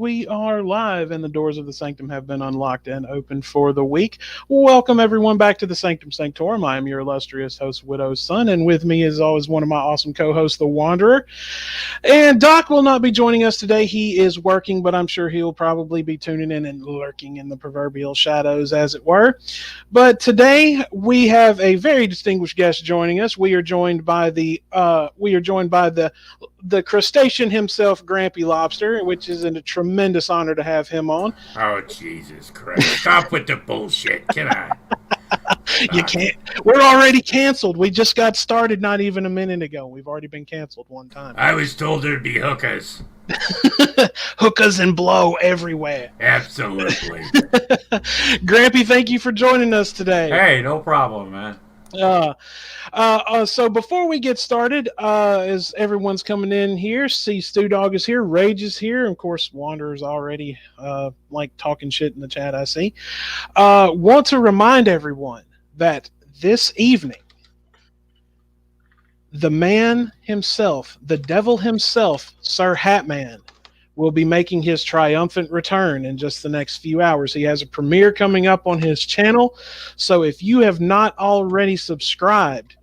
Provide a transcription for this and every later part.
we are live and the doors of the Sanctum have been unlocked and open for the week. Welcome everyone back to the Sanctum Sanctorum. I am your illustrious host, Widow's Son, and with me is always one of my awesome co-hosts, The Wanderer. And Doc will not be joining us today. He is working, but I'm sure he'll probably be tuning in and lurking in the proverbial shadows, as it were. But today we have a very distinguished guest joining us. We are joined by the crustacean himself, Grampy Lobster, which is a tremendous honor to have him on. Oh, Jesus Christ. Stop with the bullshit. Come on. You can't. We're already canceled. We just got started not even a minute ago. We've already been canceled one time. I was told there'd be hookahs. Hookahs and blow everywhere. Absolutely. Grampy, thank you for joining us today. Hey, no problem, man. So before we get started, as everyone's coming in here, see Stu Dog is here, Rage is here, and of course Wanderer's already like talking shit in the chat, I see. Want to remind everyone that this evening the man himself, the devil himself, Sir Hatman, will be making his triumphant return in just the next few hours. He has a premiere coming up on his channel. So if you have not already subscribed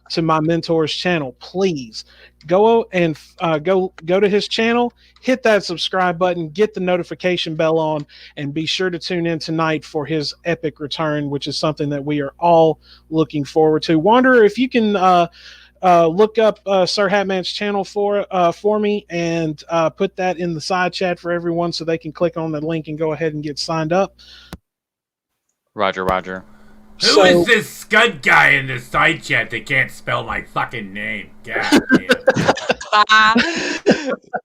to my mentor's channel, please go and go to his channel, hit that subscribe button, get the notification bell on, and be sure to tune in tonight for his epic return, which is something that we are all looking forward to. Wanderer, if you can look up Sir Hatman's channel for me and put that in the side chat for everyone so they can click on the link and go ahead and get signed up. Roger, Roger. Who is this scud guy in the side chat that can't spell my fucking name? God damn.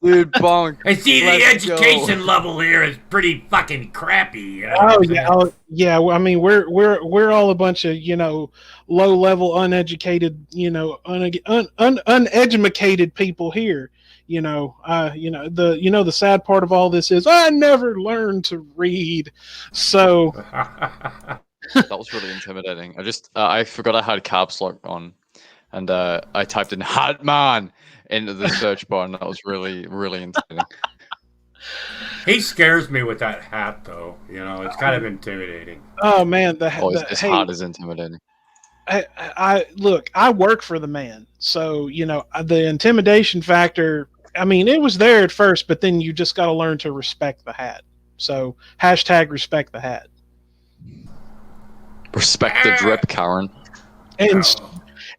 Dude, bonk. I see the education level here is pretty fucking crappy. You know yeah. I mean, we're all a bunch of, low level, uneducated, uneducated people here. The sad part of all this is I never learned to read. So that was really intimidating. I forgot I had caps lock on, and I typed in Hatman into the search bar, and that was really, really intimidating. He scares me with that hat, though. It's kind of intimidating. Oh man, his hat is intimidating. I work for the man, so the intimidation factor. I mean, it was there at first, but then you just got to learn to respect the hat. So #respect the hat. Respect the drip, Karen.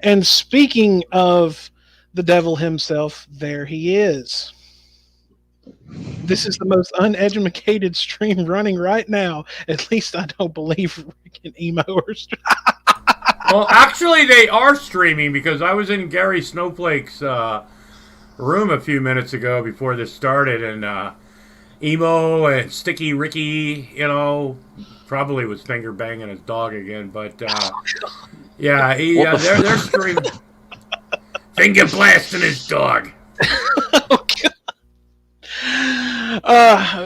And speaking of the devil himself, there he is. This is the most uneducated stream running right now. At least I don't believe Rick and Emo are Well, actually, they are streaming because I was in Gary Snowflake's room a few minutes ago before this started, and Emo and Sticky Ricky, probably was finger banging his dog again, but yeah, they're streaming, finger blasting his dog.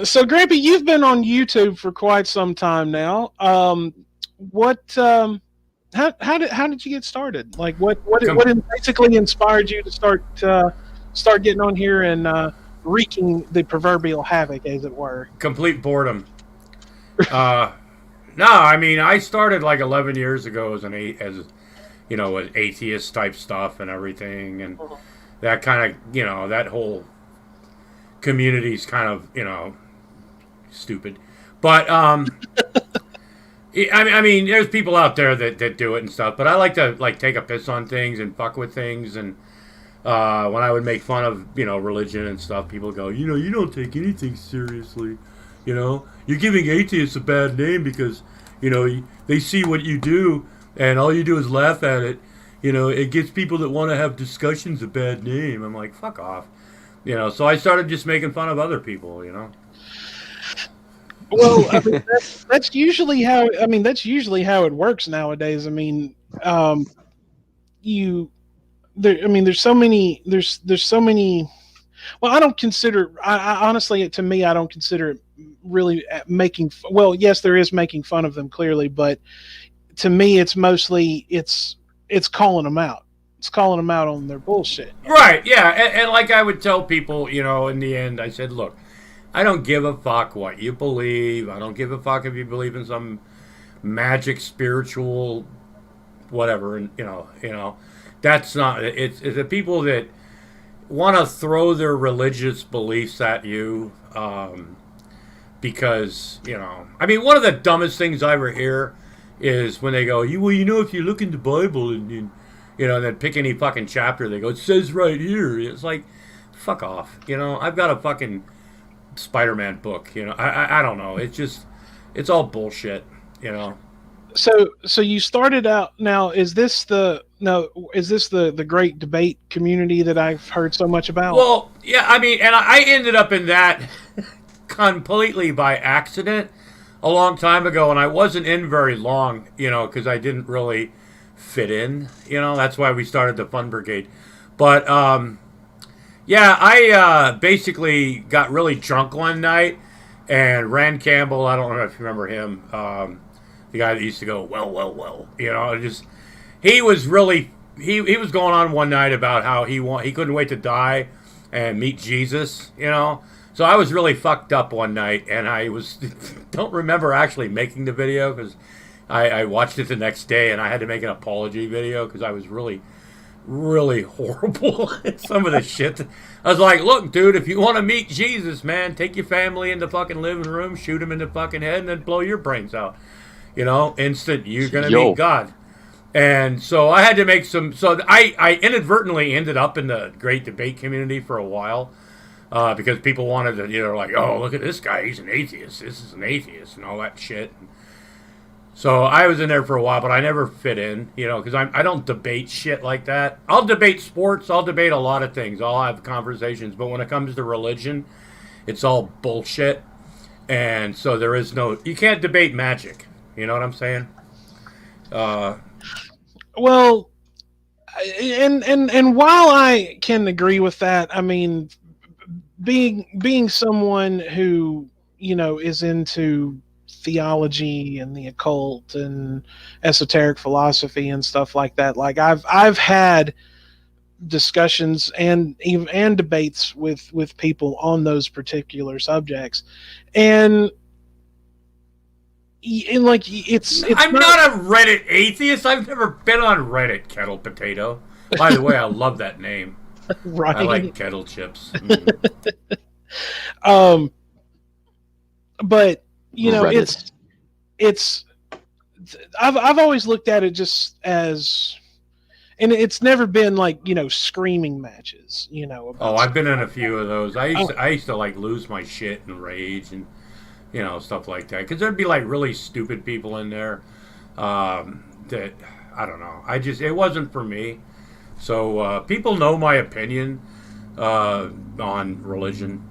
So Grampy, you've been on YouTube for quite some time now. How did you get started? Like what basically inspired you to start getting on here and wreaking the proverbial havoc, as it were? Complete boredom. No, I mean, I started like 11 years ago as with atheist type stuff and everything, and that kind of, that whole community's kind of, stupid. But I mean, there's people out there that do it and stuff. But I like to take a piss on things and fuck with things. And when I would make fun of religion and stuff, people go, you don't take anything seriously. You're giving atheists a bad name because, they see what you do and all you do is laugh at it. It gives people that want to have discussions a bad name. I'm like, fuck off. So I started just making fun of other people, Well, I mean, that's usually how it works nowadays. I mean, there's so many. Well, I don't consider. I honestly, to me, I don't consider it really making. Well, yes, there is making fun of them clearly, but to me, it's mostly it's calling them out. It's calling them out on their bullshit. Right? Yeah, and like I would tell people, in the end, I said, look, I don't give a fuck what you believe. I don't give a fuck if you believe in some magic, spiritual, whatever. And that's not. It's the people that want to throw their religious beliefs at you. Because I mean, one of the dumbest things I ever hear is when they go, if you look in the Bible and then pick any fucking chapter, they go, it says right here. It's like, fuck off. I've got a fucking Spider-Man book. I don't know. It's all bullshit. So you started out. Now, is this the great debate community that I've heard so much about? Well, yeah. I mean, and I ended up in that completely by accident a long time ago, and I wasn't in very long, because I didn't really fit in. That's why we started the Fun Brigade. But yeah, I basically got really drunk one night, and Rand Campbell, I don't know if you remember him, the guy that used to go, well, he was really, he was going on one night about how he couldn't wait to die and meet Jesus, So I was really fucked up one night, and I don't remember actually making the video, because I watched it the next day, and I had to make an apology video, because I was really, really horrible at some of the shit. I was like, look, dude, if you want to meet Jesus, man, take your family in the fucking living room, shoot him in the fucking head, and then blow your brains out. Instant, you're going to meet God. And so I had to make so I inadvertently ended up in the great debate community for a while. Because people wanted to, like, oh, look at this guy, he's an atheist. This is an atheist and all that shit. So I was in there for a while, but I never fit in, because I don't debate shit like that. I'll debate sports. I'll debate a lot of things. I'll have conversations. But when it comes to religion, it's all bullshit. And so you can't debate magic. You know what I'm saying? Well, and while I can agree with that, I mean, being someone who is into theology and the occult and esoteric philosophy and stuff like that, like I've had discussions and debates with people on those particular subjects, and like it's I'm not a Reddit atheist. I've never been on Reddit, Kettle Potato. By the way, I love that name. Right. I like kettle chips. But Reddit. it's I've always looked at it just as, and it's never been like screaming matches. I've been in a few of those. I used to like lose my shit and rage and stuff like that, because there'd be like really stupid people in there that I don't know. It wasn't for me. So people know my opinion on religion,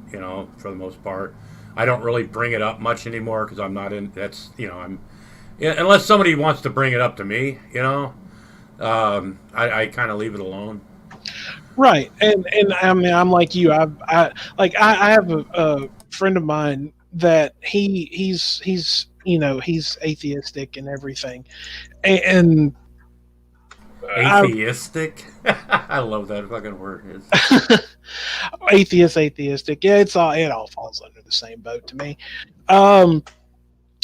for the most part. I don't really bring it up much anymore, because I'm not in. That's unless somebody wants to bring it up to me, I kind of leave it alone. Right, and I mean, I'm like you. I have a friend of mine that he's atheistic and everything, and atheistic. I love that fucking word. Atheistic. Yeah, it all falls under the same boat to me.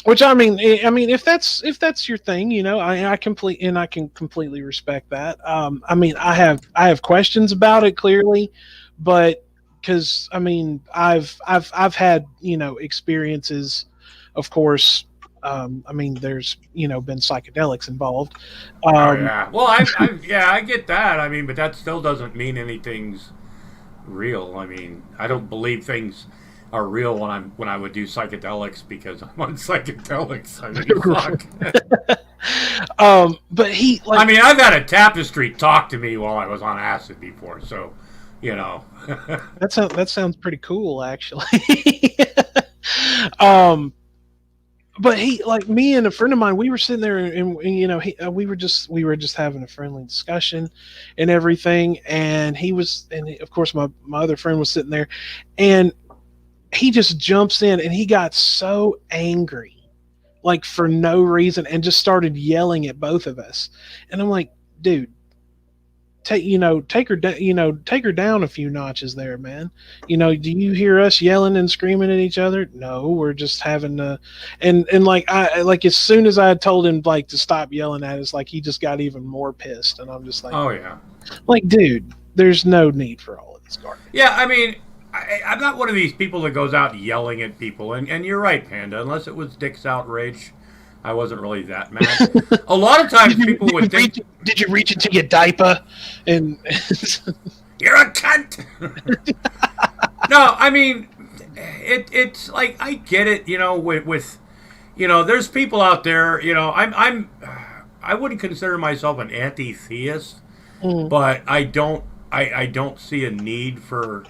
Which I mean, if that's your thing, I can completely respect that. I mean, I have questions about it, clearly, but because I mean, I've had experiences, of course. I mean, there's been psychedelics involved. Oh yeah. Well, I get that. I mean, but that still doesn't mean anything's real. I mean, I don't believe things are real when I would do psychedelics, because I'm on psychedelics. I mean, fuck. But I mean, I've had a tapestry talk to me while I was on acid before, so that sounds pretty cool, actually. But he, like me and a friend of mine, we were sitting there, and we were just having a friendly discussion and everything. And of course my other friend was sitting there, and he just jumps in, and he got so angry, like for no reason, and just started yelling at both of us. And I'm like, dude, take her take her down a few notches there, man. Do you hear us yelling and screaming at each other? No, we're just having to, and like as soon as I had told him like to stop yelling at us, like he just got even more pissed, and I'm just like, oh yeah, like dude, there's no need for all of this garbage. yeah. I mean, I'm not one of these people that goes out yelling at people, and you're right, Panda. Unless it was Dick's outrage, I wasn't really that mad. A lot of times people would think, did you reach into your diaper and you're a cunt. No, I mean, it's like I get it, with there's people out there, I wouldn't consider myself an anti-theist, but I don't see a need for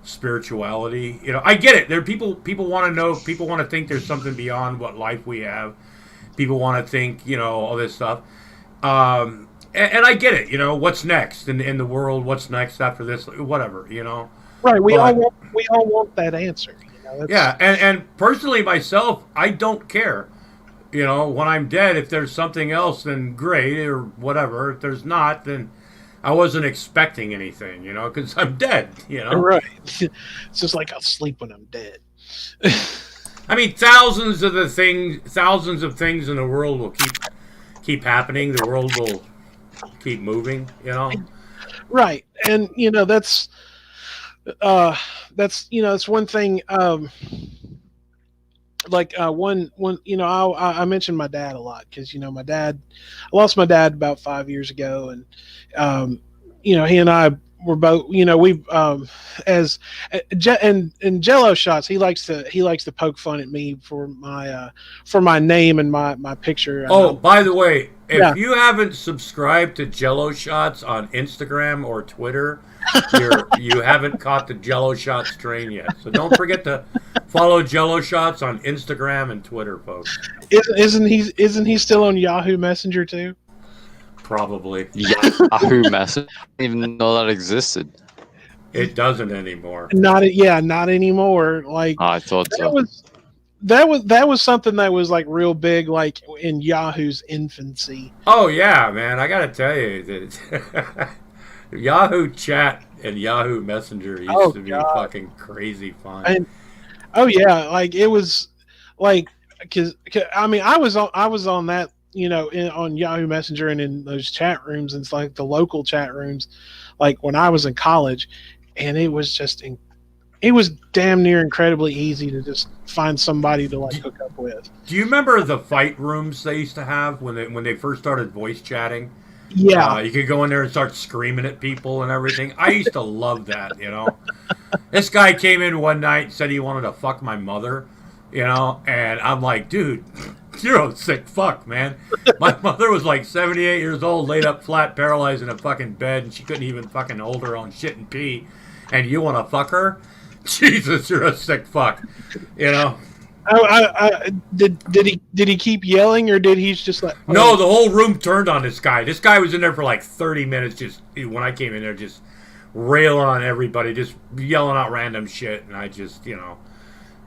spirituality. I get it. There are people want to know, people want to think there's something beyond what life we have. People want to think, all this stuff. And I get it, what's next in the world, what's next after this, whatever, Right, we all want that answer. Yeah, and personally myself, I don't care. When I'm dead, if there's something else, then great, or whatever. If there's not, then I wasn't expecting anything, because I'm dead, Right. It's just like I'll sleep when I'm dead. I mean, thousands of things in the world will keep happening. The world will keep moving, Right, and that's it's one thing. I mentioned my dad a lot because I lost my dad about 5 years ago, and he and I were both we've and Jello shots. He likes to poke fun at me for my name and my picture. Oh, by the way, if you haven't subscribed to Jello Shots on Instagram or Twitter, you haven't caught the Jello Shots train yet. So don't forget to follow Jello Shots on Instagram and Twitter, folks. Isn't he still on Yahoo Messenger too? Probably. Yahoo Messenger. I didn't even know that existed. It doesn't anymore. Not anymore. Like I thought that so. That was something that was like real big, like in Yahoo's infancy. Oh yeah, man! I gotta tell you that Yahoo Chat and Yahoo Messenger used to be fucking crazy fun. And like it was like because I mean I was on that on Yahoo Messenger and in those chat rooms and it's like the local chat rooms, like when I was in college, and it was just it was damn near incredibly easy to just find somebody to like hook up with. Do you remember the fight rooms they used to have when they first started voice chatting? Yeah, you could go in there and start screaming at people and everything. I used to love that. This guy came in one night and said he wanted to fuck my mother. And I'm like, dude, you're a sick fuck, man. My mother was like 78 years old, laid up flat, paralyzed in a fucking bed, and she couldn't even fucking hold her own shit and pee. And you want to fuck her? Jesus, you're a sick fuck. Did he keep yelling, or did he just like? Oh. No, the whole room turned on this guy. This guy was in there for like 30 minutes. Just when I came in there, just railing on everybody, just yelling out random shit, and I just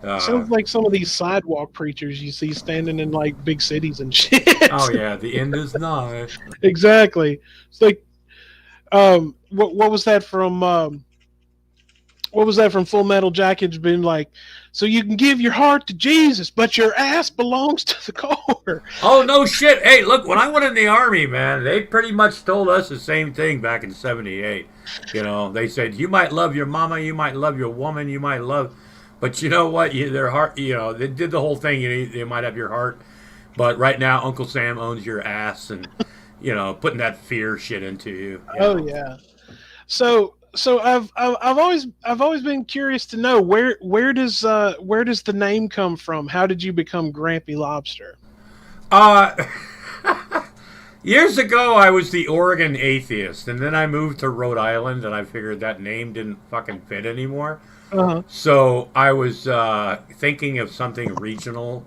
sounds like some of these sidewalk preachers you see standing in like big cities and shit. Oh yeah, the end is nigh. Exactly. It's like, what was that from? What was that from Full Metal Jacket? Been like, so you can give your heart to Jesus, but your ass belongs to the core. Oh no shit! Hey, look, when I went in the army, man, they pretty much told us the same thing back in '78. They said you might love your mama, you might love your woman, you might love. But you know what? Their heart, they did the whole thing. They might have your heart, but right now, Uncle Sam owns your ass, and putting that fear shit into you. Oh yeah. So I've always been curious to know where does the name come from? How did you become Grampy Lobster? Years ago, I was the Oregon atheist, and then I moved to Rhode Island, and I figured that name didn't fucking fit anymore. Uh-huh. So I was thinking of something regional,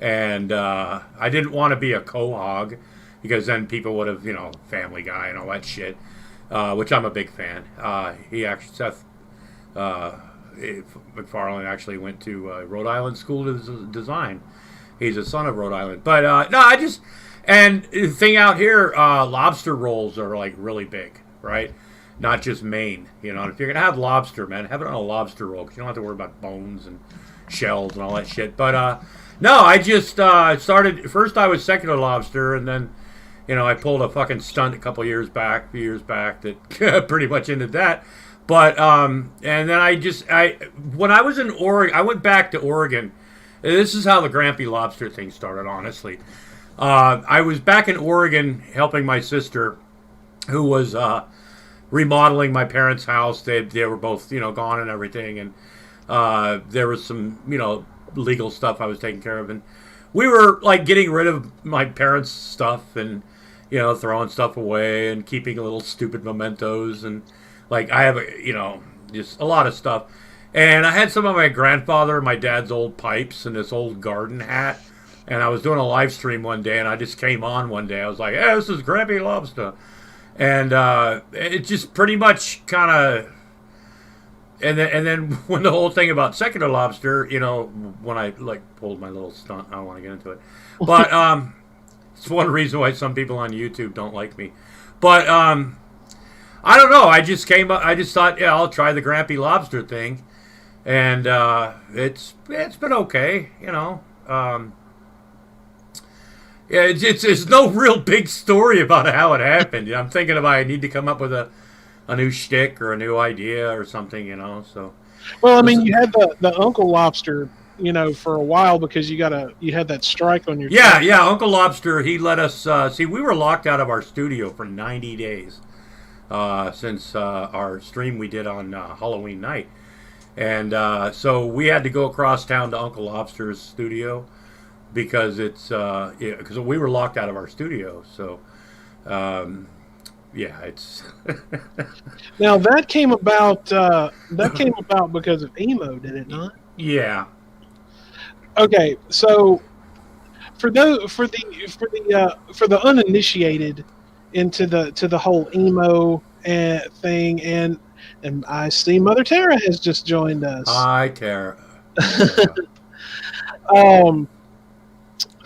and I didn't want to be a quahog because then people would have, Family Guy and all that shit, which I'm a big fan. Seth MacFarlane actually went to Rhode Island School of Design. He's a son of Rhode Island. But no, and the thing out here, lobster rolls are like really big. right? Not just Maine. You know, if you're gonna have lobster, man, have it on a lobster roll, because you don't have to worry about bones and shells and all that shit. But no, I just started. First, I was secular lobster, and then, you know, I pulled a fucking stunt a few years back that pretty much ended that. But and then when I was in Oregon, I went back to Oregon. This is how the Grampy Lobster thing started, honestly. I was back in Oregon helping my sister, who was remodeling my parents' house. They were both, you know, gone and everything, and there was some, you know, legal stuff I was taking care of, and we were like getting rid of my parents' stuff and, you know, throwing stuff away and keeping little stupid mementos, and like I have you know, just a lot of stuff. And I had some of my grandfather and my dad's old pipes and this old garden hat. And I was doing a live stream one day, and I just came on one day. I was like, "Hey, this is Grampy Lobster," and it just pretty much kind of. And then when the whole thing about secular lobster, you know, when I like pulled my little stunt, I don't want to get into it, but it's one reason why some people on YouTube don't like me. But I don't know. I just came up. I just thought, yeah, I'll try the Grampy Lobster thing. And it's been okay, you know. Yeah, it's no real big story about how it happened. I'm thinking about I need to come up with a new shtick or a new idea or something, you know. So, well, I mean, you had the Uncle Lobster, you know, for a while because you had that strike on your yeah. Uncle Lobster, he let us see. We were locked out of our studio for 90 days since our stream we did on Halloween night. And so we had to go across town to Uncle Lobster's studio because because we were locked out of our studio. So, yeah, it's. Now that came about because of emo, did it not? Yeah. Okay, so for the uninitiated into the whole emo thing, and I see Mother Tara has just joined us. Hi, Tara.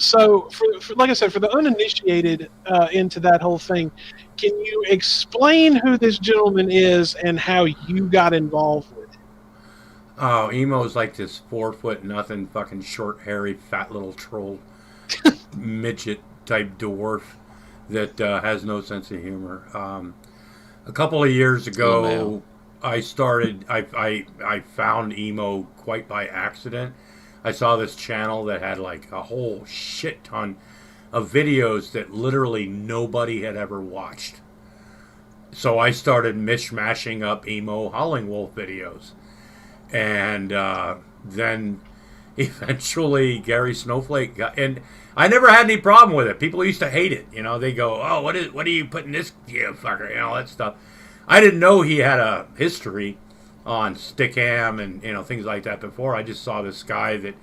So for like I said, for the uninitiated into that whole thing, can you explain who this gentleman is and how you got involved with it? Oh, emo's like this 4 foot nothing, fucking short, hairy, fat little troll, midget type dwarf that has no sense of humor. A couple of years ago, I found emo quite by accident. I saw this channel that had like a whole shit ton of videos that literally nobody had ever watched. So I started mishmashing up emo Howling Wolf videos. And then eventually Gary Snowflake got, and I never had any problem with it. People used to hate it. You know, they go, "Oh, what are you putting this, you fucker?" You know, that stuff. I didn't know he had a history on Stickam and, you know, things like that before. I just saw this guy that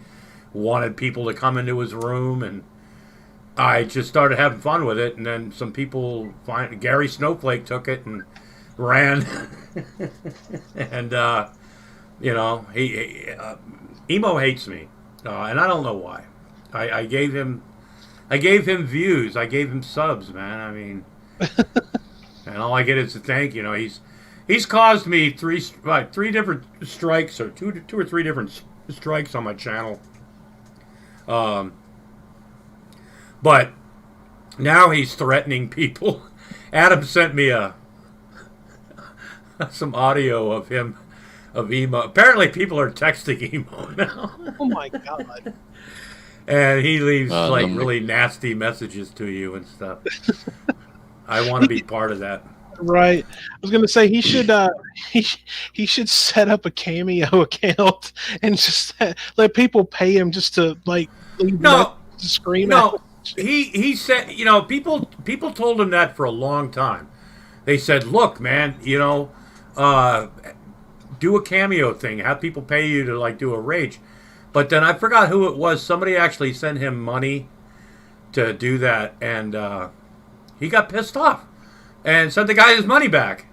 wanted people to come into his room, and I just started having fun with it. And then some people Gary Snowflake took it and ran, and you know, emo hates me, and I don't know why. I gave him views. I gave him subs, man. I mean, and all I get is a thank you. You know, he's caused me three different strikes, or two or three different strikes on my channel. But now he's threatening people. Adam sent me some audio of him. Of emo. Apparently people are texting emo now. Oh my god. And he leaves like really nasty messages to you and stuff. I want to be part of that. Right. I was gonna say he should he should set up a Cameo account and just let people pay him just to like leave to scream No. at He said, you know, people told him that for a long time. They said, "Look, man, you know, do a Cameo thing. Have people pay you to like do a rage." But then I forgot who it was. Somebody actually sent him money to do that, and he got pissed off and sent the guy his money back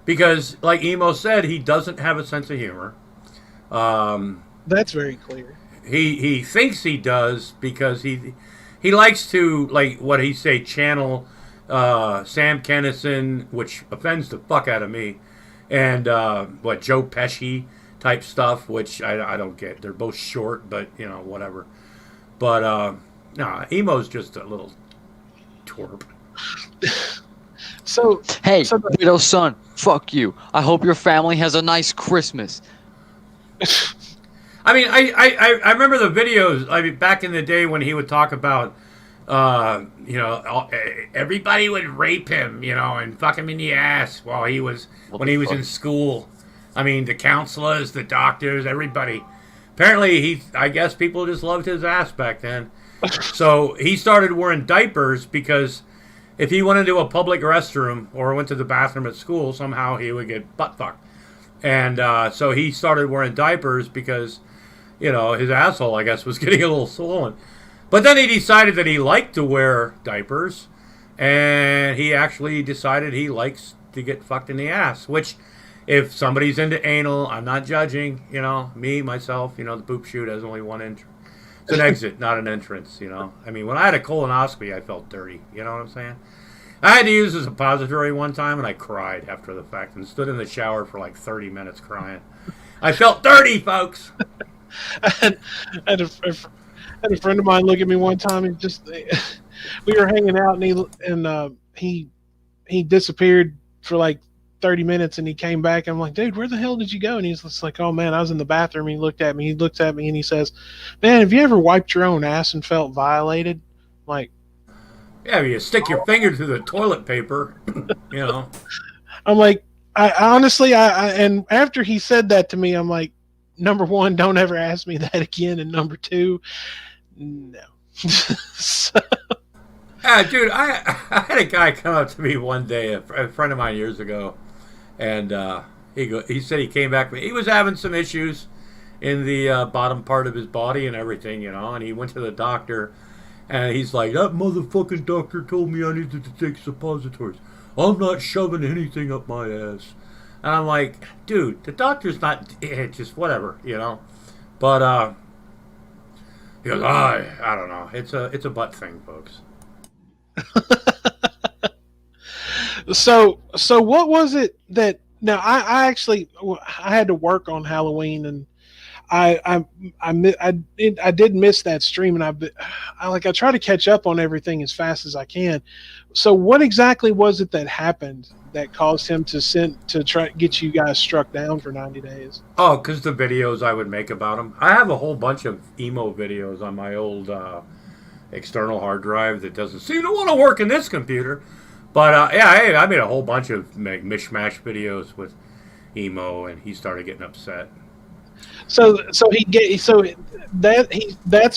because, like Emo said, he doesn't have a sense of humor. That's very clear. He thinks he does because he likes to, like what he say, channel Sam Kinison, which offends the fuck out of me, and Joe Pesci type stuff, which I don't get. They're both short, but whatever. But no, Emo's just a little twerp. So Hey, so widow son, fuck you. I hope your family has a nice Christmas. I mean, I remember the videos. I mean, back in the day when he would talk about, everybody would rape him, and fuck him in the ass while he was when he was in school. I mean, the counselors, the doctors, everybody. Apparently, I guess people just loved his ass back then. So he started wearing diapers because if he went into a public restroom or went to the bathroom at school, somehow he would get butt fucked. And so he started wearing diapers because, his asshole, I guess, was getting a little swollen. But then he decided that he liked to wear diapers, and he actually decided he likes to get fucked in the ass, which, if somebody's into anal, I'm not judging, me, myself, the poop chute has only one entrance. It's an exit, not an entrance, I mean, when I had a colonoscopy, I felt dirty, you know what I'm saying? I had to use a suppository one time, and I cried after the fact and stood in the shower for like 30 minutes crying. I felt dirty, folks! I had a friend of mine look at me one time. We were hanging out, and he disappeared for like 30 minutes, and he came back. I'm like, dude, where the hell did you go? And he's just like, oh man, I was in the bathroom. He looked at me, and he says, man, have you ever wiped your own ass and felt violated? I'm like, yeah, you stick your finger through the toilet paper, I'm like, I honestly, and after he said that to me, I'm like, number one, don't ever ask me that again, and number two, no. So, dude, I had a guy come up to me one day, a friend of mine years ago, and he said he came back. He was having some issues in the bottom part of his body and everything, and he went to the doctor, and he's like, that motherfucking doctor told me I needed to take suppositories. I'm not shoving anything up my ass. And I'm like, dude, the doctor's not, just whatever, But he goes, I don't know. It's a butt thing, folks. So what was it that? Now I actually I had to work on Halloween, and I did miss that stream, and I try to catch up on everything as fast as I can. So what exactly was it that happened that caused him to try to get you guys struck down for 90 days? Oh, because the videos I would make about him. I have a whole bunch of emo videos on my old external hard drive that doesn't seem to want to work in this computer. But I made a whole bunch of mishmash videos with emo, and he started getting upset. So that's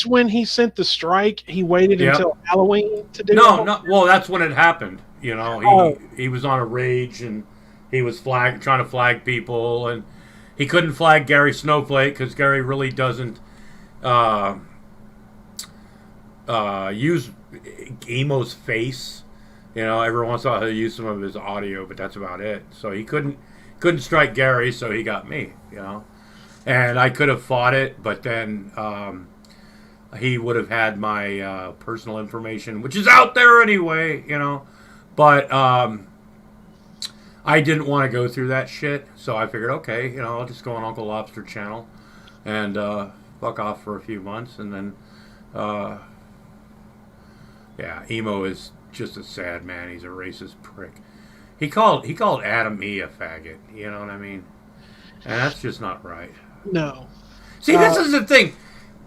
when he sent the strike. He waited until Halloween to do. No. Well, that's when it happened. He was on a rage, and he was trying to flag people, and he couldn't flag Gary Snowflake because Gary really doesn't use emo's face. Every once in a while he'll use some of his audio, but that's about it. So he couldn't strike Gary, so he got me. And I could have fought it, but then he would have had my personal information, which is out there anyway, But I didn't want to go through that shit, so I figured, okay, I'll just go on Uncle Lobster channel and fuck off for a few months, and then, emo is just a sad man. He's a racist prick. He called Adam E a faggot. You know what I mean? And that's just not right. No. See, this is the thing.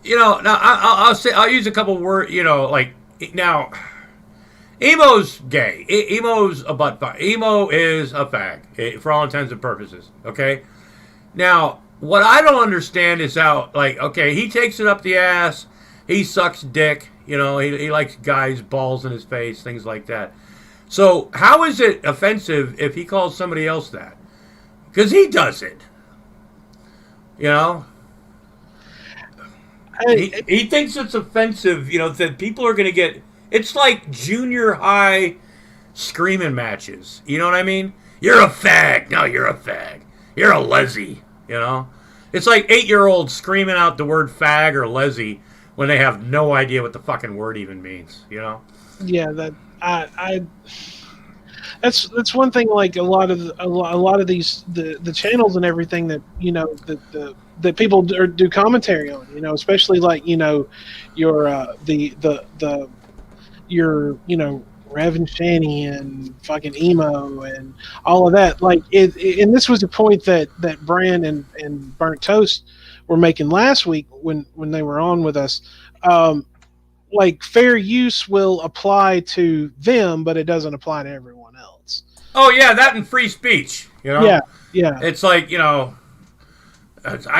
Now I'll use a couple words. Now, emo's gay. Emo's a butt fuck. Emo is a fag for all intents and purposes. Okay. Now, what I don't understand is how, he takes it up the ass. He sucks dick. He likes guys' balls in his face, things like that. So how is it offensive if he calls somebody else that? Because he does it. He thinks it's offensive, that people are going to get... It's like junior high screaming matches. You know what I mean? You're a fag. No, you're a fag. You're a lesy. It's like 8-year-olds screaming out the word fag or lesy when they have no idea what the fucking word even means, Yeah, I that's one thing. Like a lot of these the channels and everything that that people do commentary on. Especially like your the your Rev and Shani and fucking emo and all of that. Like and this was a point that Bran and Burnt Toast were making last week when they were on with us. Like fair use will apply to them, but it doesn't apply to everyone else. Oh yeah, that and free speech. Yeah. It's like I'm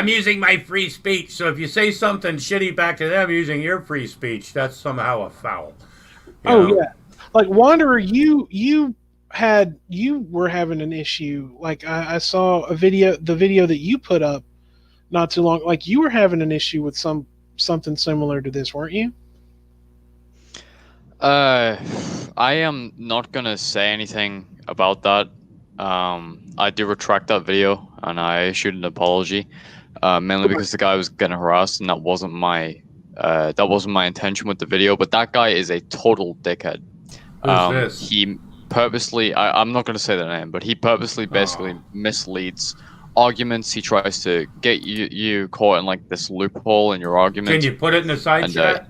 using my free speech. So if you say something shitty back to them using your free speech, that's somehow a foul. Yeah, like Wanderer, you were having an issue. Like I saw the video that you put up not too long. Like you were having an issue with something similar to this, weren't you? I am not gonna say anything about that. I do retract that video and I issued an apology, mainly because the guy was getting harassed and that wasn't my intention with the video. But that guy is a total dickhead. Who's this? He purposely, I'm not gonna say the name, but he purposely basically misleads arguments. He tries to get you caught in like this loophole in your argument. Can you put it in the side chat?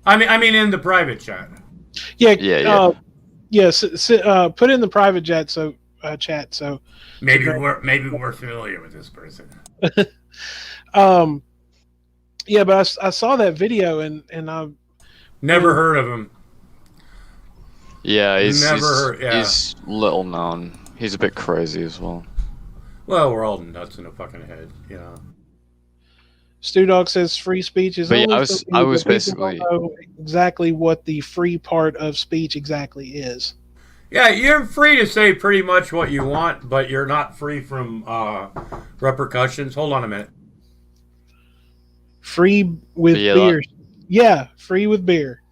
I mean, in the private chat. Yeah. Put it in the private chat. So maybe we're familiar with this person. Yeah, but I saw that video and I never heard of him. Yeah, he's little known. He's a bit crazy as well. Well, we're all nuts in the fucking head, Stu Dog says free speech is. But only I was basically don't know exactly what the free part of speech exactly is. Yeah, you're free to say pretty much what you want, but you're not free from repercussions. Hold on a minute. Free with beer. Yeah, free with beer.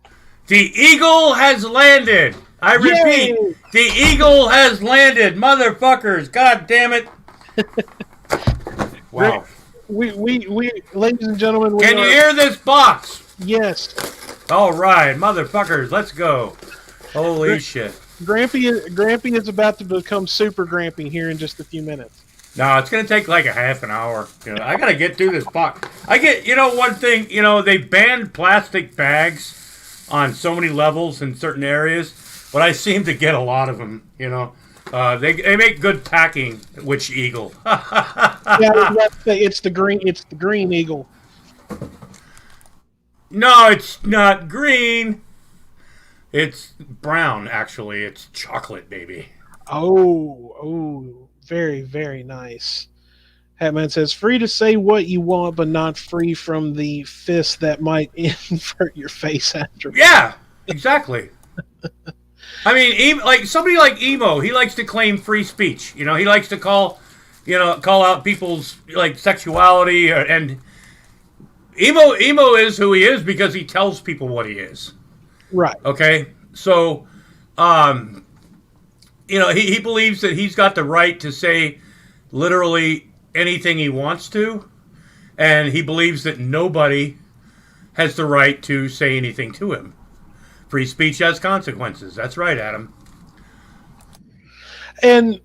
The eagle has landed. I repeat, Yay! The eagle has landed, motherfuckers! God damn it! Wow. We ladies and gentlemen. Can you hear this box? Yes. All right, motherfuckers, let's go. Holy shit. Grampy is about to become super Grampy here in just a few minutes. No, it's going to take like a half an hour. I got to get through this box. One thing, they banned plastic bags on so many levels in certain areas, but I seem to get a lot of them, They make good packing, Witch Eagle. Yeah, it's the green eagle. No, it's not green. It's brown, actually. It's chocolate, baby. Oh, very, very nice. Hatman says, free to say what you want, but not free from the fist that might invert your face after. Yeah, exactly. I mean, like somebody like Emo, he likes to claim free speech. He likes to call out people's like sexuality, and Emo is who he is because he tells people what he is. Right. Okay. So, he believes that he's got the right to say literally anything he wants to, and he believes that nobody has the right to say anything to him. Free speech has consequences. That's right, Adam. And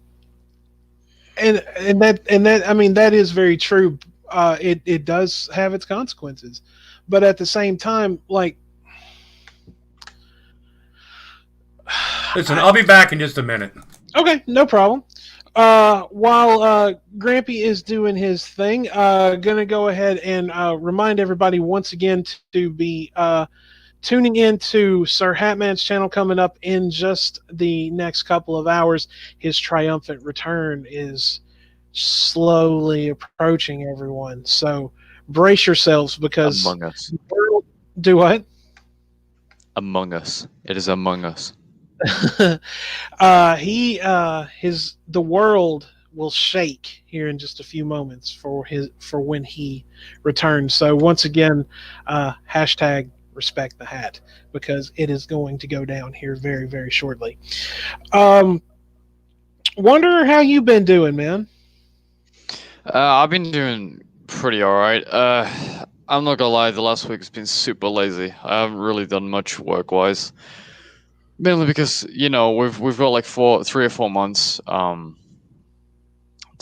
that I mean that is very true. It does have its consequences, but at the same time, like, listen, I'll be back in just a minute. Okay, no problem. While Grampy is doing his thing, gonna go ahead and remind everybody once again to be tuning in to Sir Hatman's channel coming up in just the next couple of hours. His triumphant return is slowly approaching, everyone. So brace yourselves because Among Us. Do what? Among Us. It is Among Us. The world will shake here in just a few moments for when he returns. So once again, hashtag respect the hat because it is going to go down here very, very shortly. Wonder how you been doing, man. I've been doing pretty alright. I'm not gonna lie, the last week's been super lazy. I haven't really done much work-wise. Mainly because we've got like 3 or 4 months to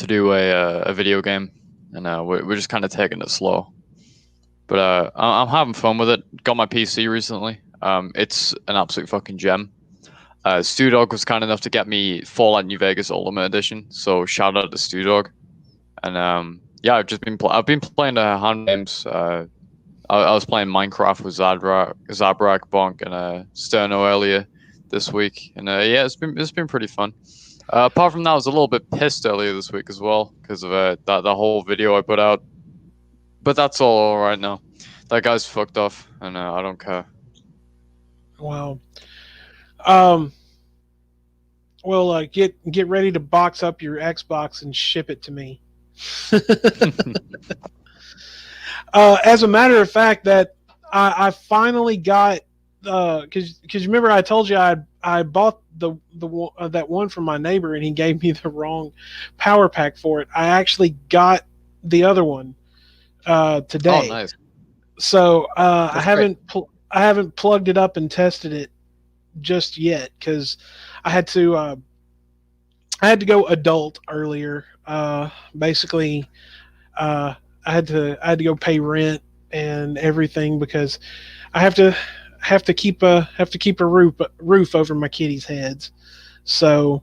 do a video game, and we're just kind of taking it slow. But I'm having fun with it. Got my PC recently. It's an absolute fucking gem. Stu Dog was kind enough to get me Fallout New Vegas Ultimate Edition, so shout out to Stu Dog. And yeah, I've been playing hand games. I was playing Minecraft with Zabrak, Bonk, and Sterno earlier this week, and yeah, it's been pretty fun. Apart from that, I was a little bit pissed earlier this week as well because of that whole video I put out. But that's all right now. That guy's fucked off, and I don't care. Wow. Well, get ready to box up your Xbox and ship it to me. As a matter of fact, that I finally got because remember I told you I bought the that one from my neighbor and he gave me the wrong power pack for it. I actually got the other one today. Oh, nice. So I haven't plugged it up and tested it just yet because I had to go adult earlier. Basically, I had to go pay rent and everything because I have to keep a roof over my kitties' heads. So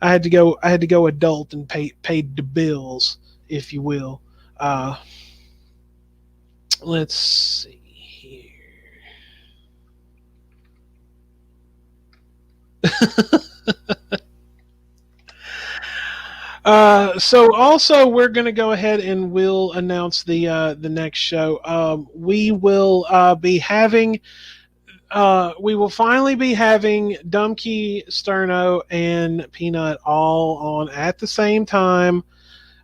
I had to go adult and paid the bills, if you will. Let's see here. So also we're going to go ahead and we'll announce the next show. We will finally be having Dumpkey, Sterno, and Peanut all on at the same time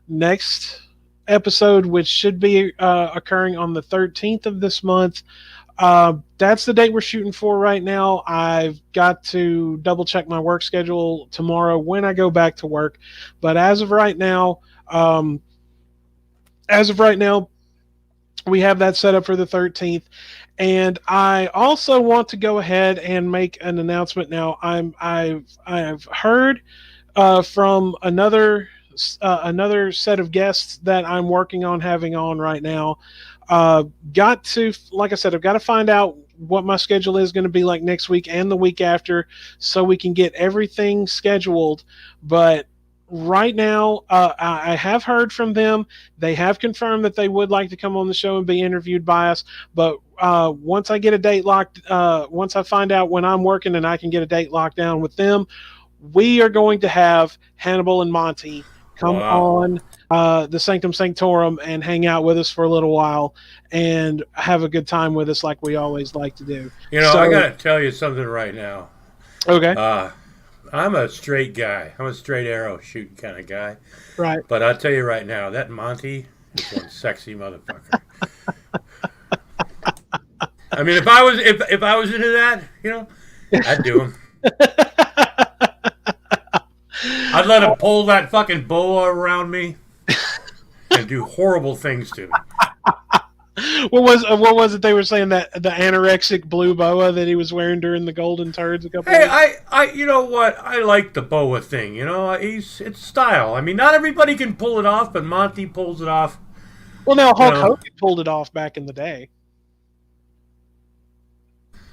next episode, which should be occurring on the 13th of this month. That's the date we're shooting for right now. I've got to double check my work schedule tomorrow when I go back to work. But as of right now, we have that set up for the 13th. And I also want to go ahead and make an announcement now. I've heard from another set of guests that I'm working on having on right now. Like I said, I've got to find out what my schedule is going to be like next week and the week after so we can get everything scheduled. But right now, I have heard from them. They have confirmed that they would like to come on the show and be interviewed by us. But once I get a date locked, once I find out when I'm working and I can get a date locked down with them, we are going to have Hannibal and Monty come on the Sanctum Sanctorum and hang out with us for a little while and have a good time with us like we always like to do. I got to tell you something right now. Okay. I'm a straight guy. I'm a straight arrow shooting kind of guy. Right. But I'll tell you right now, that Monty is one sexy motherfucker. I mean, if I was into that, I'd do him. I'd let him pull that fucking boa around me and do horrible things to me. What was it they were saying, that the anorexic blue boa that he was wearing during the Golden Turds a couple weeks? I you know what? I like the boa thing. It's style. I mean, not everybody can pull it off, but Monty pulls it off. Well, now Hulk Hogan pulled it off back in the day.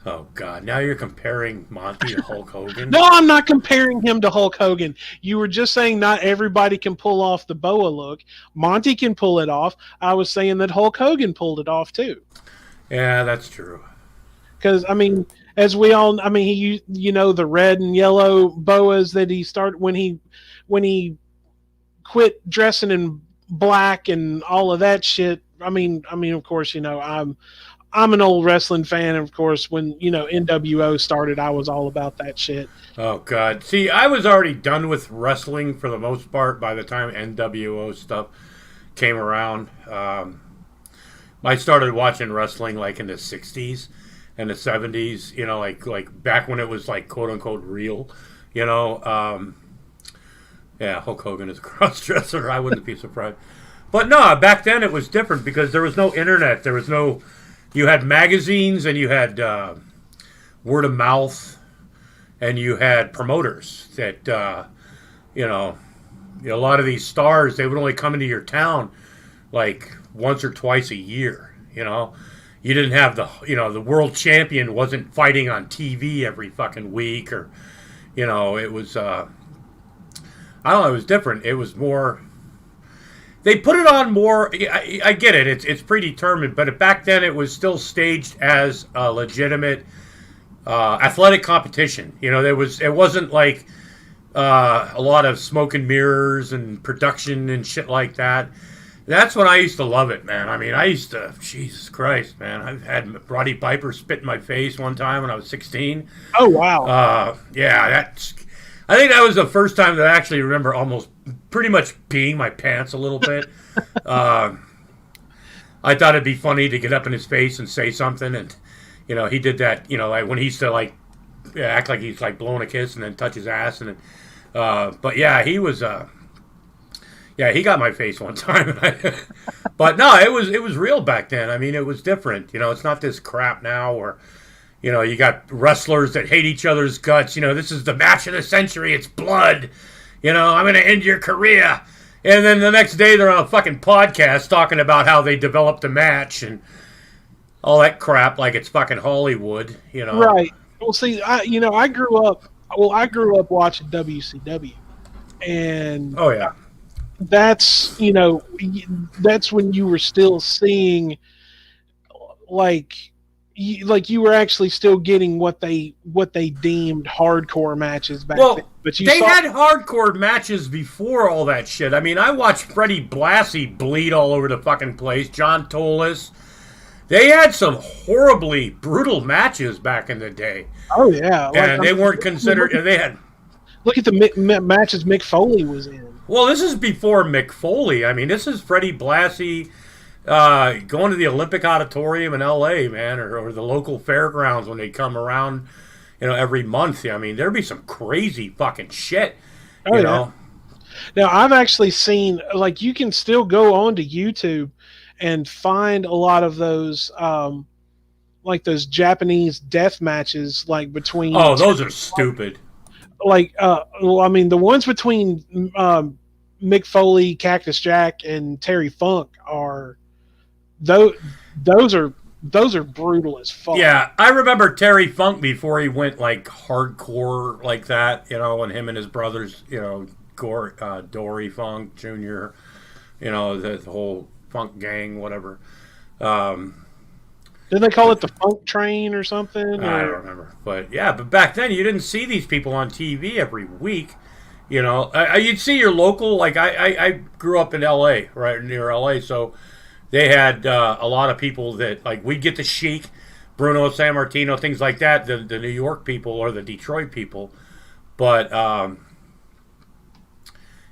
Oh, God. Now you're comparing Monty to Hulk Hogan? No, I'm not comparing him to Hulk Hogan. You were just saying not everybody can pull off the boa look. Monty can pull it off. I was saying that Hulk Hogan pulled it off, too. Yeah, that's true. Because, I mean, as we all... I mean, the red and yellow boas that he started... When he quit dressing in black and all of that shit... I mean, of course, I'm an old wrestling fan, and of course, when NWO started, I was all about that shit. Oh God! See, I was already done with wrestling for the most part by the time NWO stuff came around. I started watching wrestling like in the '60s and the '70s. Like back when it was like quote unquote real. Yeah, Hulk Hogan is a cross-dresser. I wouldn't be surprised. But no, back then it was different because there was no internet. There was no. You had magazines and you had word of mouth, and you had promoters that you know, a lot of these stars, they would only come into your town like once or twice a year. You know, you didn't have the world champion wasn't fighting on TV every fucking week, or it was I don't know, it was different. It was more. They put it on more. I get it. It's predetermined, but back then it was still staged as a legitimate athletic competition. It wasn't like a lot of smoke and mirrors and production and shit like that. That's when I used to love it, man. I mean, Jesus Christ, man. I've had Roddy Piper spit in my face one time when I was 16. Oh, wow. Yeah, I think that was the first time that I actually remember almost pretty much peeing my pants a little bit. I thought it'd be funny to get up in his face and say something, and he did that. Like when he used to like act like he's like blowing a kiss and then touch his ass, and but yeah, he was. Yeah, he got my face one time, but no, it was real back then. I mean, it was different. It's not this crap now where. You got wrestlers that hate each other's guts. This is the match of the century. It's blood. I'm going to end your career. And then the next day they're on a fucking podcast talking about how they developed a match and all that crap like it's fucking Hollywood, Right. Well, see, I grew up watching WCW. And oh, yeah. That's when you were still seeing like you were actually still getting what they deemed hardcore matches back then. But they had hardcore matches before all that shit. I mean, I watched Freddie Blassie bleed all over the fucking place. John Tolis. They had some horribly brutal matches back in the day. Oh yeah, and they weren't considered. They had. Look at the matches Mick Foley was in. Well, this is before Mick Foley. I mean, this is Freddie Blassie. Going to the Olympic Auditorium in L.A., man, or the local fairgrounds when they come around, every month. I mean, there'd be some crazy fucking shit, you know. Now, I've actually seen, like, you can still go onto YouTube and find a lot of those, like those Japanese death matches, like between. Oh, those are stupid. Like, well, I mean, the ones between Mick Foley, Cactus Jack, and Terry Funk are. Those are brutal as fuck. Yeah, I remember Terry Funk before he went like hardcore like that, and him and his brothers, Dory Funk Jr., the whole Funk gang, whatever. Did they call it the Funk Train or something? I don't remember. But yeah, but back then you didn't see these people on TV every week. You'd see your local, like I grew up in L.A., right near L.A., so they had a lot of people that, like, we'd get the Sheik, Bruno Sammartino, things like that, the New York people or the Detroit people. But I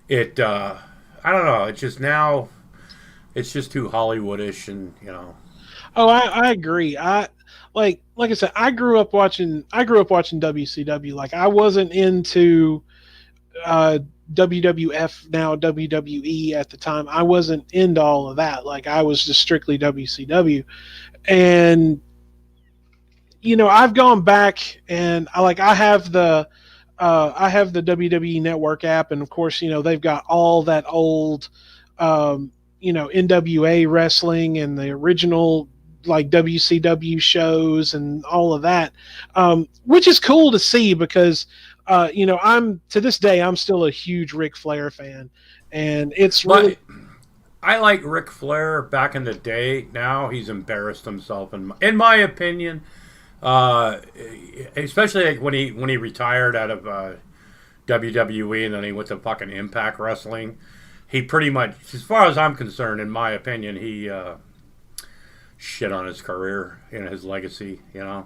don't know, it's just now, it's just too Hollywoodish and, Oh, I agree. Like I said, I grew up watching WCW. Like, I wasn't into WWF, now WWE at the time. I wasn't into all of that. Like, I was just strictly WCW. And I've gone back and I have the WWE Network app, and of course, they've got all that old NWA wrestling and the original like WCW shows and all of that, which is cool to see because I'm to this day I'm still a huge Ric Flair fan, and it's really. I like Ric Flair back in the day. Now he's embarrassed himself, in my opinion, especially like when he retired out of WWE and then he went to fucking Impact Wrestling. He pretty much, as far as I'm concerned, in my opinion, he shit on his career and his legacy. And I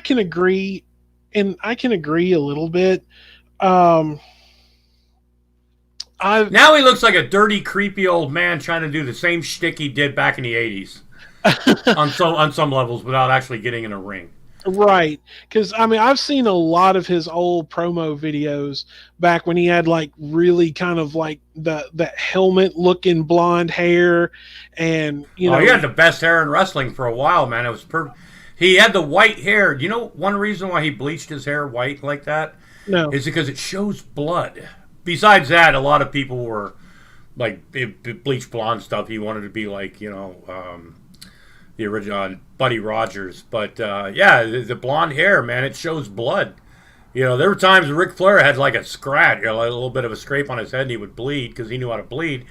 can agree, a little bit. Now he looks like a dirty, creepy old man trying to do the same shtick he did back in the 80s on some levels without actually getting in a ring. Right, because I've seen a lot of his old promo videos back when he had like really kind of like the helmet looking blonde hair, and he had the best hair in wrestling for a while, man. It was He had the white hair. You know, one reason why he bleached his hair white like that No. is because it shows blood. Besides that, a lot of people were like bleach blonde stuff. He wanted to be like, the original Buddy Rogers. But yeah, the blonde hair, man, it shows blood. You know, there were times Ric Flair had like a scratch, a little bit of a scrape on his head, and he would bleed because he knew how to bleed,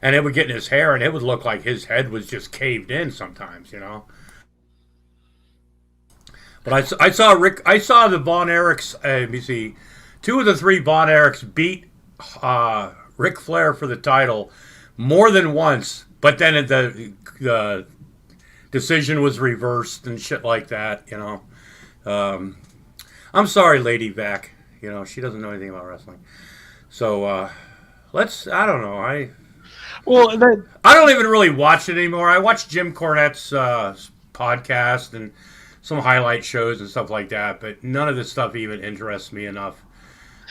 and it would get in his hair, and it would look like his head was just caved in sometimes. But I saw the Von Erichs. Let me see, 2 of the 3 Von Erichs beat Ric Flair for the title more than once, but then the decision was reversed and shit like that. I'm sorry, Lady Vac. She doesn't know anything about wrestling. So I don't know. I don't even really watch it anymore. I watch Jim Cornette's podcast and some highlight shows and stuff like that, but none of this stuff even interests me enough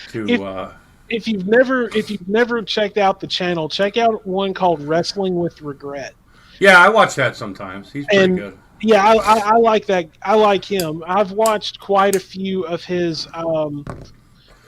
to. If you've never checked out the channel, check out one called Wrestling with Regret. Yeah, I watch that sometimes. He's pretty good. Yeah, I like that. I like him. I've watched quite a few of his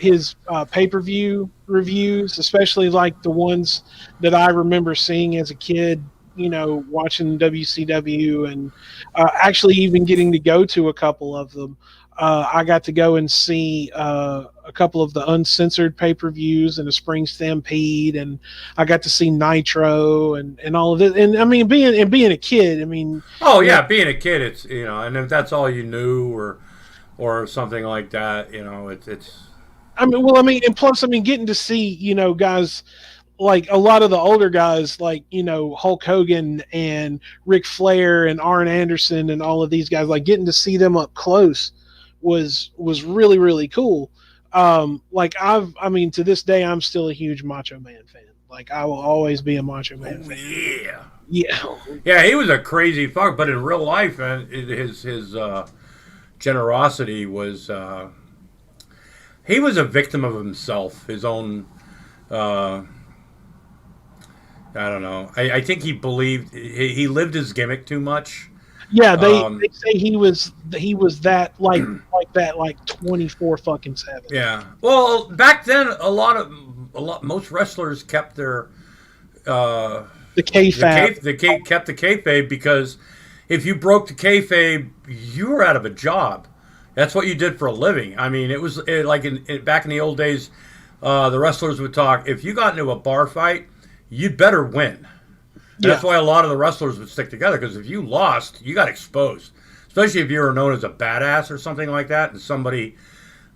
pay-per-view reviews, especially like the ones that I remember seeing as a kid. Watching WCW and actually even getting to go to a couple of them. I got to go and see a couple of the uncensored pay-per-views and the Spring Stampede, and I got to see Nitro and all of it. And I mean, being a kid, I mean. Oh yeah, being a kid, it's and if that's all you knew or something like that, it's. And plus, getting to see guys. Like a lot of the older guys, like Hulk Hogan and Ric Flair and Arn Anderson and all of these guys, like getting to see them up close was really, really cool. To this day, I'm still a huge Macho Man fan. Like I will always be a Macho Man fan. Yeah. He was a crazy fuck, but in real life, his generosity was. He was a victim of himself, his own. I don't know. I think he believed he lived his gimmick too much. Yeah, they say he was that like 24/7. Yeah. Well, back then, most wrestlers kept their the kayfabe. kept the kayfabe because if you broke the kayfabe, you were out of a job. That's what you did for a living. I mean, it was back in the old days. The wrestlers would talk. If you got into a bar fight, you'd better win. Yeah. That's why a lot of the wrestlers would stick together, because if you lost, you got exposed. Especially if you were known as a badass or something like that, and somebody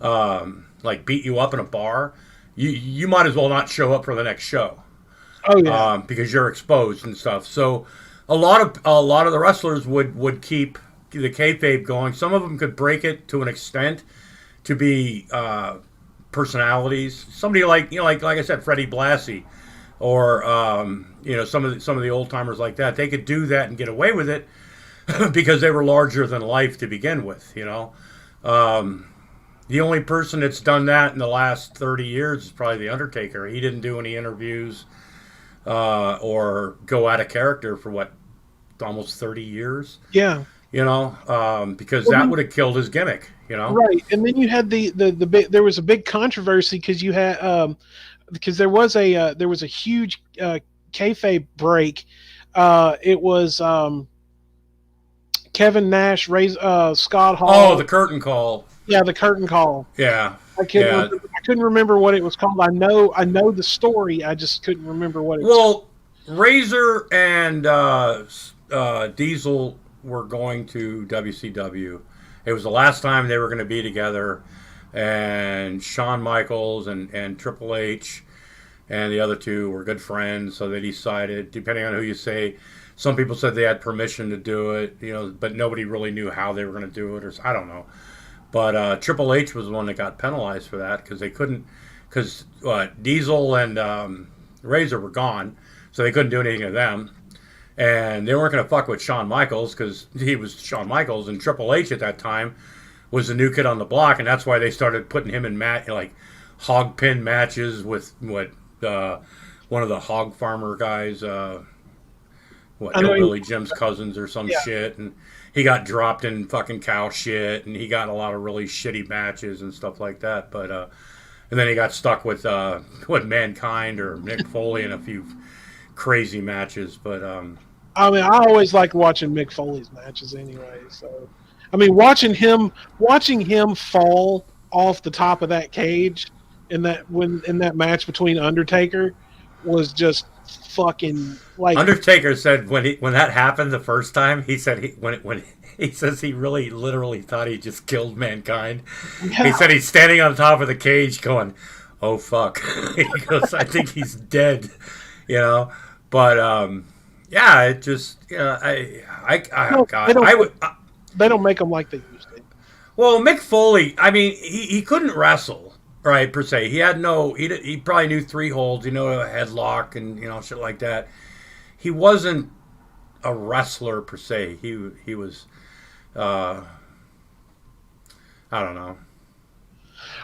beat you up in a bar, you might as well not show up for the next show. Oh yeah, because you're exposed and stuff. So a lot of the wrestlers would keep the kayfabe going. Some of them could break it to an extent to be personalities. Somebody like I said, Freddie Blassie. Or some of the old timers like that, they could do that and get away with it because they were larger than life to begin with. The only person that's done that in the last 30 years is probably the Undertaker. He didn't do any interviews or go out of character for almost 30 years. Yeah. Because that would have killed his gimmick. Right, and then you had there was a big controversy because you had. Because there was a huge kayfabe break. It was Kevin Nash, Scott Hall. Oh, the curtain call. Yeah, the curtain call. Yeah, I couldn't remember what it was called. I know the story. I just couldn't remember what it was. Well, Razor and Diesel were going to WCW. It was the last time they were going to be together. And Shawn Michaels and Triple H and the other two were good friends, so they decided, depending on who you say, some people said they had permission to do it, but nobody really knew how they were going to do it, or I don't know. But Triple H was the one that got penalized for that because they couldn't, because Diesel and Razor were gone, so they couldn't do anything to them. And they weren't going to fuck with Shawn Michaels because he was Shawn Michaels, and Triple H at that time was the new kid on the block, and that's why they started putting him in hog pin matches with one of the hog farmer guys, Hillbilly Jim's cousins or some shit, and he got dropped in fucking cow shit, and he got a lot of really shitty matches and stuff like that. But and then he got stuck with Mankind or Mick Foley in a few crazy matches. But I mean, I always like watching Mick Foley's matches anyway. So, I mean, watching him fall off the top of that cage in that match between Undertaker was just fucking like. Undertaker said when that happened the first time, he said when he says he really literally thought he just killed Mankind. Yeah. He said he's standing on top of the cage going, "Oh fuck," he goes, "I think he's dead," you know. But yeah, it just They don't make them like they used to. Well, Mick Foley, I mean, he couldn't wrestle, right, per se. He had he probably knew 3 holds, a headlock and, shit like that. He wasn't a wrestler, per se. He was, I don't know.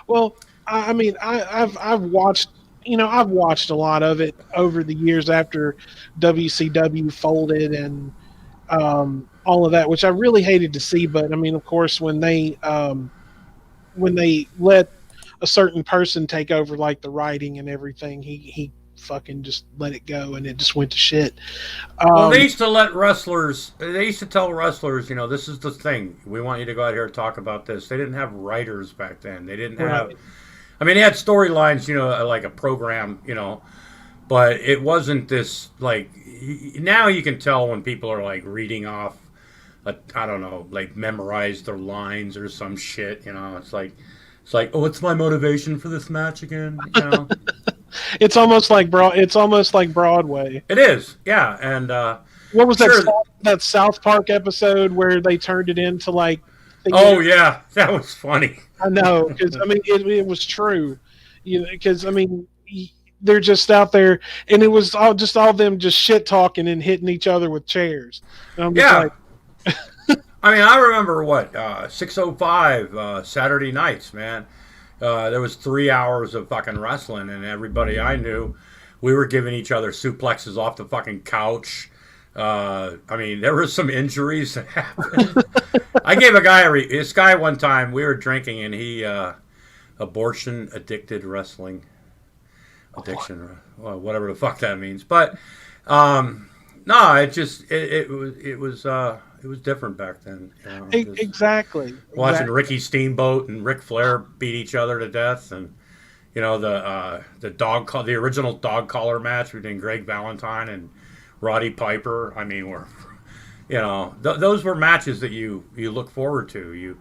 Well, I mean, I've watched, I've watched a lot of it over the years after WCW folded and all of that, which I really hated to see. But I mean, of course, when they let a certain person take over like the writing and everything, he fucking just let it go, and it just went to shit. Well, they used to let wrestlers. They used to tell wrestlers, this is the thing. We want you to go out here and talk about this. They didn't have writers back then. They didn't have. Right. I mean, they had storylines, like a program, but it wasn't this like. Now you can tell when people are like reading off. I don't know, like memorize their lines or some shit. It's like, oh, what's my motivation for this match again? It's almost like Broadway. It is, yeah. And what was that South Park episode where they turned it into like? Oh yeah, that was funny. I know, because I mean it was true, because I mean they're just out there, and it was all them just shit talking and hitting each other with chairs. And I'm just like. I mean, I remember 6:05 Saturday nights, man. There was 3 hours of fucking wrestling, and everybody I knew, we were giving each other suplexes off the fucking couch. I mean, there were some injuries that happened. I gave this guy one time, we were drinking, and he, abortion addicted wrestling. Addiction, well, whatever the fuck that means. But, no, it was different back then. Exactly. Watching Ricky Steamboat and Ric Flair beat each other to death, and the original dog collar match between Greg Valentine and Roddy Piper. I mean, those were matches that you look forward to.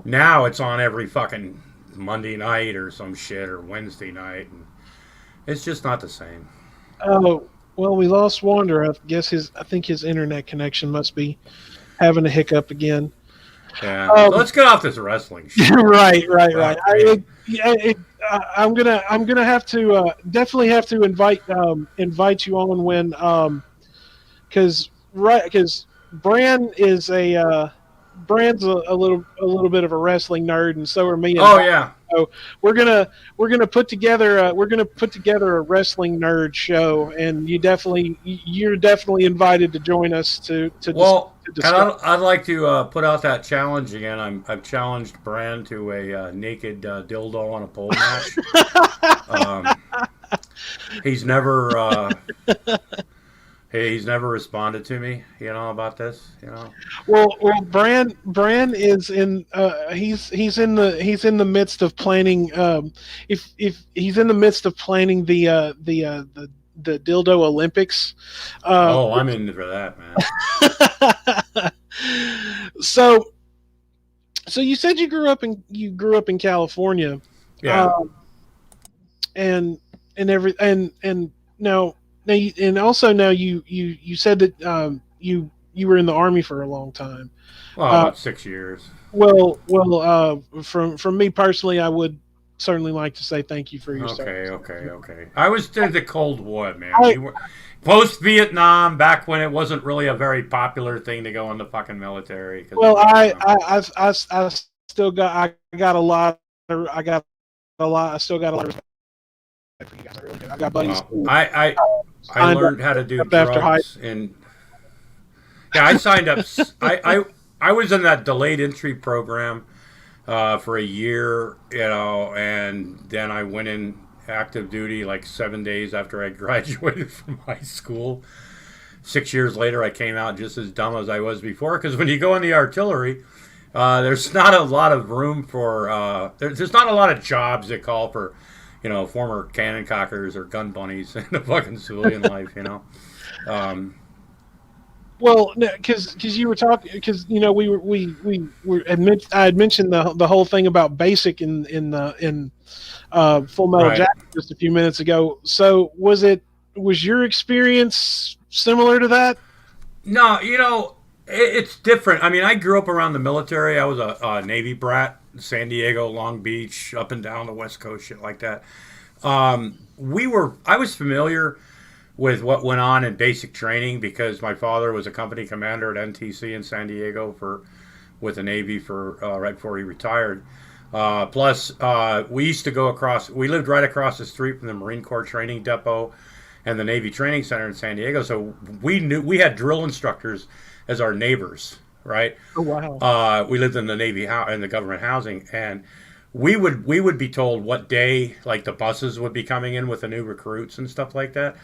Now it's on every fucking Monday night or some shit, or Wednesday night, and it's just not the same. Oh. Well, we lost Wander. I guess I think his internet connection must be having a hiccup again. Yeah, so let's get off this wrestling shit. Right. I'm gonna have to definitely have to invite you on when because Brand's a little bit of a wrestling nerd, and so are me. Oh yeah. So we're gonna put together a wrestling nerd show, and you're definitely invited to join us to discuss. And I'd like to put out that challenge again. I've challenged Brand to a naked dildo on a pole match. He's never responded to me, about this, Well, Brand is in. He's in the midst of planning. If he's in the midst of planning the dildo Olympics. I'm in for that, man. So you said you grew up in California. Yeah. And now. Now, you said that you were in the Army for a long time. Well, about 6 years. Well, from me personally, I would certainly like to say thank you for your service. Okay. I was in the Cold War, man. We were post-Vietnam, back when it wasn't really a very popular thing to go in the fucking military. Well, I still got a lot of respect for you guys. I got buddies. I learned how to do drugs, and I signed up. I I was in that delayed entry program for a year, and then I went in active duty like 7 days after I graduated from high school. 6 years later, I came out just as dumb as I was before, because when you go in the artillery, there's not a lot of room for, there's not a lot of jobs that call for, former cannon cockers or gun bunnies in the fucking civilian life, Well, because you were talking, because I had mentioned the whole thing about basic in Full Metal Right. Jacket just a few minutes ago. So was your experience similar to that? No, it's different. I mean, I grew up around the military. I was a Navy brat, San Diego, Long Beach, up and down the West Coast, shit like that. I was familiar with what went on in basic training because my father was a company commander at NTC in San Diego with the Navy for right before he retired. Plus, we used to go across. We lived right across the street from the Marine Corps Training Depot and the Navy Training Center in San Diego. So we had drill instructors as our neighbors, right? Oh wow! We lived in the Navy in the government housing, and we would be told what day like the buses would be coming in with the new recruits and stuff like that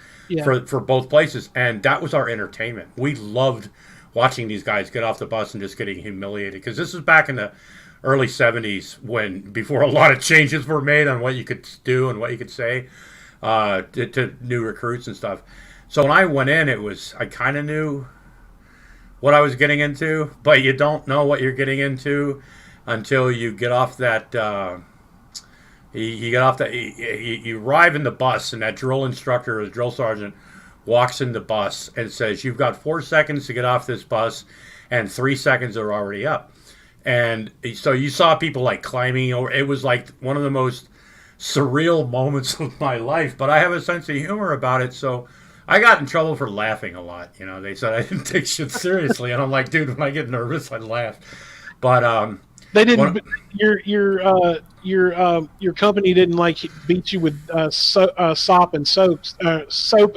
for both places, and that was our entertainment. We loved watching these guys get off the bus and just getting humiliated, because this was back in the early 70s before a lot of changes were made on what you could do and what you could say to new recruits and stuff. So when I went in, I kind of knew what I was getting into, but you don't know what you're getting into until you get off that. You arrive in the bus, and that drill instructor or drill sergeant walks in the bus and says, "You've got 4 seconds to get off this bus, and 3 seconds are already up." And so you saw people like climbing over. It was like one of the most surreal moments of my life. But I have a sense of humor about it, so I got in trouble for laughing a lot. They said I didn't take shit seriously, and I'm like, dude, when I get nervous, I laugh. But they didn't. Your company didn't like beat you with soap and soap.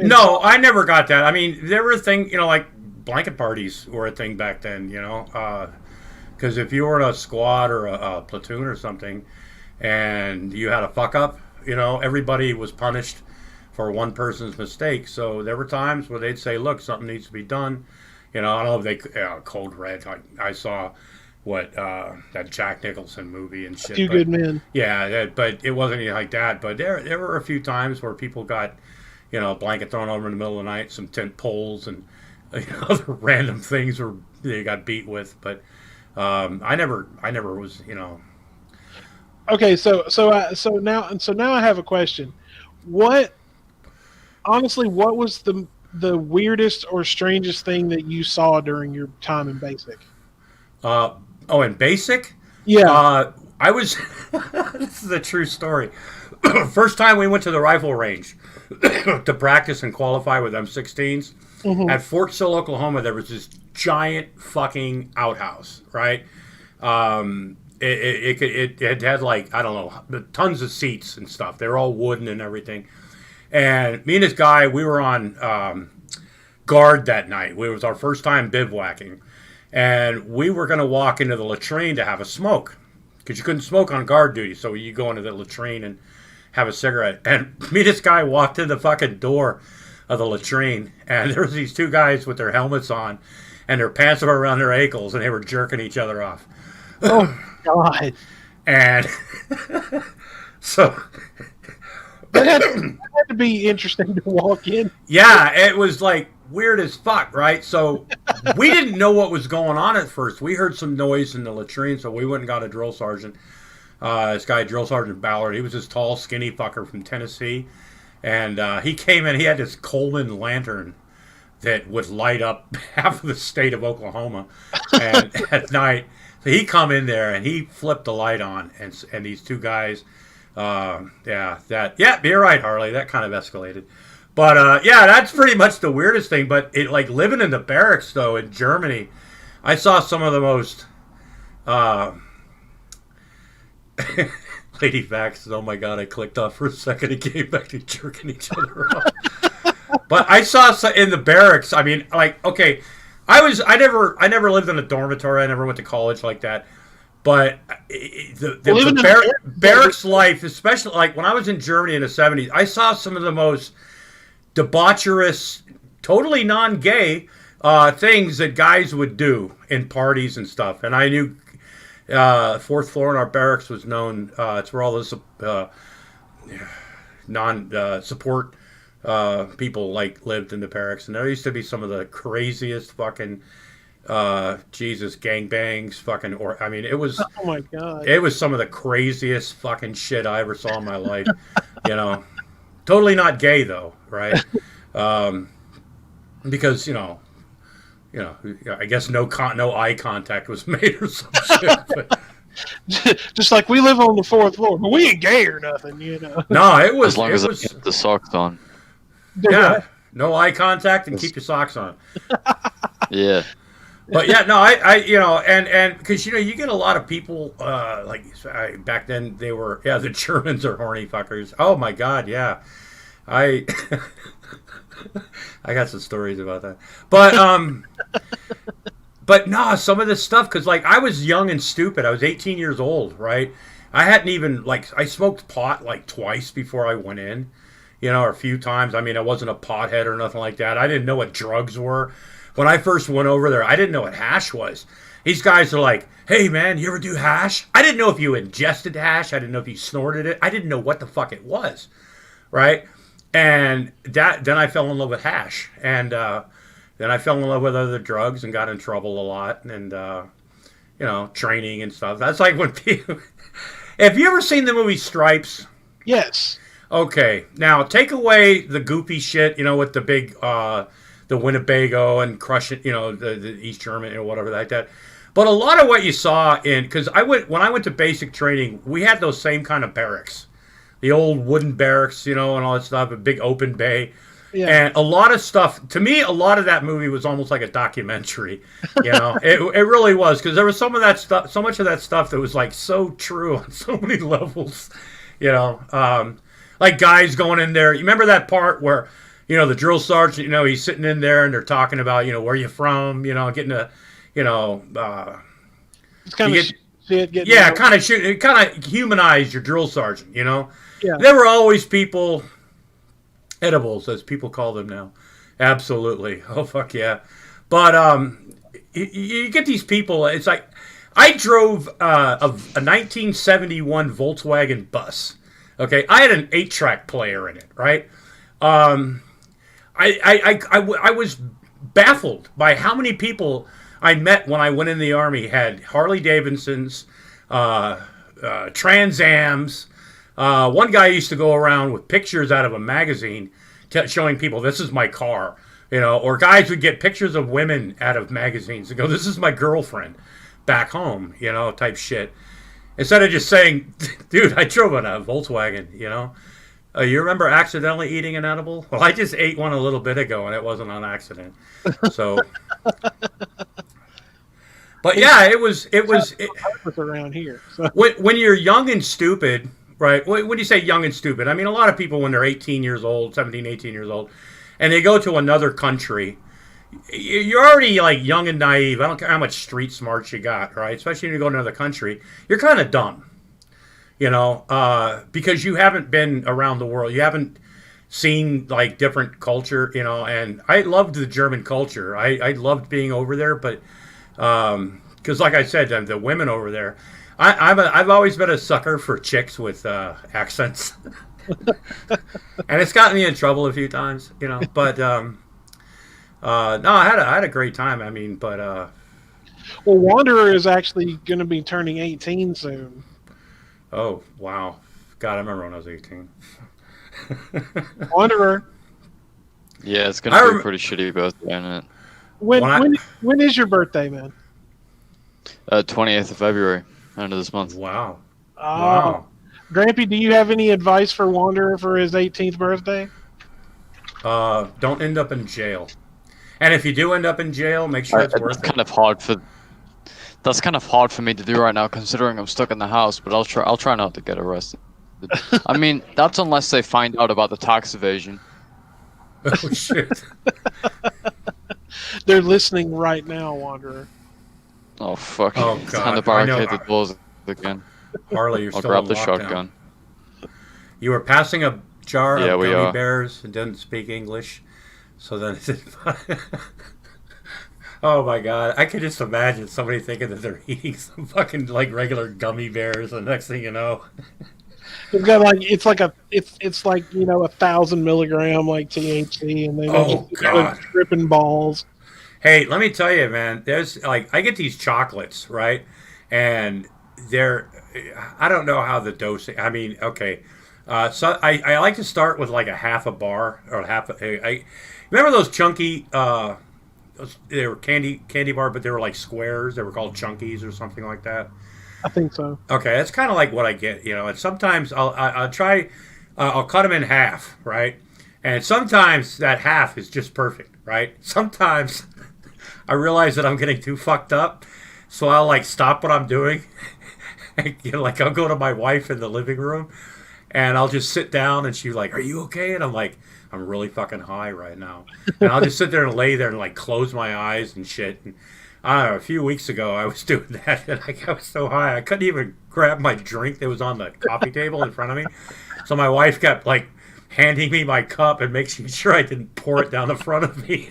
No, I never got that. I mean, there were things, like blanket parties were a thing back then. Because if you were in a squad or a platoon or something, and you had a fuck up, everybody was punished for one person's mistake. So there were times where they'd say, "Look, something needs to be done." I don't know if they Code Red. I saw that Jack Nicholson movie and shit. Few Good Men. Yeah, but it wasn't anything like that. But there were a few times where people got, a blanket thrown over in the middle of the night, some tent poles, and other random things where they got beat with. But I never was, Okay, so now I have a question. What was the weirdest or strangest thing that you saw during your time in basic? In basic? Yeah. I was. This is a true story. First time we went to the rifle range to practice and qualify with M16s. Mm-hmm. At Fort Sill, Oklahoma, there was this giant fucking outhouse, right? It had like, I don't know, tons of seats and stuff. They were all wooden and everything. And me and this guy, we were on guard that night. It was our first time bivouacking. And we were going to walk into the latrine to have a smoke, because you couldn't smoke on guard duty. So you go into the latrine and have a cigarette. And me and this guy walked in the fucking door of the latrine, and there was these two guys with their helmets on, and their pants were around their ankles, and they were jerking each other off. Oh, God. And so that had to be interesting to walk in. Yeah, it was like weird as fuck, right? So we didn't know what was going on at first. We heard some noise in the latrine, so we went and got a drill sergeant. This guy, Drill Sergeant Ballard, he was this tall, skinny fucker from Tennessee. And he came in, he had this Coleman lantern that would light up half of the state of Oklahoma and at night. So he come in there and he flipped the light on, and these two guys, you're right, Harley, that kind of escalated. But that's pretty much the weirdest thing. But it, like, living in the barracks though in Germany, I saw some of the most Lady Vax says, "Oh my God, I clicked off for a second and came back to jerking each other off." But I saw in the barracks, I mean, like, okay, I never lived in a dormitory. I never went to college like that. But the barracks life, especially like when I was in Germany in the 70s, I saw some of the most debaucherous, totally non-gay things that guys would do in parties and stuff. And I knew fourth floor in our barracks was known. It's where all those support people like lived in the barracks, and there used to be some of the craziest fucking Jesus gangbangs, fucking. Or I mean, it was. Oh my god! It was some of the craziest fucking shit I ever saw in my life. You know, totally not gay though, right? Because I guess no eye contact was made or some shit. But, just like we live on the fourth floor, but we ain't gay or nothing, you know. No, it was as long as I keep the socks on. Yeah, no eye contact and keep your socks on. Yeah. But yeah, no, I and because you get a lot of people back then they were the Germans are horny fuckers. Oh my god, yeah, I got some stories about that. But no, some of this stuff because like I was young and stupid. I was 18 years old, right? I hadn't even I smoked pot like twice before I went in, or a few times. I mean, I wasn't a pothead or nothing like that. I didn't know what drugs were. When I first went over there, I didn't know what hash was. These guys are like, hey, man, you ever do hash? I didn't know if you ingested hash. I didn't know if you snorted it. I didn't know what the fuck it was, right? And then I fell in love with hash. And then I fell in love with other drugs and got in trouble a lot. And, training and stuff. That's like when people... Have you ever seen the movie Stripes? Yes. Okay. Now, take away the goofy shit, with the big... the Winnebago and crush it, the East German or whatever like that. But a lot of what you saw because when I went to basic training, we had those same kind of barracks, the old wooden barracks, and all that stuff, a big open bay. Yeah. And a lot of stuff, to me, a lot of that movie was almost like a documentary, it really was, because there was some of that stuff, so much of that stuff that was like so true on so many levels, like guys going in there. You remember that part where, the drill sergeant, he's sitting in there and they're talking about, where you from, getting a, it's kind of shit. Kind of humanize your drill sergeant, Yeah. There were always people, edibles, as people call them now. Absolutely. Oh, fuck yeah. But you get these people, it's like, I drove a 1971 Volkswagen bus. Okay. I had an 8-track player in it, right? I was baffled by how many people I met when I went in the Army had Harley Davidsons, Trans Ams. One guy used to go around with pictures out of a magazine showing people, this is my car. Or guys would get pictures of women out of magazines and go, this is my girlfriend back home, type shit. Instead of just saying, dude, I drove in a Volkswagen, you remember accidentally eating an edible? Well, I just ate one a little bit ago, and it wasn't on accident. So, but yeah, it was around here. So. When you're young and stupid, right? When you say young and stupid, I mean a lot of people when they're 18 years old, 17, 18 years old, and they go to another country, you're already like young and naive. I don't care how much street smarts you got, right? Especially when you go to another country, you're kind of dumb. Because you haven't been around the world. You haven't seen, like, different culture, and I loved the German culture. I loved being over there, but, because, like I said, the women over there, I've always been a sucker for chicks with accents. And it's gotten me in trouble a few times, but, no, I had a great time, I mean, but, Well, Wanderer is actually going to be turning 18 soon. Oh, wow. God, I remember when I was 18. Wanderer. Yeah, it's going to be a pretty shitty birthday, isn't it? When is your birthday, man? 28th of February, end of this month. Wow. Wow. Grampy, do you have any advice for Wanderer for his 18th birthday? Don't end up in jail. And if you do end up in jail, make sure it's worth it. That's kind of hard for me to do right now, considering I'm stuck in the house. But I'll try not to get arrested. I mean, that's unless they find out about the tax evasion. Oh shit! They're listening right now, Wanderer. Oh fuck! Oh, It's God. time to I know. barricade the doors again. Harley, you're I'll still grab on the lockdown. shotgun. You were passing a jar Yeah, of we gummy are. bears and didn't speak English, so then it didn't. Oh my god! I could just imagine somebody thinking that they're eating some fucking like regular gummy bears, and the next thing you know, It's got like it's like 1,000 milligram like THC, and then oh they're god! tripping balls. Hey, let me tell you, man. There's like I get these chocolates, right? And they're I don't know how the dosing. I mean, okay. So I like to start with like a half a bar or half. I remember those chunky. They were candy bar, but they were like squares. They were called chunkies or something like that. I think so. Okay, that's kind of like what I get, And sometimes I'll try. I'll cut them in half, right? And sometimes that half is just perfect, right? Sometimes I realize that I'm getting too fucked up, so I'll like stop what I'm doing. And, like I'll go to my wife in the living room, and I'll just sit down, and she's like, "Are you okay?" And I'm like, "I'm really fucking high right now." And I'll just sit there and lay there and like close my eyes and shit. And I don't know. A few weeks ago, I was doing that, and I was so high I couldn't even grab my drink that was on the coffee table in front of me. So my wife kept like handing me my cup and making sure I didn't pour it down the front of me.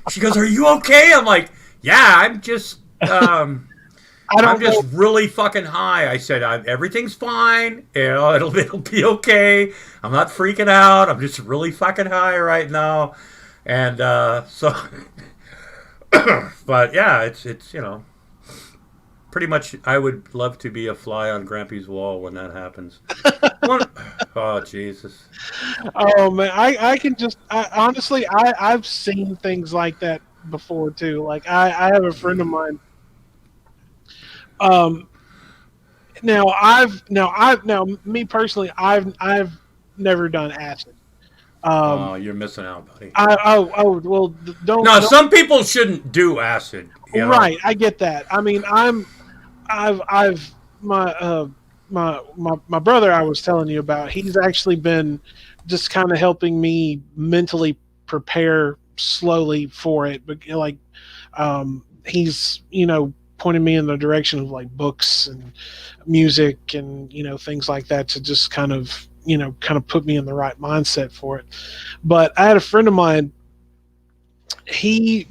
She goes, "Are you okay?" I'm like, "Yeah, I'm just." I'm just really fucking high. I said, everything's fine. It'll be okay. I'm not freaking out. I'm just really fucking high right now. And so, but yeah, it's pretty much. I would love to be a fly on Grampy's wall when that happens. Oh Jesus! Oh man, I can just honestly, I've seen things like that before too. Like I have a friend of mine. Now me personally, I've never done acid. Oh, you're missing out, buddy. Well, No, some people shouldn't do acid. Right, I get that. I mean, I've my brother I was telling you about. He's actually been just kind of helping me mentally prepare slowly for it, but he's pointing me in the direction of like books and music and things like that to just kind of put me in the right mindset for it. But I had a friend of mine. I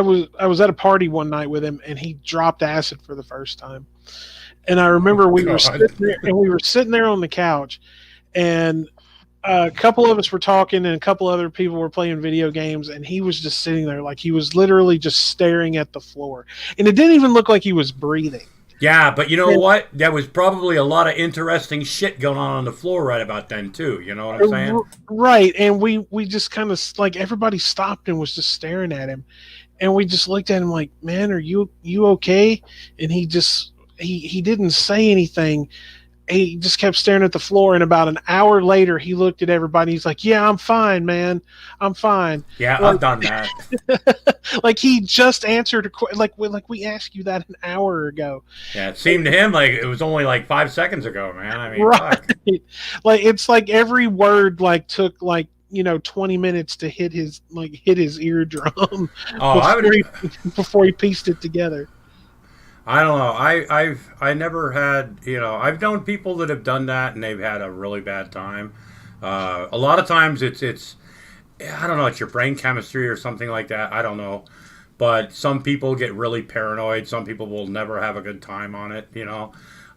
was at a party one night with him, and he dropped acid for the first time. And I remember we were sitting there on the couch, and a couple of us were talking, and a couple other people were playing video games, and he was just sitting there like he was literally just staring at the floor, and it didn't even look like he was breathing. Yeah, but you know what? There was probably a lot of interesting shit going on the floor right about then too. You know what I'm saying? Right, and we just kind of like everybody stopped and was just staring at him, and we just looked at him like, "Man, are you okay?" And he didn't say anything. He just kept staring at the floor, and about an hour later, he looked at everybody. He's like, "Yeah, I'm fine, man. I'm fine." Yeah, I've done that. Like he just answered like we asked you that an hour ago. Yeah, it seemed to him like it was only like 5 seconds ago, man. I mean, right. Fuck. Like it's like every word like took like 20 minutes to hit his eardrum. Before he pieced it together. I don't know. I never had, I've known people that have done that and they've had a really bad time. A lot of times it's I don't know, it's your brain chemistry or something like that. I don't know. But some people get really paranoid. Some people will never have a good time on it,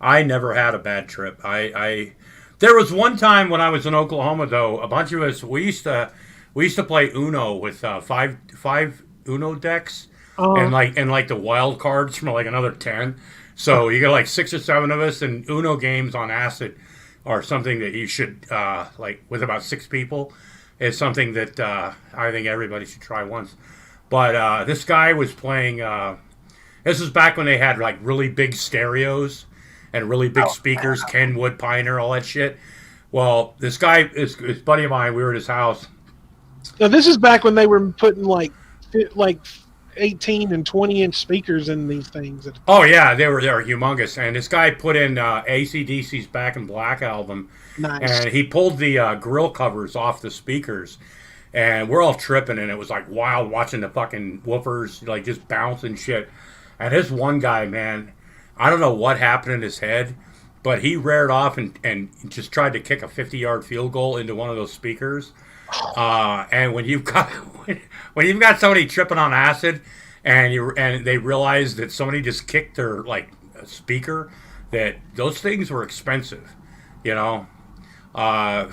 I never had a bad trip. There was one time when I was in Oklahoma though, a bunch of us we used to play Uno with five Uno decks. And like the wild cards from like another 10. So you got like 6 or 7 of us, and Uno games on acid are something that you should like with about 6 people is something that I think everybody should try once. But this guy was playing. This was back when they had like really big stereos and really big speakers, Kenwood, Pioneer, all that shit. Well, this guy, this buddy of mine, we were at his house. Now this is back when they were putting like 18 and 20-inch speakers in these things. Oh yeah, they were humongous. And this guy put in AC/DC's Back in Black album, nice. And he pulled the grill covers off the speakers, and we're all tripping, and it was like wild watching the fucking woofers like just bounce and shit. And this one guy, man, I don't know what happened in his head, but he reared off and just tried to kick a 50-yard field goal into one of those speakers. And when you've got when you've got somebody tripping on acid, and they realize that somebody just kicked their like speaker, that those things were expensive, you know. A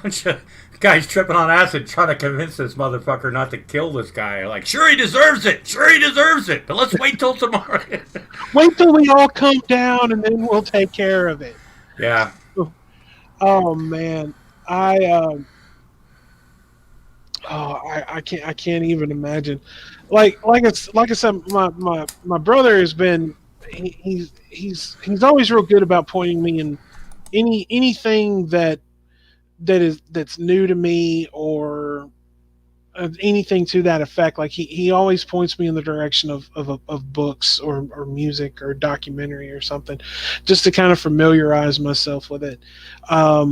bunch of guys tripping on acid trying to convince this motherfucker not to kill this guy. Like, sure he deserves it, but let's wait till tomorrow. Wait till we all come down, and then we'll take care of it. Yeah. Oh man, I can't even imagine. Like I said, my brother has been he's always real good about pointing me in anything that's new to me, or anything to that effect. Like he always points me in the direction of books or music or documentary or something, just to kind of familiarize myself with it. I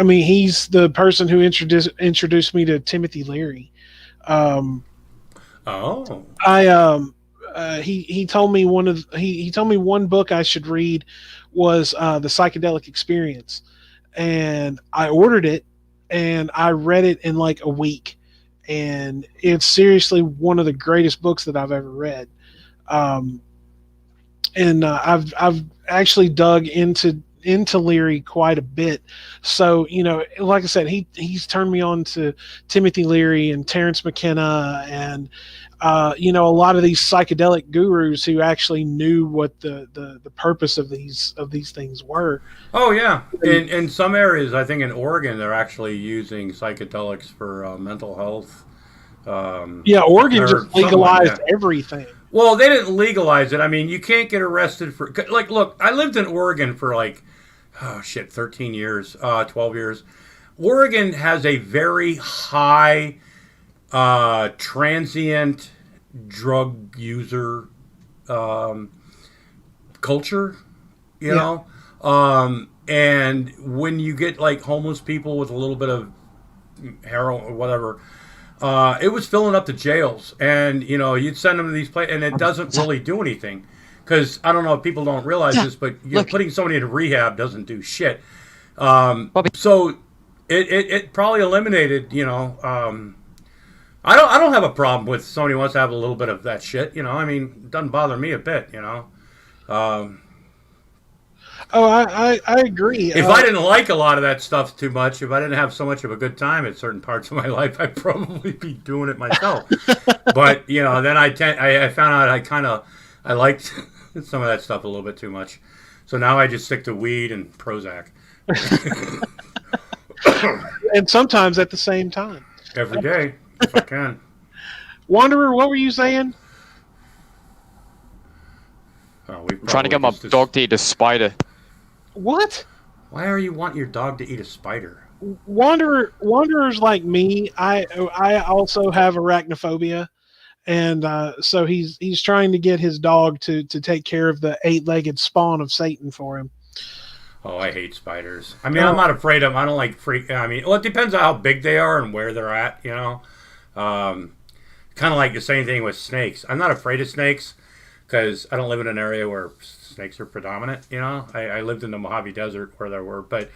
mean, he's the person who introduced me to Timothy Leary. He told me he told me one book I should read was The Psychedelic Experience, and I ordered it and I read it in like a week, and it's seriously one of the greatest books that I've ever read. And I've actually dug into Leary quite a bit. So, you know, like I said, he's turned me on to Timothy Leary and Terence McKenna, and you know, a lot of these psychedelic gurus who actually knew what the purpose of these things were. Oh yeah, in some areas, I think in Oregon, they're actually using psychedelics for mental health. Yeah, Oregon just legalized everything. Well, they didn't legalize it. I mean, you can't get arrested for like. Look, I lived in Oregon for like 13 years, 12 years. Oregon has a very high transient drug user culture, you know. And when you get like homeless people with a little bit of heroin or whatever, it was filling up the jails, and you know, you'd send them to these places, and it doesn't really do anything. Because I don't know if people don't realize this, but you know, putting somebody in rehab doesn't do shit. So it probably eliminated, you know. I don't have a problem with somebody who wants to have a little bit of that shit, you know. I mean, it doesn't bother me a bit, you know. I agree. If I didn't like a lot of that stuff too much, if I didn't have so much of a good time at certain parts of my life, I'd probably be doing it myself. But you know, then I found out I liked some of that stuff a little bit too much. So now I just stick to weed and Prozac. And sometimes at the same time. Every day, if I can. Wanderer, what were you saying? I'm trying to get my dog to eat a spider. What? Why are you want your dog to eat a spider? Wanderer's like me. I also have arachnophobia. And so he's trying to get his dog to take care of the 8-legged spawn of Satan for him. Oh, I hate spiders. I mean, I'm not afraid of them. I don't like I mean, well, it depends on how big they are and where they're at, you know. Kind of like the same thing with snakes. I'm not afraid of snakes because I don't live in an area where snakes are predominant, you know. I lived in the Mojave Desert where there were. But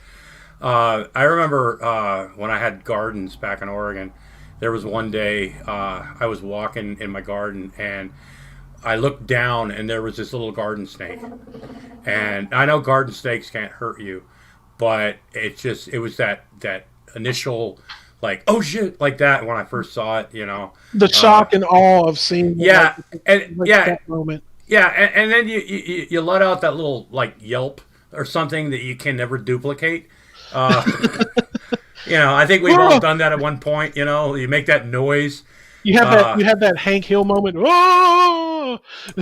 I remember when I had gardens back in Oregon, there was one day I was walking in my garden and I looked down and there was this little garden snake. And I know garden snakes can't hurt you, but it was that initial like, oh shit, like that when I first saw it, you know. The shock and awe of seeing that moment. Yeah, and then you let out that little like yelp or something that you can never duplicate. You know, I think we've all done that at one point. You know, you make that noise. You have that Hank Hill moment. Oh,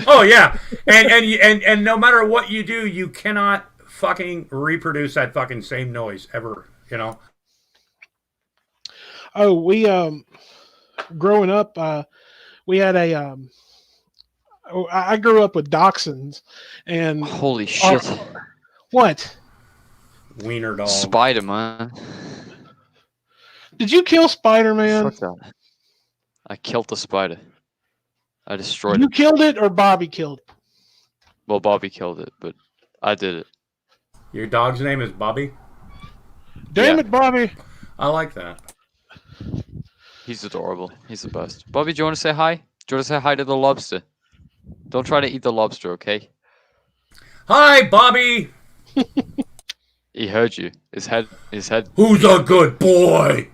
oh yeah, and no matter what you do, you cannot fucking reproduce that fucking same noise ever. You know. Oh, we growing up, we had a I grew up with dachshunds, and holy shit! What? Wiener dog. Spider, man. Did you kill Spider-Man? Fuck that. I killed the spider. I destroyed You it. killed it or Bobby killed it? Well, Bobby killed it, but I did it. Your dog's name is Bobby? Damn Yeah. it, Bobby. I like that. He's adorable. He's the best. Bobby, do you want to say hi? Do you want to say hi to the lobster? Don't try to eat the lobster, okay? Hi, Bobby! He heard you. His head. Who's a good boy?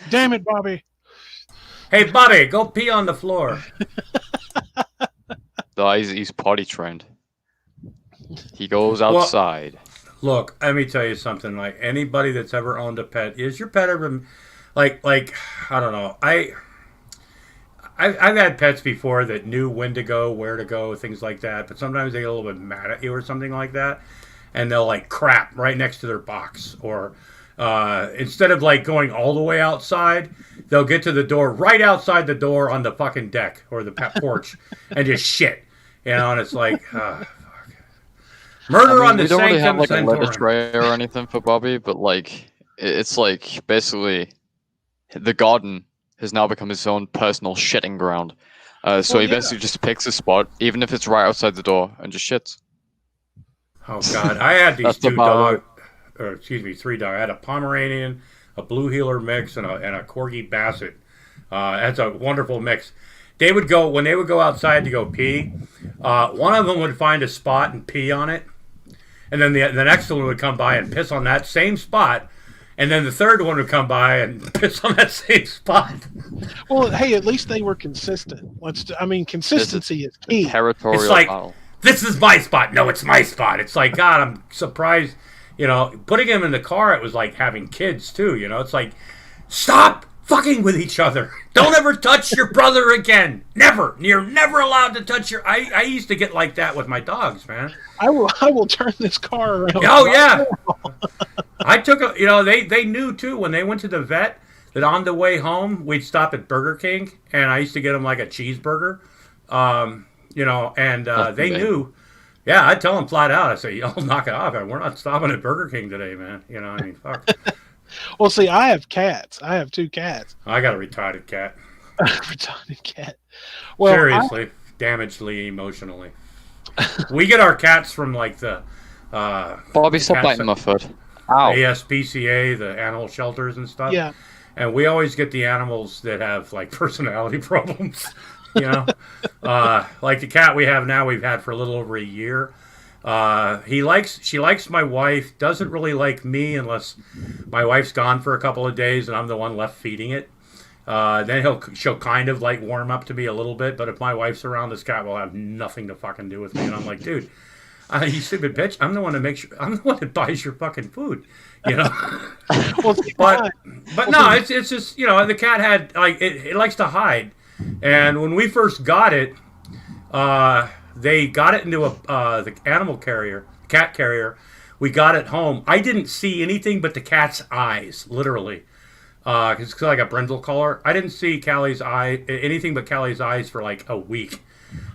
Damn it, Bobby. Hey, Bobby, go pee on the floor. No, he's potty trained. He goes outside. Look, let me tell you something. Like, anybody that's ever owned a pet, is your pet ever, like, I don't know. I've had pets before that knew when to go, where to go, things like that. But sometimes they get a little bit mad at you or something like that, and they'll like crap right next to their box. Or instead of like going all the way outside, they'll get to the door right outside the door on the fucking deck or the porch and just shit. You know, and it's like fuck. Murder on the Sanctum. We don't really have like a litter Sanctorum. tray or anything for Bobby, but like it's like basically the garden has now become his own personal shitting ground. So he basically just picks a spot, even if it's right outside the door, and just shits. Oh God, I had these That's three dogs. I had a Pomeranian, a Blue Heeler mix, and a Corgi Basset. That's a wonderful mix. They would go when they would go outside to go pee. One of them would find a spot and pee on it, and then the next one would come by and piss on that same spot. And then the third one would come by and piss on that same spot. Well, hey, at least they were consistent. Consistency is key. Territorial It's like, battle. this is my spot. No, it's my spot. It's like, God, I'm surprised. You know, putting him in the car, it was like having kids, too. You know, it's like, stop fucking with each other. Don't ever touch your brother again. Never. You're never allowed to touch your... I used to get like that with my dogs, man. I will turn this car around. Oh, yeah. I took a... You know, they knew, too, when they went to the vet, that on the way home, we'd stop at Burger King, and I used to get them like a cheeseburger. You know, and they knew... Yeah, I'd tell them flat out. I say, y'all knock it off. We're not stopping at Burger King today, man. You know, I mean, fuck. Well, see, I have cats. I have 2 cats. I got a retarded cat. Retarded cat. Well, Seriously, damagedly emotionally. We get our cats from like the Bobby, stop biting my foot. Ow. ASPCA, the animal shelters and stuff. Yeah. And we always get the animals that have like personality problems. You know, like the cat we have now, we've had for a little over a year. She likes my wife, doesn't really like me unless my wife's gone for a couple of days and I'm the one left feeding it. Then she'll kind of like warm up to me a little bit, but if my wife's around, this cat will have nothing to fucking do with me. And I'm like, dude, you stupid bitch, I'm the one that buys your fucking food, you know. but no, it's just, you know, the cat had like it likes to hide, and when we first got it, they got it into the cat carrier. We got it home. I didn't see anything but the cat's eyes, literally. It's like a brindle color. I didn't see anything but Callie's eyes for like a week.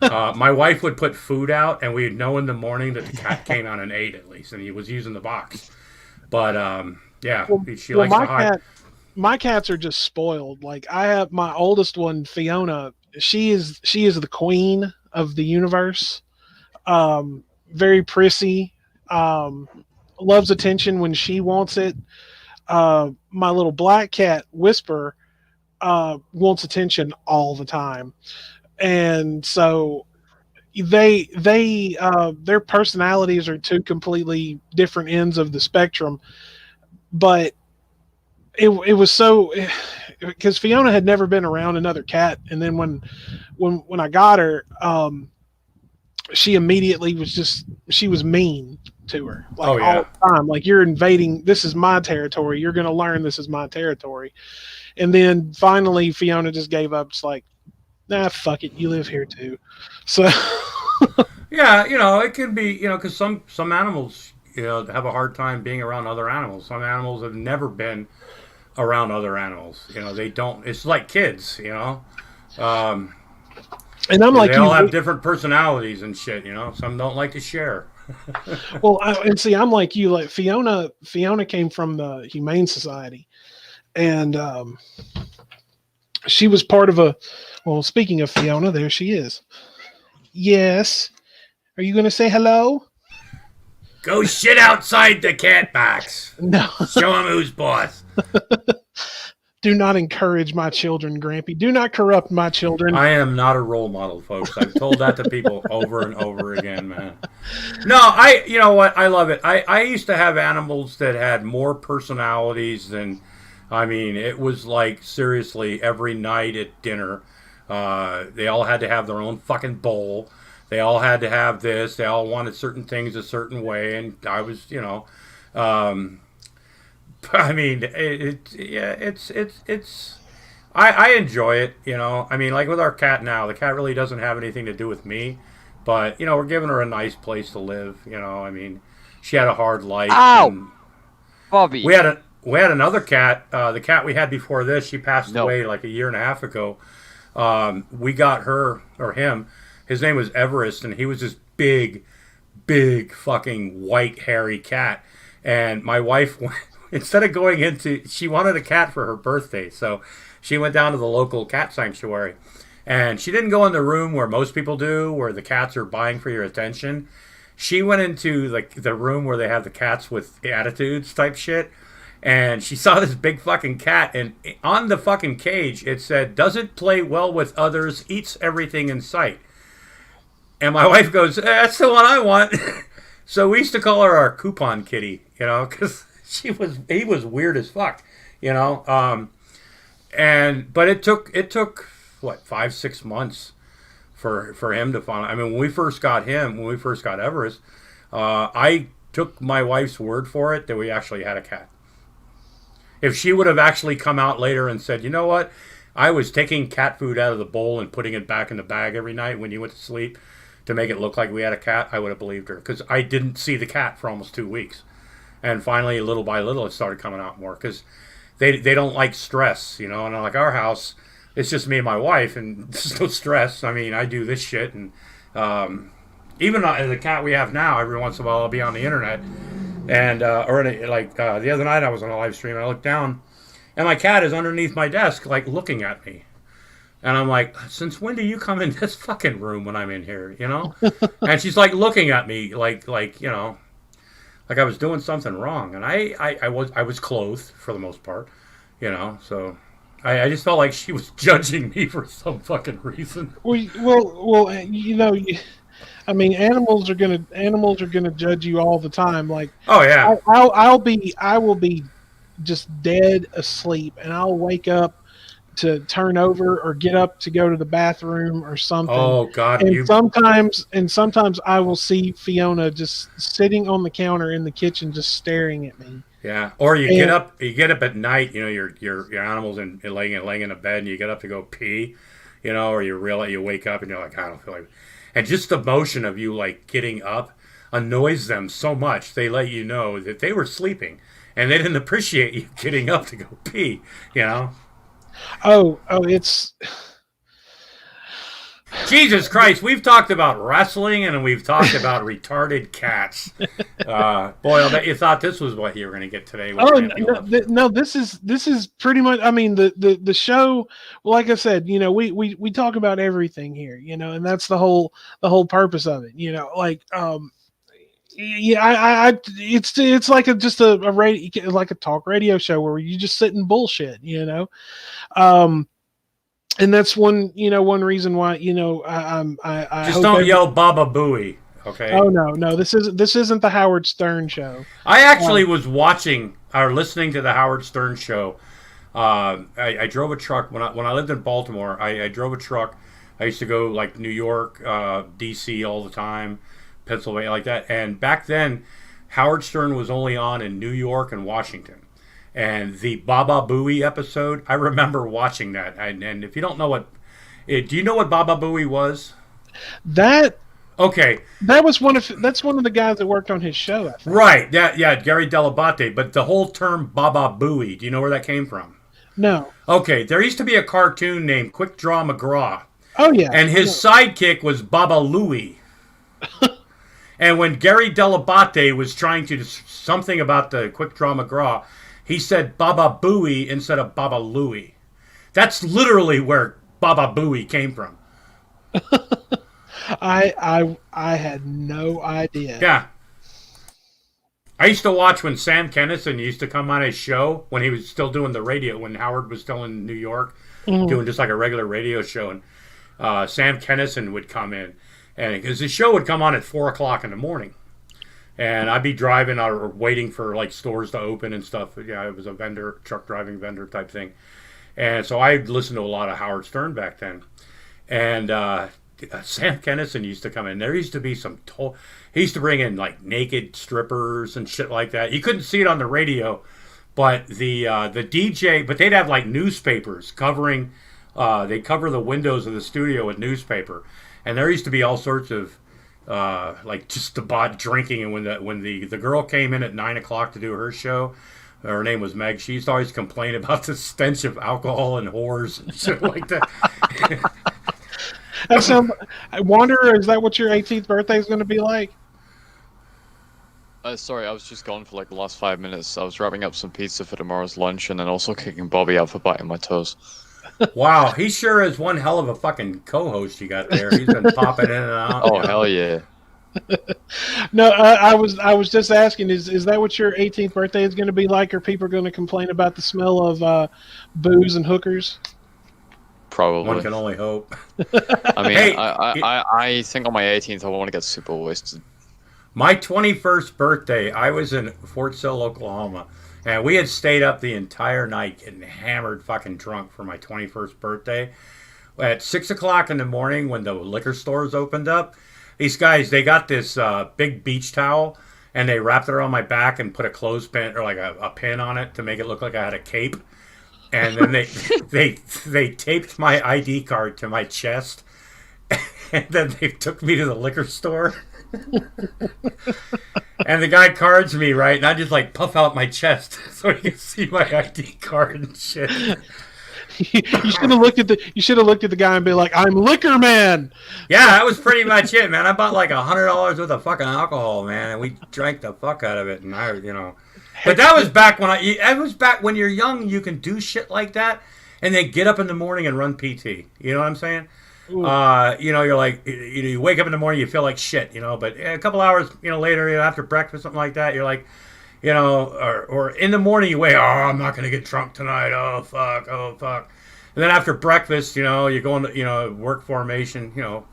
My wife would put food out, and we'd know in the morning that the cat came out and ate at least, and he was using the box. But yeah, she likes to hide. My cats are just spoiled. Like I have my oldest one, Fiona. She is the queen of the universe. Very prissy. Loves attention when she wants it. My little black cat, Whisper, wants attention all the time, and so their personalities are 2 completely different ends of the spectrum. But it was so, because Fiona had never been around another cat, and then when I got her, she immediately she was mean to her, like all the time. Like, you're invading, this is my territory, you're gonna learn this is my territory. And then finally Fiona just gave up. It's like, nah, fuck it, you live here too. So yeah, you know, it can be, you know, because some animals, you know, have a hard time being around other animals. Some animals have never been around other animals. You know, they don't. It's like kids, you know. And I'm like, they all have different personalities and shit. You know, some don't like to share. Well, and see, I'm like you. Like Fiona came from the Humane Society, and she was part of a. Well, speaking of Fiona, there she is. Yes. Are you going to say hello? Go shit outside the cat box. No. Show him who's boss. Do not encourage my children, Grampy. Do not corrupt my children. I am not a role model, folks. I've told that to people over and over again, man. No, you know what? I love it. I used to have animals that had more personalities than, I mean, it was like, seriously, every night at dinner, they all had to have their own fucking bowl. They all had to have this. They all wanted certain things a certain way. And I was, you know, I mean, I enjoy it, you know. I mean, like with our cat now, the cat really doesn't have anything to do with me, but you know, we're giving her a nice place to live. You know, I mean, she had a hard life. Ow, Bobby. We had another cat. The cat we had before this, she passed away like a year and a half ago. We got her or him. His name was Everest, and he was this big fucking white hairy cat. And my wife, instead of going into, she wanted a cat for her birthday, so she went down to the local cat sanctuary. And she didn't go in the room where most people do, where the cats are vying for your attention. She went into the room where they have the cats with attitudes type shit. And she saw this big fucking cat, and on the fucking cage it said, "Doesn't play well with others, eats everything in sight." And my wife goes, "That's the one I want." So we used to call her our coupon kitty, you know, because he was weird as fuck, you know. But it took what 5-6 months for him to find. I mean, when we first got Everest, I took my wife's word for it that we actually had a cat. If she would have actually come out later and said, "You know what, I was taking cat food out of the bowl and putting it back in the bag every night when you went to sleep to make it look like we had a cat," I would have believed her, because I didn't see the cat for almost 2 weeks. And finally, little by little, it started coming out more, because they don't like stress, you know. And like our house, it's just me and my wife, and there's no stress. I mean, I do this shit, and even the cat we have now, every once in a while I'll be on the internet, and the other night I was on a live stream, and I looked down, and my cat is underneath my desk, like looking at me. And I'm like, "Since when do you come in this fucking room when I'm in here, you know?" And she's like looking at me like you know, like I was doing something wrong. And I was clothed for the most part, you know. So I just felt like she was judging me for some fucking reason. Well, you know, I mean, animals are gonna judge you all the time. Like, oh yeah, I will be just dead asleep, and I'll wake up to turn over or get up to go to the bathroom or something. Oh God! And sometimes I will see Fiona just sitting on the counter in the kitchen, just staring at me. Yeah, or you get up at night. You know, your animal's laying in a bed, and you get up to go pee. You know, or you wake up and you're like, "I don't feel like," and just the motion of you like getting up annoys them so much. They let you know that they were sleeping and they didn't appreciate you getting up to go pee. You know. Oh, it's Jesus Christ. We've talked about wrestling and we've talked about retarded cats. Boy, I bet you thought this was what you were going to get today. No, this is pretty much, I mean, the show, like I said, you know, we talk about everything here, you know, and that's the whole purpose of it, you know, like, yeah, it's like just a radio, like a talk radio show where you just sit and bullshit, you know, and that's one reason why, you know, I just don't yell Baba Booey, okay? Oh no, this isn't the Howard Stern show. I actually was watching or listening to the Howard Stern show. I drove a truck when I lived in Baltimore. I drove a truck. I used to go like New York, DC all the time. Pennsylvania, like that. And back then, Howard Stern was only on in New York and Washington. And the Baba Booey episode, I remember watching that. And if you don't know do you know what Baba Booey was? Okay. That's one of the guys that worked on his show, I think. Right. Yeah, Gary Delabate. But the whole term Baba Booey, do you know where that came from? No. Okay, there used to be a cartoon named Quick Draw McGraw. Oh, yeah. And his sidekick was Baba Louie. And when Gary Delabate was trying to do something about the Quick Draw McGraw, he said Baba Booey instead of Baba Louie. That's literally where Baba Booey came from. I had no idea. Yeah. I used to watch when Sam Kinison used to come on his show when he was still doing the radio, when Howard was still in New York, doing just like a regular radio show. And Sam Kinison would come in, and because his show would come on at 4 o'clock in the morning. And I'd be driving or waiting for like stores to open and stuff. Yeah, it was a vendor, truck driving vendor type thing. And so I listened to a lot of Howard Stern back then. And Sam Kinison used to come in. There used to be some... He used to bring in like naked strippers and shit like that. You couldn't see it on the radio, but the DJ... But they'd have like newspapers covering... They'd cover the windows of the studio with newspaper. And there used to be all sorts of... like just the bot drinking. And when the girl came in at 9 o'clock to do her show... Her name was Meg. She used to always complain about the stench of alcohol and whores and shit like that. I wonder, is that what your 18th birthday is going to be like? Sorry, I was just gone for like the last 5 minutes. I was wrapping up some pizza for tomorrow's lunch and then also kicking Bobby out for biting my toes. Wow, he sure is one hell of a fucking co-host you got there. He's been popping in and out. Oh, hell yeah. No, I was just asking, is that what your 18th birthday is going to be like? Are people going to complain about the smell of booze and hookers? Probably. One can only hope. I mean, Hey, I think on my 18th I want to get super wasted. My 21st birthday, I was in Fort Sill, Oklahoma, and we had stayed up the entire night getting hammered fucking drunk for my 21st birthday. At 6 o'clock in the morning when the liquor stores opened up, these guys, they got this big beach towel, and they wrapped it around my back and put a clothespin or like a pin on it to make it look like I had a cape. And then they taped my ID card to my chest, and then they took me to the liquor store. And the guy cards me, right, and I just like puff out my chest so he can see my ID card and shit. You should have looked at the guy and be like, "I'm Liquor Man." Yeah, that was pretty much it, man. I bought like $100 worth of fucking alcohol, man, and we drank the fuck out of it. And but that was back when you're young. You can do shit like that, and then get up in the morning and run PT. You know what I'm saying? You're like, you wake up in the morning, you feel like shit, but a couple hours, later, after breakfast, something like that, you're like, or in the morning you wake, I'm not going to get drunk tonight. Oh, fuck. And then after breakfast, you go into, work formation, and you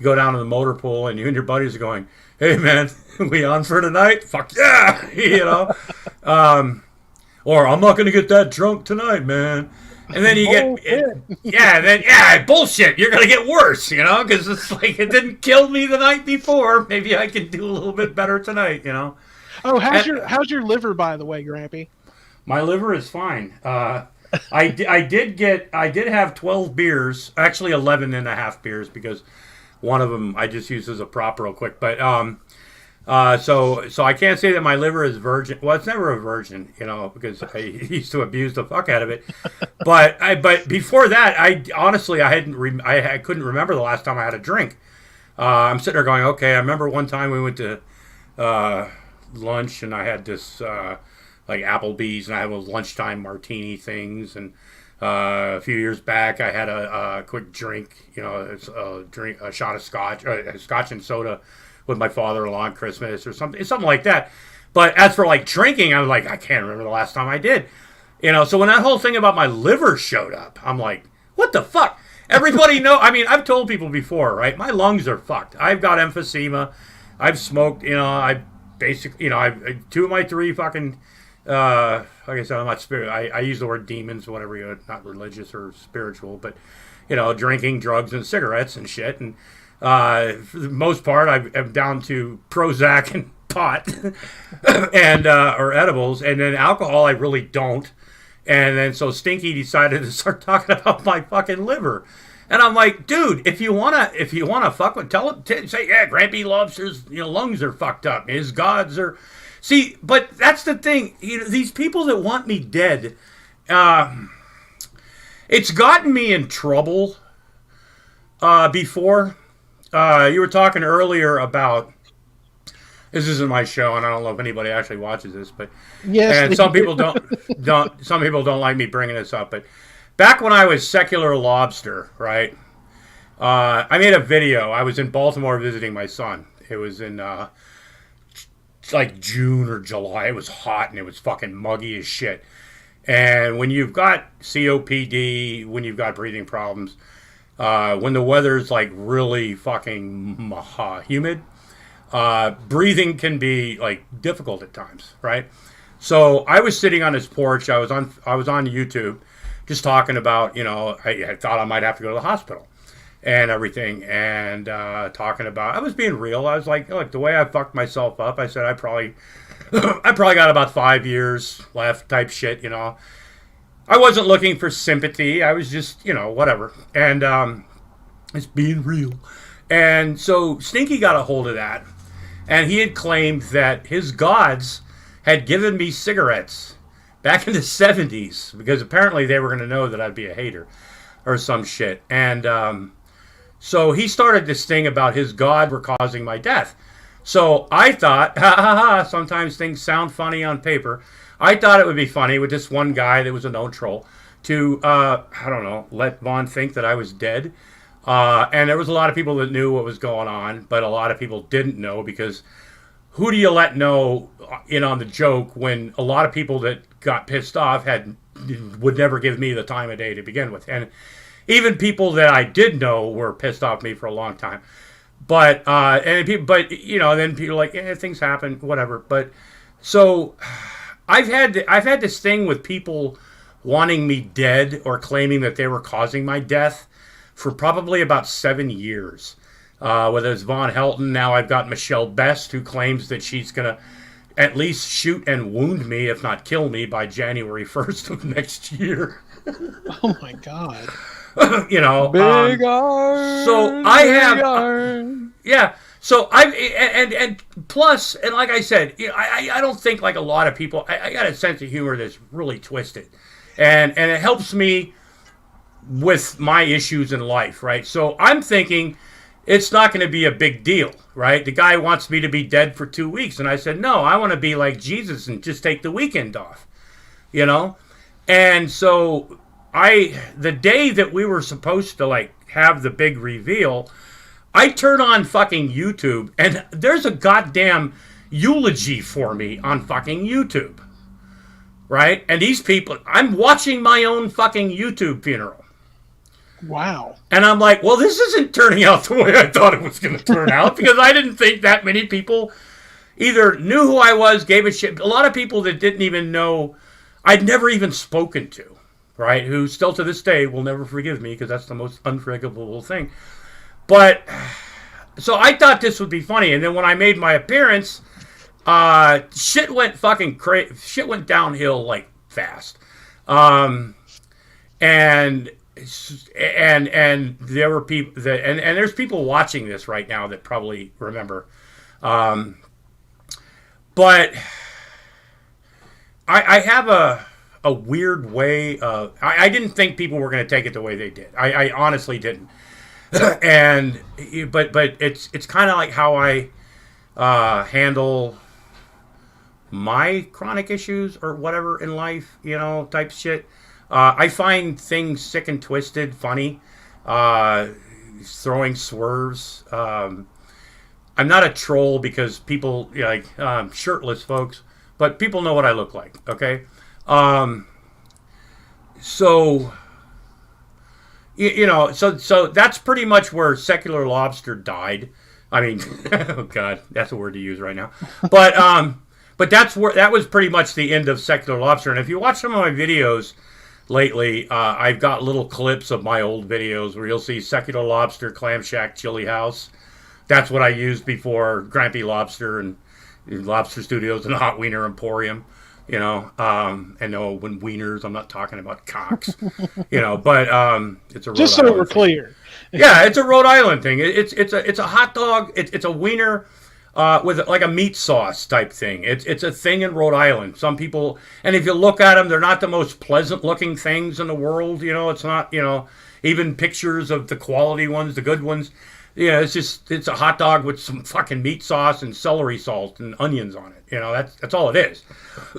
go down to the motor pool and you and your buddies are going, hey, man, we on for tonight? Fuck yeah, or I'm not going to get that drunk tonight, man. And then you get, bullshit. You're going to get worse, because it's like it didn't kill me the night before. Maybe I can do a little bit better tonight, Oh, how's your liver, by the way, Grampy? My liver is fine. I did have 12 beers, actually 11 and a half beers, because one of them I just used as a prop real quick. But so I can't say that my liver is virgin. Well, it's never a virgin, because I used to abuse the fuck out of it. But before that, I couldn't remember the last time I had a drink. I'm sitting there going, okay. I remember one time we went to lunch and I had this like Applebee's and I had those lunchtime martini things. And a few years back, I had a quick drink, a shot of scotch and soda with my father-in-law on Christmas or something like that. But as for like drinking, I was like, I can't remember the last time I did. So when that whole thing about my liver showed up, I'm like, what the fuck? Everybody know. I mean, I've told people before, right? My lungs are fucked. I've got emphysema. I've smoked. I basically, I've 2 of my 3 fucking. Like I said, I'm not spirit. I use the word demons, whatever. Not religious or spiritual, but drinking, drugs, and cigarettes and shit. And for the most part, I'm down to Prozac and pot, and or edibles, and then alcohol. I really don't. And then so Stinky decided to start talking about my fucking liver. And I'm like, dude, if you wanna fuck with, say, yeah, Grampy Lobster's lungs are fucked up. His gods are, see, but that's the thing. These people that want me dead, it's gotten me in trouble before. you were talking earlier about, this isn't my show, and I don't know if anybody actually watches this, but Yes, and some people some people don't like me bringing this up, but back when I was Secular Lobster, right? I made a video. I was in Baltimore visiting my son. It was in like June or July. It was hot and it was fucking muggy as shit. And when you've got COPD, when you've got breathing problems, when the weather's like really fucking humid, breathing can be like difficult at times, right? So I was sitting on his porch. I was on YouTube, just talking about, I thought I might have to go to the hospital and everything, and talking about, I was being real. I was like, look, the way I fucked myself up, I said I probably got about 5 years left, type shit. I wasn't looking for sympathy. I was just, whatever, and it's being real. And so Stinky got a hold of that, and he had claimed that his gods had given me cigarettes back in the 70s, because apparently they were going to know that I'd be a hater or some shit. And so he started this thing about his god were causing my death. So I thought, sometimes things sound funny on paper. I thought it would be funny with this one guy that was a known troll to, let Vaughn think that I was dead. And there was a lot of people that knew what was going on, but a lot of people didn't know, because who do you let know in on the joke when a lot of people that got pissed off would never give me the time of day to begin with? And even people that I did know were pissed off me for a long time. But then people are like, things happen, whatever. But so I've had this thing with people wanting me dead or claiming that they were causing my death for probably about 7 years. Whether it's Von Helton, now I've got Michelle Best, who claims that she's going to at least shoot and wound me, if not kill me, by January 1st of next year. Oh my God. Big iron. So I have, iron. yeah. So and plus, and like I said, I don't think like a lot of people. I got a sense of humor that's really twisted, and it helps me with my issues in life, right? So I'm thinking it's not going to be a big deal, right? The guy wants me to be dead for 2 weeks, and I said no, I want to be like Jesus and just take the weekend off, and so. The day that we were supposed to like have the big reveal, I turn on fucking YouTube and there's a goddamn eulogy for me on fucking YouTube. Right? And these people, I'm watching my own fucking YouTube funeral. Wow. And I'm like, well, this isn't turning out the way I thought it was going to turn out, because I didn't think that many people either knew who I was, gave a shit. A lot of people that didn't even know, I'd never even spoken to. Right, who still to this day will never forgive me, because that's the most unforgivable thing. But so I thought this would be funny, and then when I made my appearance, shit went fucking crazy. Shit went downhill like fast, and there were people that, and there's people watching this right now that probably remember, but I have a weird way of, I didn't think people were going to take it the way they did. I honestly didn't. And but it's kind of like how I handle my chronic issues or whatever in life, type shit. I find things sick and twisted funny, throwing swerves. I'm not a troll because people shirtless folks, but people know what I look like. Okay. So that's pretty much where Secular Lobster died. I mean, oh God, that's a word to use right now. But that was pretty much the end of Secular Lobster. And if you watch some of my videos lately, I've got little clips of my old videos where you'll see Secular Lobster, Clam Shack, Chili House. That's what I used before Grampy Lobster and Lobster Studios and Hot Wiener Emporium. And no, when wieners, I'm not talking about cocks, but it's a Rhode just so Island we're thing. clear. Yeah, it's a Rhode Island thing. It's a hot dog. It's a wiener with like a meat sauce type thing. It's a thing in Rhode Island. Some people, and if you look at them, they're not the most pleasant looking things in the world. It's not, even pictures of the quality ones, the good ones. Yeah, it's a hot dog with some fucking meat sauce and celery salt and onions on it. That's all it is.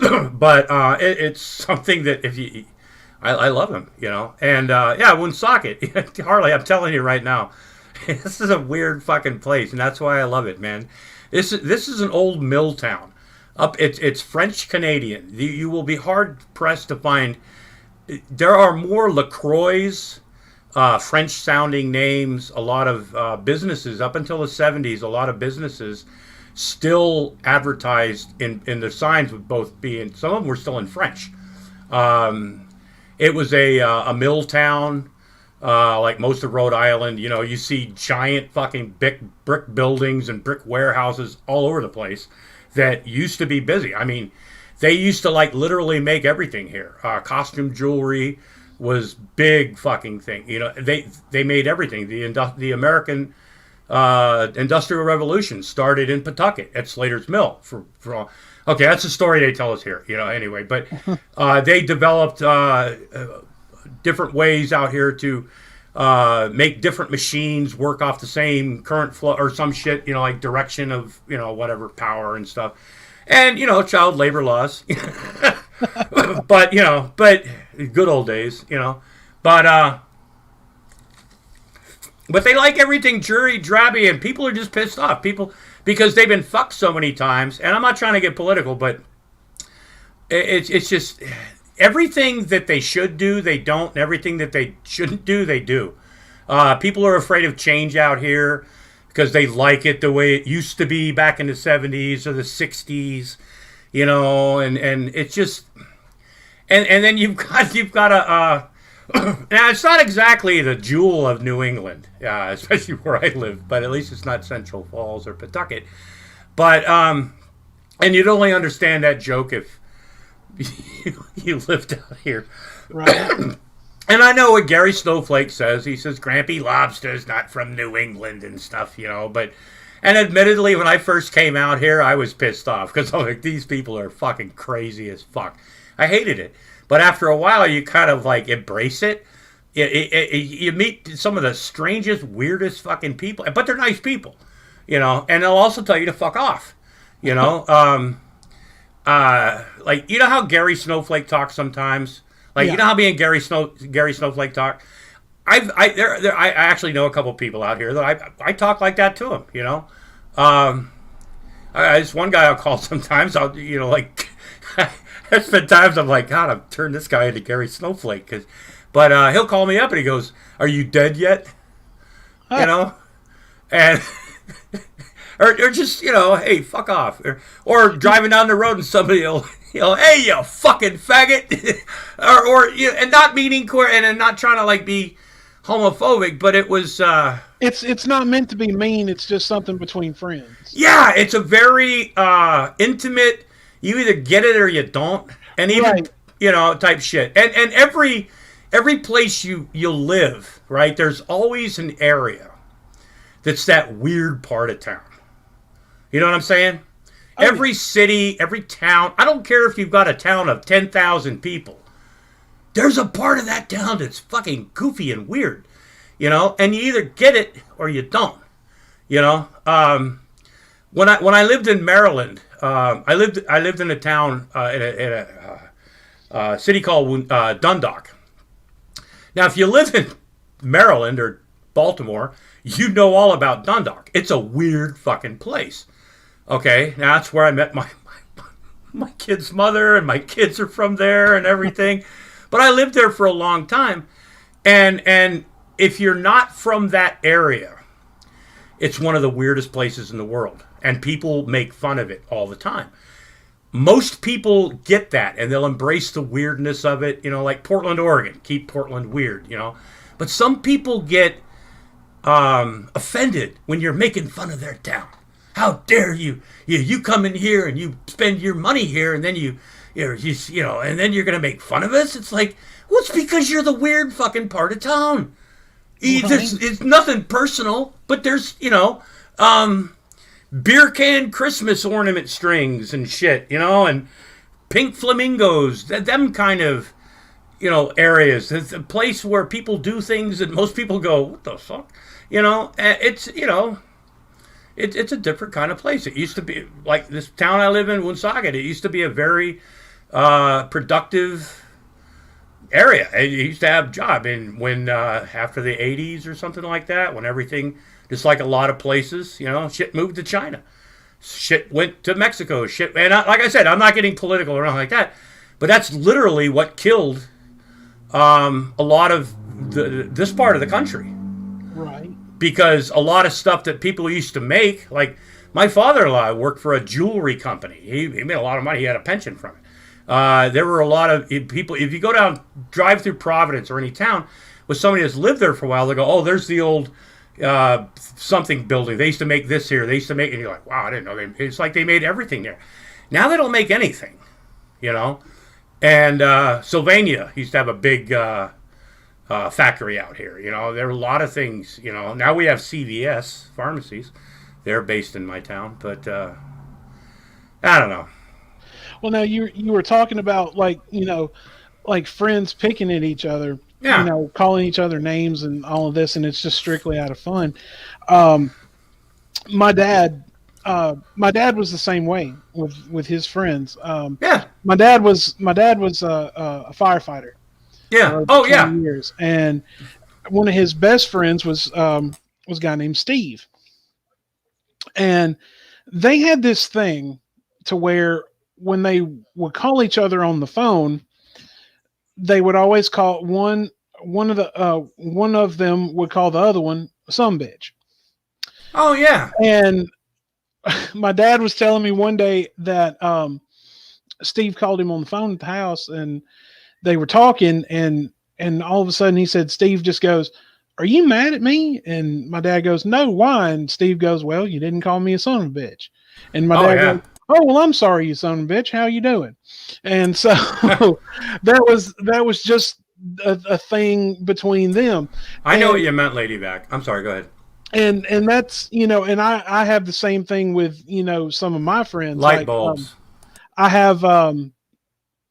But it's something that if you, I love them. And yeah, Woonsocket, Harley, I'm telling you right now, this is a weird fucking place, and that's why I love it, man. This is an old mill town. It's French Canadian. You will be hard pressed to find. There are more LaCroix, French sounding names. A lot of businesses up until the 70s. A lot of businesses still advertised in their signs with both being. Some of them were still in French. It was a mill town. Like most of Rhode Island, you see giant fucking brick buildings and brick warehouses all over the place that used to be busy. I mean, they used to like literally make everything here. Costume jewelry was big fucking thing. They made everything. The American Industrial Revolution started in Pawtucket at Slater's Mill. Okay, that's the story they tell us here. Anyway, but they developed different ways out here to make different machines work off the same current flow or some shit, like direction of, whatever power and stuff. And, child labor laws. but good old days, But they like everything jury, drabby, and people are just pissed off. People, because they've been fucked so many times. And I'm not trying to get political, but it's just everything that they should do, they don't. And everything that they shouldn't do, they do. People are afraid of change out here because they like it the way it used to be back in the 70s or the 60s, and it's just, and then you've got a, now it's not exactly the jewel of New England, especially where I live, but at least it's not Central Falls or Pawtucket. But, and you'd only understand that joke if you lived out here. Right. And I know what Gary Snowflake says. He says Grampy Lobster's not from New England and stuff, but, and admittedly, when I first came out here, I was pissed off because I'm like, these people are fucking crazy as fuck. I hated it. But after a while, you kind of like embrace it. You meet some of the strangest, weirdest fucking people, but they're nice people, and they'll also tell you to fuck off, like, how Gary Snowflake talks sometimes? Like, Yeah. You know how me and Gary Snowflake talk? I actually know a couple people out here that I talk like that to him, There's one guy I'll call sometimes. There's been times I'm like, God, I've turned this guy into Gary Snowflake. But he'll call me up and he goes, "Are you dead yet?" And or just, hey, fuck off. Or driving down the road and somebody will, hey, you fucking faggot. And not meaning, and not trying to like be homophobic, but it was... It's not meant to be mean. It's just something between friends. Yeah, it's a very intimate, you either get it or you don't. And even, Right. Type shit. And every place you live, right, there's always an area that's that weird part of town. You know what I'm saying? Every city, every town, I don't care if you've got a town of 10,000 people. There's a part of that town that's fucking goofy and weird, and you either get it or you don't, When I lived in Maryland, I lived in a town, in a city called Dundalk. Now, if you live in Maryland or Baltimore, you know all about Dundalk. It's a weird fucking place. Okay, now that's where I met my kid's mother, and my kids are from there and everything. But I lived there for a long time, and if you're not from that area, it's one of the weirdest places in the world, and people make fun of it all the time. Most people get that, and they'll embrace the weirdness of it, like Portland, Oregon. Keep Portland weird, But some people get offended when you're making fun of their town. How dare you? You come in here and you spend your money here, and then and then you're gonna make fun of us. It's like, well, it's because you're the weird fucking part of town. It's nothing personal, but there's beer can Christmas ornament strings and shit, and pink flamingos. Them kind of areas. It's a place where people do things that most people go, what the fuck, It's it's a different kind of place. It used to be like this town I live in, Woonsocket. It used to be a very productive area. It used to have job, and when after the '80s or something like that, when everything, just like a lot of places, shit moved to China, shit went to Mexico, shit. And like I said, I'm not getting political or anything like that, but that's literally what killed a lot of this part of the country. Right. Because a lot of stuff that people used to make, like my father-in-law worked for a jewelry company. He made a lot of money. He had a pension from it. There were a lot of people. If you go down, drive through Providence or any town with somebody that's lived there for a while, they go, "Oh, there's the old something building. They used to make this here. They used to make," and you're like, "Wow, I didn't know." It's like they made everything there. Now they don't make anything, And Sylvania used to have a big factory out here. There are a lot of things. Now we have CVS pharmacies. They're based in my town, but I don't know. Well, now you were talking about like friends picking at each other, Yeah. calling each other names and all of this, and it's just strictly out of fun. Um, my dad, my dad was the same way with his friends. Yeah. My dad was a firefighter Yeah. for Oh, 20 yeah. years, and one of his best friends was a guy named Steve, and they had this thing to where when they would call each other on the phone, they would always call one of them would call the other one some bitch. Oh, yeah. And my dad was telling me one day that Steve called him on the phone at the house, and they were talking, and all of a sudden he said, Steve just goes, "Are you mad at me?" And my dad goes, "No, why?" And Steve goes, "Well, you didn't call me a son of a bitch." And my Oh, dad yeah. goes, "Oh, well, I'm sorry, you son of a bitch. How you doing?" And so that was just a thing between them. I know And what you meant, Ladyback. I'm sorry. Go ahead. and that's and I have the same thing with some of my friends. Light Like bulbs. I have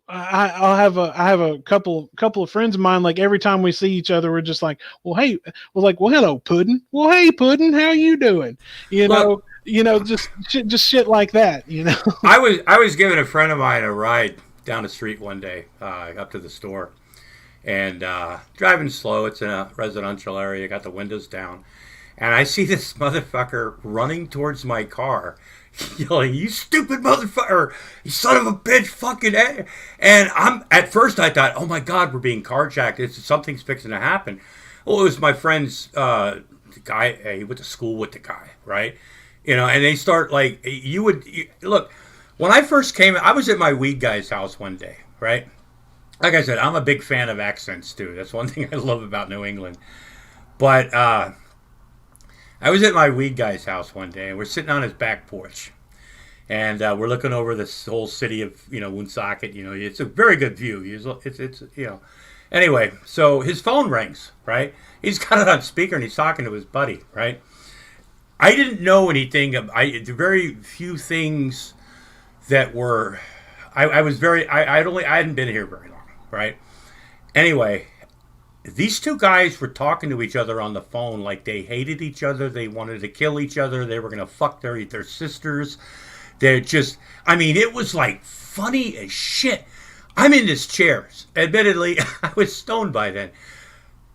I have a couple of friends of mine. Like every time we see each other, we're just like, well, hey, we're like, well, hello, Puddin'. Well, hey, Puddin', how you doing? Look, Just shit like that. I was giving a friend of mine a ride down the street one day up to the store, and driving slow. It's in a residential area. Got the windows down, and I see this motherfucker running towards my car, yelling, "You stupid motherfucker! You son of a bitch! Fucking A!" And at first I thought, "Oh my God, we're being carjacked. Something's fixing to happen." Well, it was my friend's guy. He went to school with the guy, right? And they start like look. When I first came, I was at my weed guy's house one day, right? Like I said, I'm a big fan of accents too. That's one thing I love about New England. But I was at my weed guy's house one day, and we're sitting on his back porch, and we're looking over this whole city of Woonsocket. It's a very good view. It's Anyway, so his phone rings, right? He's got it on speaker, and he's talking to his buddy, right? I didn't know anything. The very few things that were. I was very. I hadn't been here very long, right? Anyway, these two guys were talking to each other on the phone like they hated each other. They wanted to kill each other. They were going to fuck their sisters. They're just, it was like funny as shit. I'm in this chair. Admittedly, I was stoned by then.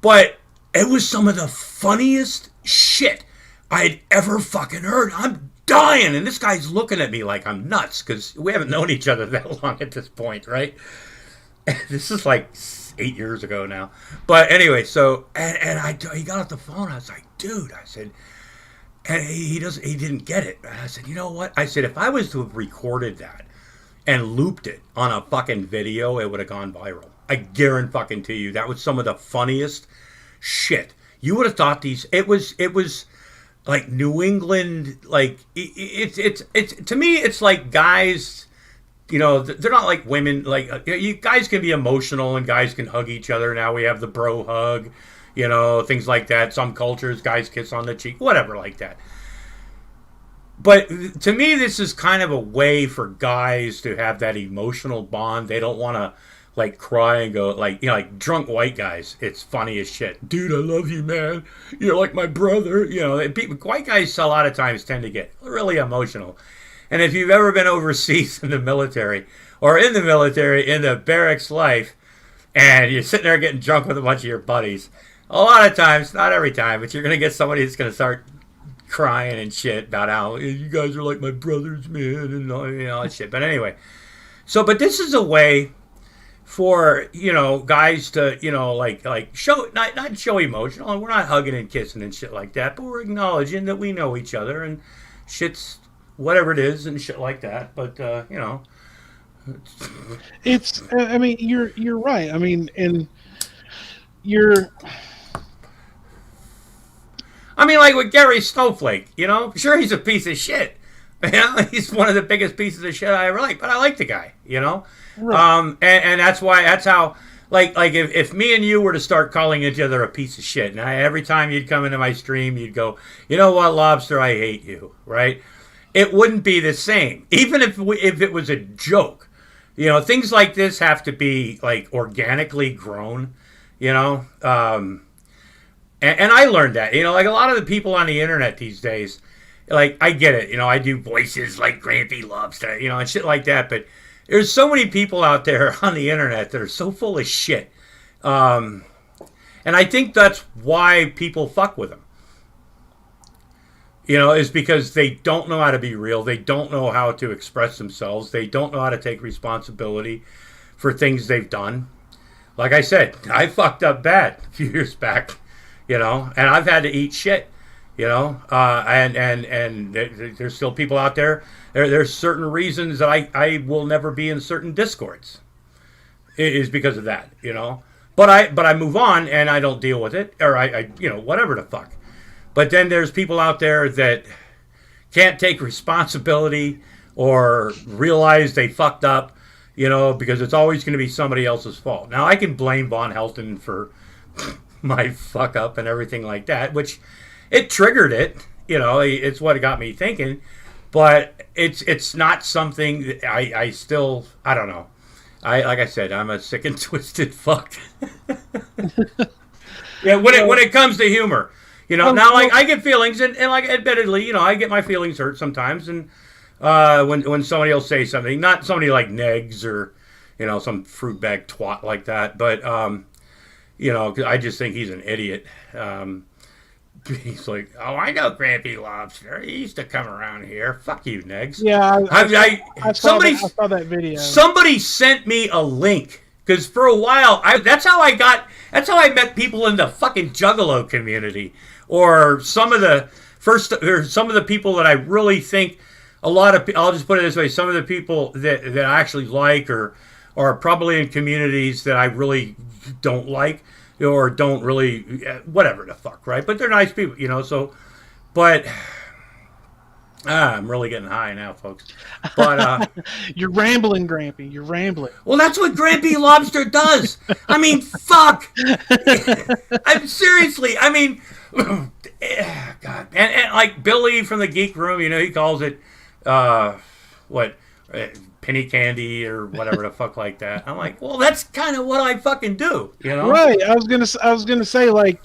But it was some of the funniest shit I had ever fucking heard. I'm dying. And this guy's looking at me like I'm nuts because we haven't known each other that long at this point, right? This is like 8 years ago now. But anyway, so he got off the phone. I was like, dude, I said, and he didn't get it. And I said, you know what? I said, if I was to have recorded that and looped it on a fucking video, it would have gone viral. I guarantee fucking to you, that was some of the funniest shit. You would have thought it was like New England, like it's to me, it's like guys. They're not like women. Like you guys can be emotional and guys can hug each other. Now we have the bro hug, things like that. Some cultures, guys kiss on the cheek, whatever like that. But to me, this is kind of a way for guys to have that emotional bond. They don't want to like cry and go like, like drunk white guys. It's funny as shit. Dude, I love you, man. You're like my brother. White guys a lot of times tend to get really emotional. And if you've ever been overseas in the military or in the military in the barracks life, and you're sitting there getting drunk with a bunch of your buddies, a lot of times, not every time, but you're gonna get somebody that's gonna start crying and shit about how you guys are like my brothers, man, and all that shit. But anyway, but this is a way for guys to like show not show emotional, and we're not hugging and kissing and shit like that, but we're acknowledging that we know each other and shit's whatever it is and shit like that. But it's I mean you're right. I mean, and you're. I mean, like with Gary Snowflake, sure, he's a piece of shit. He's one of the biggest pieces of shit I ever like, but I like the guy, Right. And that's how, like if me and you were to start calling each other a piece of shit, and every time you'd come into my stream, you'd go, you know what, Lobster, I hate you, right? It wouldn't be the same, even if it was a joke. Things like this have to be like organically grown, And I learned that, like a lot of the people on the internet these days, like I get it, I do voices like Grampy Lobster, and shit like that. But there's so many people out there on the internet that are so full of shit. And I think that's why people fuck with them. Is because they don't know how to be real. They don't know how to express themselves. They don't know how to take responsibility for things they've done. Like I said, I fucked up bad a few years back. And I've had to eat shit, and there's still people out there. There's certain reasons that I will never be in certain discords. It is because of that, But I move on and I don't deal with it, or I whatever the fuck. But then there's people out there that can't take responsibility or realize they fucked up, because it's always going to be somebody else's fault. Now I can blame Von Helton for my fuck up and everything like that, which it triggered it, it's what got me thinking, but it's not something that I still, I don't know. Like I said, I'm a sick and twisted fuck. Yeah, when it comes to humor, now like I get feelings and like admittedly, I get my feelings hurt sometimes, and when somebody will say something, not somebody like Negs or some fruit bag twat like that, but cause I just think he's an idiot. He's like, oh, I know Grampy Lobster. He used to come around here. Fuck you, Negs. Yeah, I saw that video. Somebody sent me a link because for a while, that's how I met people in the fucking Juggalo community, or some of the people that I really think I'll just put it this way, some of the people that I actually like or are probably in communities that I really don't like or don't really, whatever the fuck, right? But they're nice people, so, but I'm really getting high now, folks. But you're rambling, Grampy. You're rambling. Well, that's what Grampy Lobster does. I mean, fuck. I'm seriously. I mean, God. And like Billy from the Geek Room, he calls it penny candy or whatever the fuck like that. I'm like, well, that's kind of what I fucking do, Right. I was gonna say like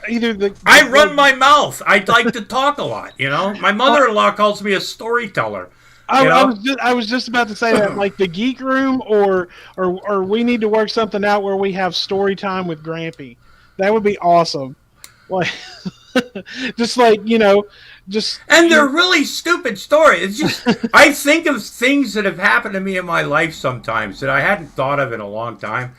either I run my mouth. I like to talk a lot, My mother-in-law calls me a storyteller. I was just about to say that, like the Geek Room, or we need to work something out where we have story time with Grampy. That would be awesome. Like, just like and they're really stupid stories. It's just I think of things that have happened to me in my life sometimes that I hadn't thought of in a long time.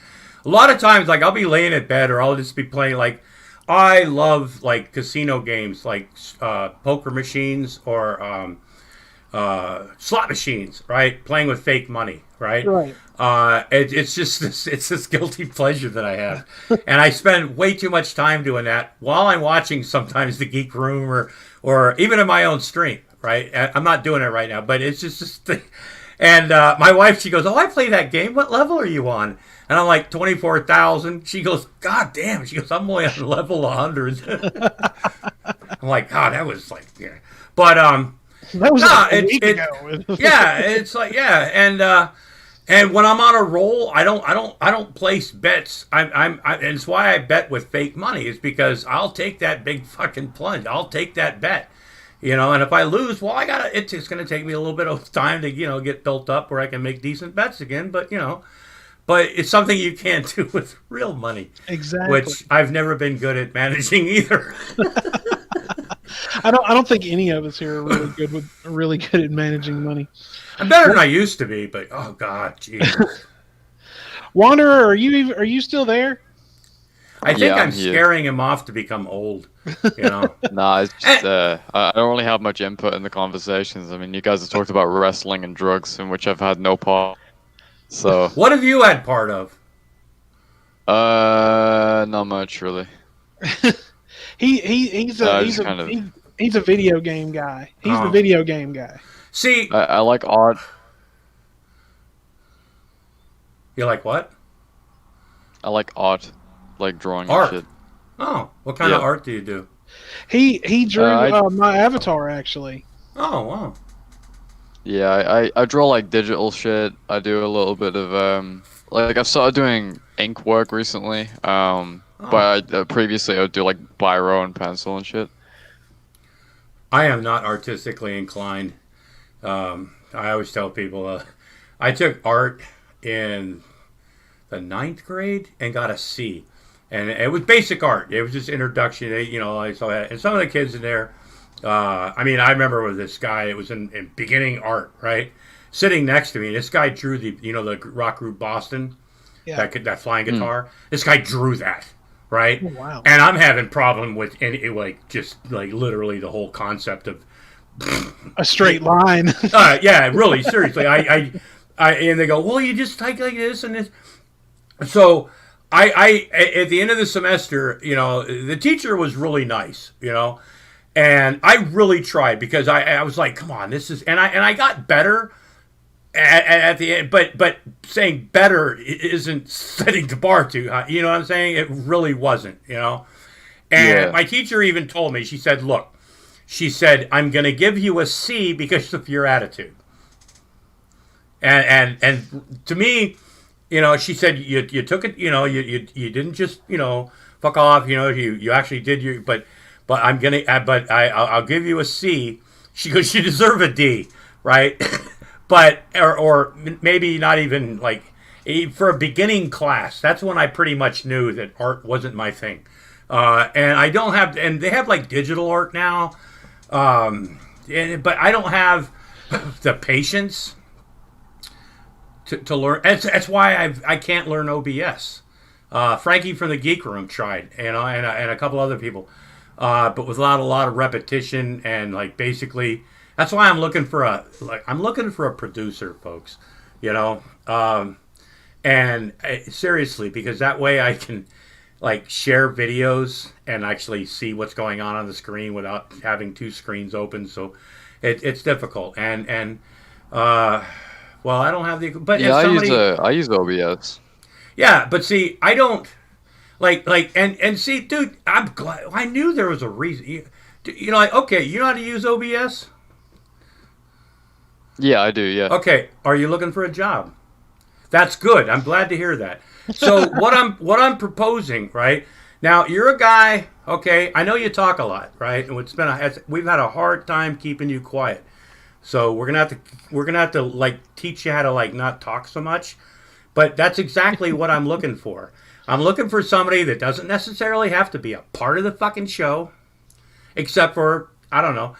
A lot of times, like I'll be laying in bed or I'll just be playing. Like I love like casino games, like poker machines or slot machines, right? Playing with fake money, right? Right. It's just this guilty pleasure that I have, and I spend way too much time doing that while I'm watching sometimes the Geek Room or even in my own stream, right? I'm not doing it right now, but it's just this thing. And my wife, she goes, "Oh, I play that game. What level are you on?" And I'm like 24,000. She goes, "God damn!" She goes, "I'm only on level 100." I'm like, "God, that was like, yeah." But that was like a week ago. Yeah, it's like, yeah, and And when I'm on a roll, I don't place bets. And it's why I bet with fake money is because I'll take that big fucking plunge. I'll take that bet, and if I lose, well, it's just going to take me a little bit of time to, get built up where I can make decent bets again. But it's something you can't do with real money. Exactly. Which I've never been good at managing either. I don't think any of us here are really good at managing money. I'm better than I used to be, but oh god, Jesus. Wanderer, are you still there? I think I'm here. scaring him off to become old. Nah, it's just I don't really have much input in the conversations. I mean, you guys have talked about wrestling and drugs, in which I've had no part. So what have you had part of? Not much really. He's a video game guy. He's the video game guy. See, I like art. You like what? I like art, like drawing art. and shit. Oh, what kind of art do you do? He drew my avatar actually. Oh wow. Yeah, I draw like digital shit. I do a little bit of like I've started doing ink work recently. But previously I would do like biro and pencil and shit. I am not artistically inclined. I always tell people I took art in the 9th grade and got a C, and it was basic art. It was just introduction. I saw that, and some of the kids in there. I remember with this guy. It was in beginning art, right? Sitting next to me, this guy drew the rock group Boston, that flying guitar. This guy drew that, right? Oh, wow. And I'm having problem with literally the whole concept of a straight line. Yeah, really, seriously. I and they go, well, you just type like this and this. So I at the end of the semester, the teacher was really nice, and I really tried because I was like, come on, this is, and I got better at the end, but saying better isn't setting the bar too high. You know what I'm saying? It really wasn't, And my teacher even told me, she said, look, I'm going to give you a C because of your attitude. And to me, she said, you took it, you didn't just, fuck off, you actually did but I'll give you a C. She goes, you deserve a D, right? But, or maybe not even for a beginning class, that's when I pretty much knew that art wasn't my thing. And I don't have, and they have digital art now. But I don't have the patience to learn. That's why I can't learn OBS. Frankie from the Geek Room tried, and a couple other people, but without a lot of repetition and basically, that's why I'm looking for a producer, folks. And seriously, because that way I can share videos and actually see what's going on the screen without having two screens open. So it's difficult. And well, I don't have the, but yeah, I use OBS. Yeah, but see, I don't and see, dude, I'm glad I knew there was a reason. Okay, you know how to use OBS? Yeah, I do. Yeah. Okay, are you looking for a job? That's good. I'm glad to hear that. So what I'm proposing, right now, you're a guy. Okay, I know you talk a lot, right? And we've had a hard time keeping you quiet. So we're gonna have to teach you how to not talk so much. But that's exactly what I'm looking for. I'm looking for somebody that doesn't necessarily have to be a part of the fucking show, except for, I don't know,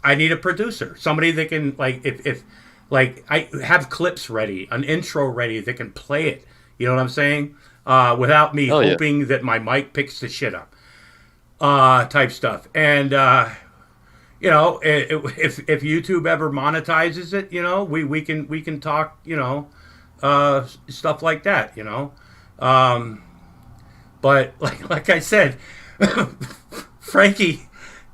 I need a producer, somebody that can if I have clips ready, an intro ready that can play it. You know what I'm saying? Without me hoping that my mic picks the shit up, type stuff. And if YouTube ever monetizes it, we can talk, stuff like that, But like I said, Frankie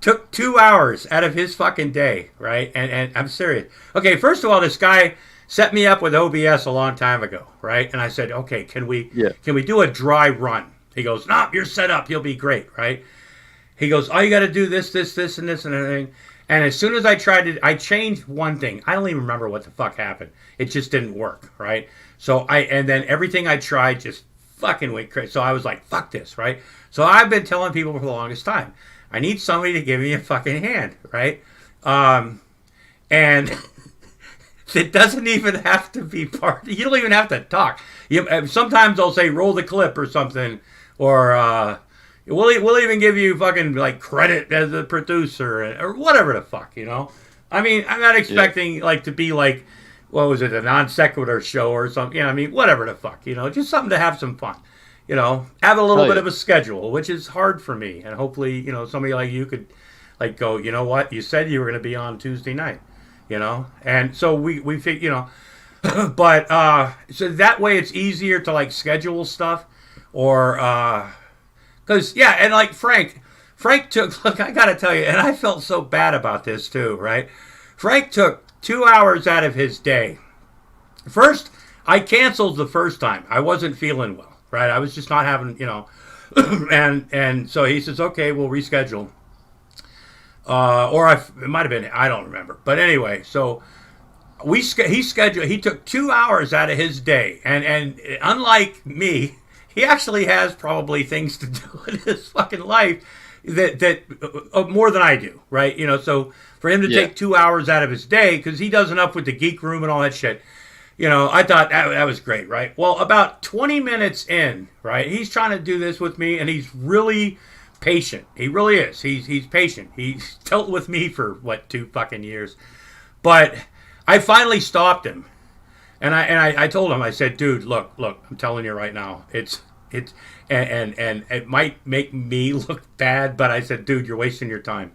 took 2 hours out of his fucking day, right? And I'm serious. Okay, first of all, this guy set me up with OBS a long time ago, right? And I said, okay, can we do a dry run? He goes, no, you're set up. You'll be great, right? He goes, all you got to do this, and this, and everything. And as soon as I tried it, I changed one thing. I don't even remember what the fuck happened. It just didn't work, right? And then everything I tried just fucking went crazy. So I was like, fuck this, right? So I've been telling people for the longest time, I need somebody to give me a fucking hand, right? And it doesn't even have to be part. You don't even have to talk. Sometimes they'll say roll the clip or something, or we'll even give you fucking like credit as the producer or whatever the fuck, you know. I mean, I'm not expecting like to be like, what was it, a non sequitur show or something? You know, I mean, whatever the fuck, you know, just something to have some fun. You know, have a little bit of a schedule, which is hard for me, and hopefully, you know, somebody like you could like go, you know what, you said you were going to be on Tuesday night. You know, and so we think, you know, but so that way it's easier to like schedule stuff, or because and like Frank took, look, I gotta tell you, and I felt so bad about this too, right? Frank took 2 hours out of his day. First, I canceled the first time. I wasn't feeling well, right? I was just not having, you know, and so he says, okay, we'll reschedule. It might have been, I don't remember. But anyway, so he took 2 hours out of his day. And unlike me, he actually has probably things to do in his fucking life that more than I do, right? You know, so for him to take 2 hours out of his day, because he does enough with the Geek Room and all that shit, you know, I thought that was great, right? Well, about 20 minutes in, right, he's trying to do this with me, and he's really patient. He really is. He's patient. He's dealt with me for what, 2 fucking years. But I finally stopped him, and I told him, I said, dude, look, I'm telling you right now, it's and it might make me look bad, but I said, dude, you're wasting your time.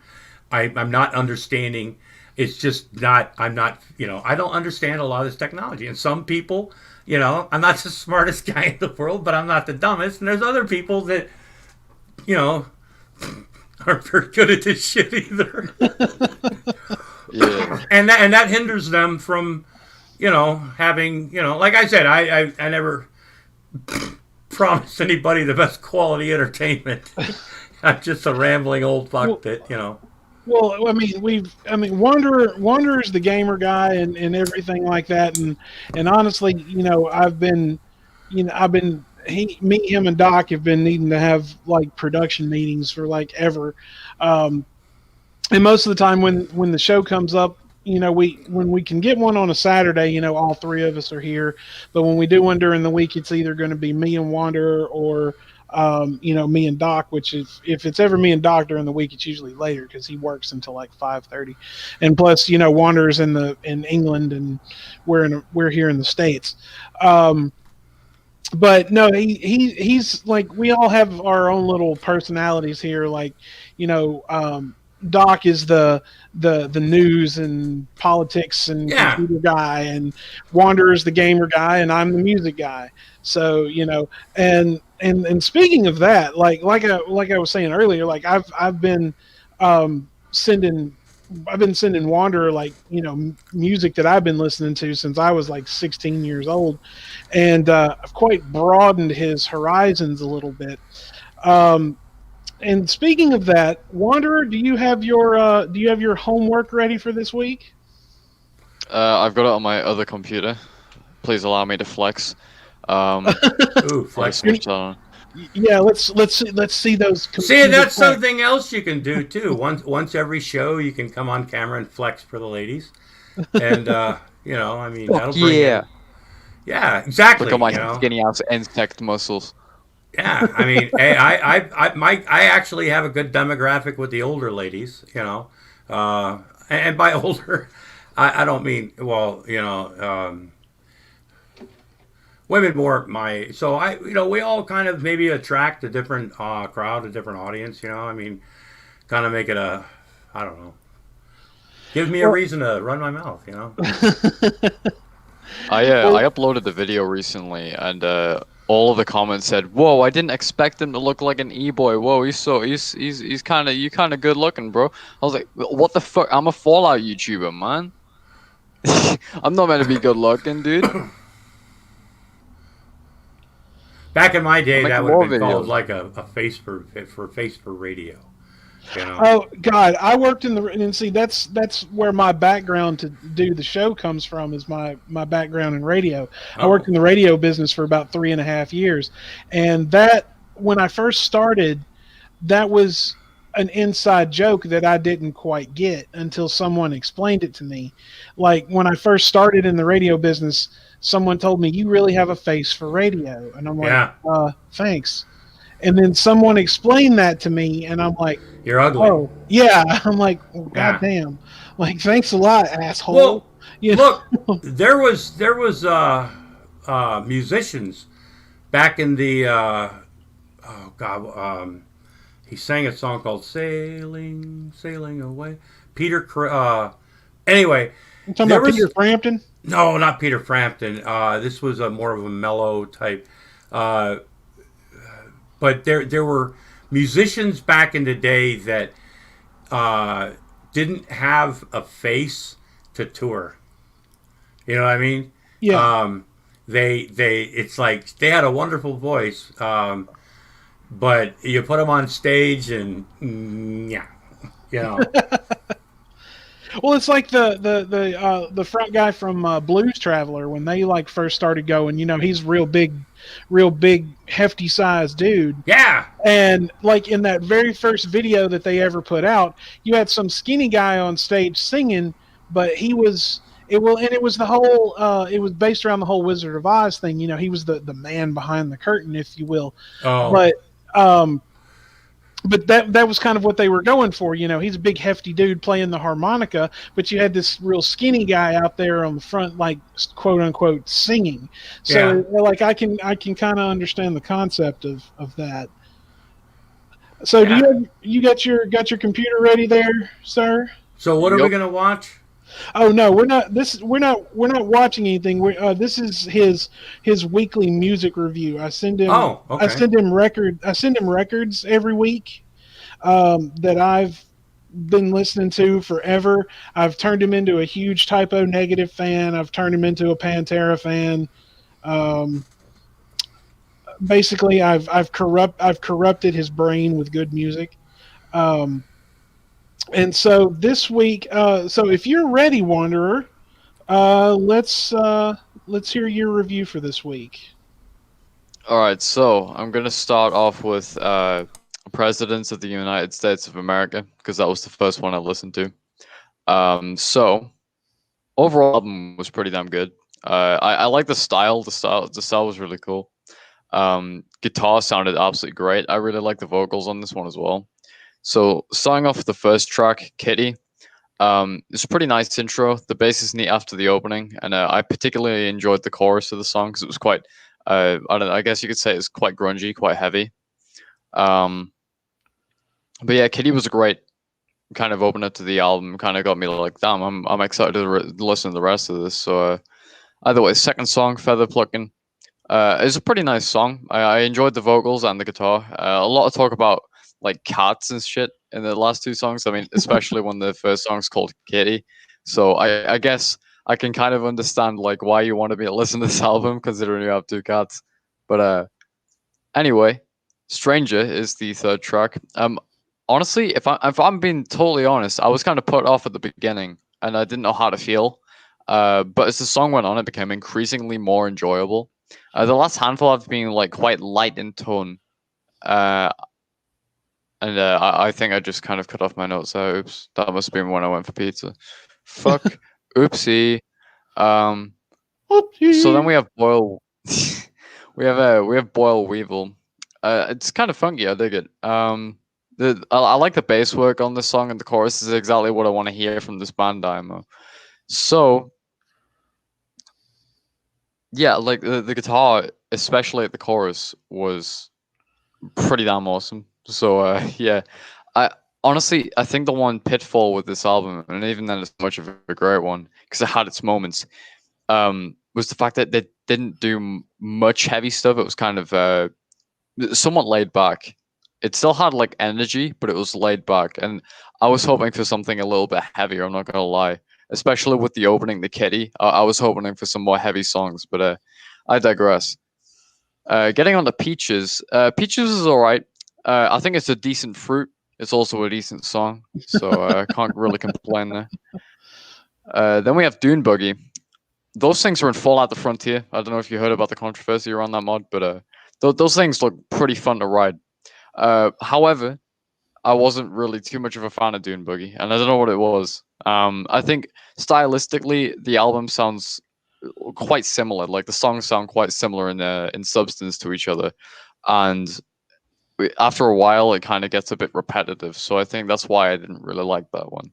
I'm not understanding. It's just not. I'm not. You know, I don't understand a lot of this technology, and some people, you know, I'm not the smartest guy in the world, but I'm not the dumbest, and there's other people that, you know, aren't very good at this shit either. And that hinders them from, you know, having, you know, like I said, I never promised anybody the best quality entertainment. I'm just a rambling old fuck that, you know. Well, I mean, Wanderer's the gamer guy and everything like that, and honestly, you know, him and Doc have been needing to have like production meetings for like ever, and most of the time when the show comes up, you know, when we can get one on a Saturday, you know, all 3 of us are here, but when we do one during the week, it's either going to be me and Wanderer or you know, me and Doc, which is, if it's ever me and Doc during the week, it's usually later because he works until like 5:30, and plus, you know, Wanderer's in England and we're here in the States. But no, he's like, we all have our own little personalities here. Like, you know, Doc is the news and politics and computer guy, and Wanderer's the gamer guy, and I'm the music guy. So, you know, and speaking of that, like I was saying earlier, like I've been sending Wanderer, like, you know, music that I've been listening to since I was like 16 years old, and I've quite broadened his horizons a little bit. And speaking of that, Wanderer, do you have your homework ready for this week? I've got it on my other computer. Please allow me to flex. Ooh, flex. Yeah, let's see those. See, that's something else you can do too. Once every show, you can come on camera and flex for the ladies, and you know, I mean, that'll bring in, yeah, exactly. Look at my skinny ass insect muscles. Yeah, I mean, hey, I actually have a good demographic with the older ladies, you know, and by older, I don't mean, well, you know, women more so you know, we all kind of maybe attract a different crowd, a different audience, you know, I mean, kind of make it I don't know, give me a reason to run my mouth, you know. I uploaded the video recently, and all of the comments said, "Whoa, I didn't expect him to look like an e-boy. Whoa, he's kind of good looking, bro." I was like, "What the fuck? I'm a Fallout YouTuber, man. I'm not meant to be good looking, dude." Back in my day, that would have been called like a face for radio. You know. Oh God, I worked in the and see that's where my background to do the show comes from is my background in radio. I Oh. worked in the radio business for about 3.5 years, and that when I first started, that was an inside joke that I didn't quite get until someone explained it to me. Like when I first started in the radio business, someone told me you really have a face for radio, and I'm like, Yeah. thanks. And then someone explained that to me, and I'm like, You're ugly. oh yeah. I'm like, well, Yeah. goddamn. Like, thanks a lot, asshole. Well, You look, know? there was musicians back in the oh god he sang a song called Sailing Away. Anyway, I'm talking there about Peter was Frampton. no, not Peter Frampton. This was a more of a mellow type. Uh, but there were musicians back in the day that uh, didn't have a face to tour. You know what I mean? Yeah. They it's like they had a wonderful voice, but you put them on stage and yeah, you know. Well, it's like the front guy from Blues Traveler when they like first started going. You know, he's real big, hefty sized dude. Yeah. And like in that very first video that they ever put out, you had some skinny guy on stage singing, but it was the whole it was based around the whole Wizard of Oz thing. You know, he was the man behind the curtain, if you will. Oh. But um, but that was kind of what they were going for. You know, he's a big hefty dude playing the harmonica, but you had this real skinny guy out there on the front, like quote unquote singing. So like I can kind of understand the concept of that. So do Yeah. you got your computer ready there, sir? So what are we Yep. gonna watch? Oh no, we're not. We're not watching anything. This is his weekly music review. Oh, okay. I send him records every week that I've been listening to forever. I've turned him into a huge Typo Negative fan. I've turned him into a Pantera fan. Um, Basically, I've corrupted his brain with good music. Um, and so this week, so if you're ready, Wanderer, let's hear your review for this week. All right, so I'm gonna start off with Presidents of the United States of America because that was the first one I listened to. So overall album was pretty damn good. I like the style. The style was really cool. Guitar sounded absolutely great. I really like the vocals on this one as well. So starting off with the first track, Kitty. It's a pretty nice intro. The bass is neat after the opening, and I particularly enjoyed the chorus of the song because it was quite. I don't know. I guess you could say it's quite grungy, quite heavy. Um, but yeah, Kitty was a great kind of opener to the album. Kind of got me like, damn, I'm excited to listen to the rest of this. So either way, second song, Feather Plucking. It's a pretty nice song. I enjoyed the vocals and the guitar. A lot of talk about like cats and shit in the last two songs. I mean, especially when the first song's called Kitty. So I guess I can kind of understand like why you want to be listen to this album considering you have two cats. But anyway, Stranger is the third track. Honestly, if I'm being totally honest, I was kind of put off at the beginning and I didn't know how to feel. But as the song went on, it became increasingly more enjoyable. The last handful have been like quite light in tone. Uh, and I think I just kind of cut off my notes there. Oops, that must have been when I went for pizza. Fuck, oopsie. Um, so then we have Boyle. We have Boyle Weevil. It's kind of funky. I dig it. I like the bass work on this song, and the chorus is exactly what I want to hear from this band demo. So yeah, like the guitar, especially at the chorus, was pretty damn awesome. So yeah, I honestly I think the one pitfall with this album, and even then it's much of a great one because it had its moments, was the fact that they didn't do much heavy stuff. It was kind of somewhat laid back. It still had like energy, but it was laid back, and I was hoping for something a little bit heavier. I'm not gonna lie, especially with the opening, the Kitty. I was hoping for some more heavy songs, but I digress. Getting on to Peaches. Peaches is all right. I think it's a decent fruit. It's also a decent song, so I can't really complain there. Then we have Dune Buggy. Those things are in Fallout: The Frontier. I don't know if you heard about the controversy around that mod, but those things look pretty fun to ride. However, I wasn't really too much of a fan of Dune Buggy, and I don't know what it was. I think stylistically, the album sounds quite similar. Like the songs sound quite similar in substance to each other, and after a while, it kind of gets a bit repetitive. So I think that's why I didn't really like that one.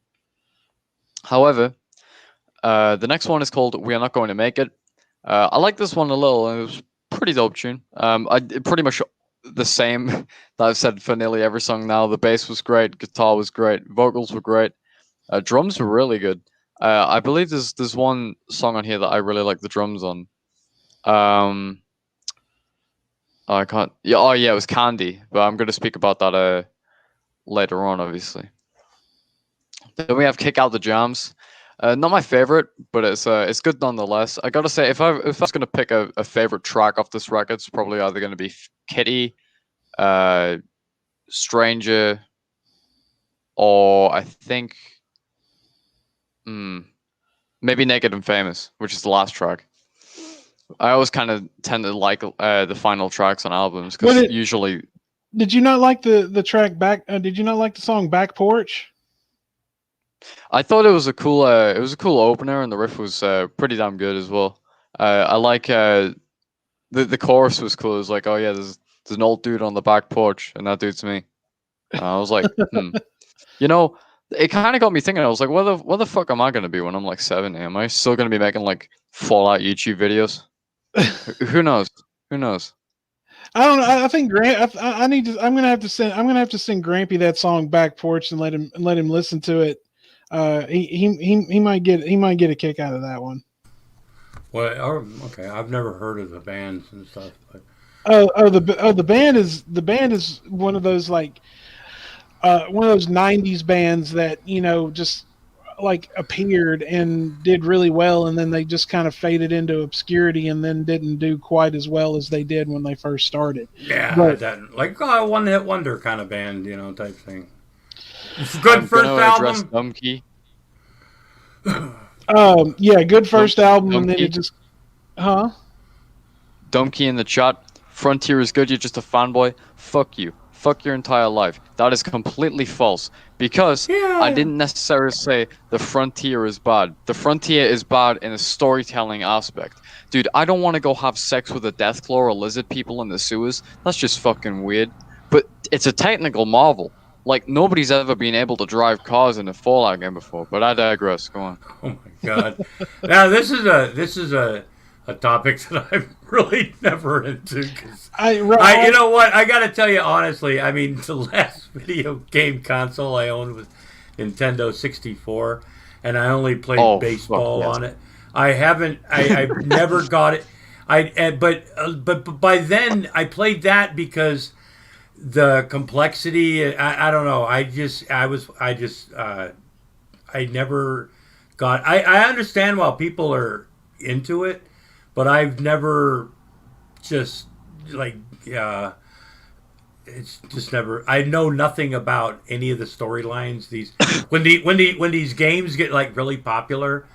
However, the next one is called "We Are Not Going to Make It." I like this one a little. It was a pretty dope tune. Pretty much the same that I've said for nearly every song now. The bass was great, guitar was great, vocals were great, drums were really good. I believe there's one song on here that I really like the drums on. I can't. Yeah, oh yeah, it was Candy, but I'm going to speak about that later on, obviously. Then we have Kick Out the Jams. Not my favorite, but it's good nonetheless. I gotta say, if I was gonna pick a favorite track off this record, it's probably either gonna be Kitty, Stranger, or I think, maybe Naked and Famous, which is the last track. I always kind of tend to like the final tracks on albums because usually. Did you not like the track back? Did you not like the song Back Porch? I thought it was a cool opener, and the riff was pretty damn good as well. I like the chorus was cool. It was like, oh yeah, there's an old dude on the back porch, and that dude's me. And I was like, you know, it kind of got me thinking. I was like, what the fuck am I gonna be when I'm like 70? Am I still gonna be making like Fallout YouTube videos? Who knows? Who knows? I don't know. I think I need to. I'm gonna have to send Grampy that song Back Porch and let him listen to it. He might get a kick out of that one. Well, okay. I've never heard of the bands and stuff. But... the band is one of those like one of those '90s bands that just like appeared and did really well, and then they just kind of faded into obscurity, and then didn't do quite as well as they did when they first started. Yeah, but, that like a one-hit wonder kind of band, type thing. Good first album. Dumb Key. Yeah, good first album, and then it just, Dumb Key in the chat. Frontier is good. You're just a fanboy. Fuck you. Fuck your entire life. That is completely false. Because I didn't necessarily say the Frontier is bad. The Frontier is bad in a storytelling aspect. Dude, I don't want to go have sex with a Deathclaw or lizard people in the sewers. That's just fucking weird. But it's a technical marvel. Like, nobody's ever been able to drive cars in a Fallout game before. But I digress. Go on. Oh my god. Now this is a topic that I'm really never into. Cause you know what? I gotta tell you honestly. I mean, the last video game console I owned was Nintendo 64, and I only played baseball on it. I've never got it. But by then I played that because the complexity. I don't know. I never got. I understand why people are into it. But I've never just like it's just never. I know nothing about any of the storylines. These when these games get like really popular,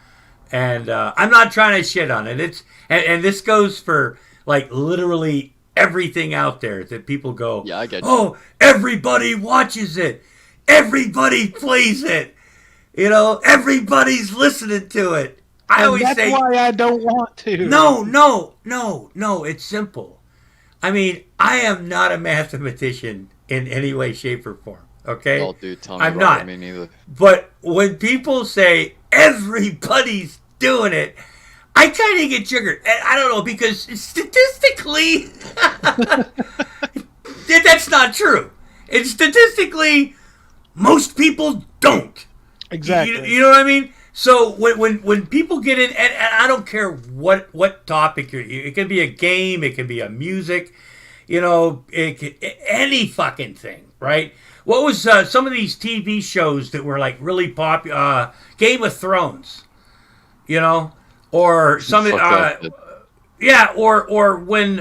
and I'm not trying to shit on it. It's and this goes for like literally everything out there that people go. Yeah, I get you. Oh, everybody watches it. Everybody plays it. Everybody's listening to it. I always say that's why I don't want to. No. It's simple. I mean, I am not a mathematician in any way, shape, or form. Okay? Oh, dude, tell me I'm about not. It, me neither. But when people say everybody's doing it, I kind of get triggered. And I don't know, because statistically, that's not true. And statistically, most people don't. Exactly. You know what I mean? So when people get in, and I don't care what topic it can be a game, it can be a music, any fucking thing, right? What was some of these TV shows that were like really popular? Game of Thrones, or some or when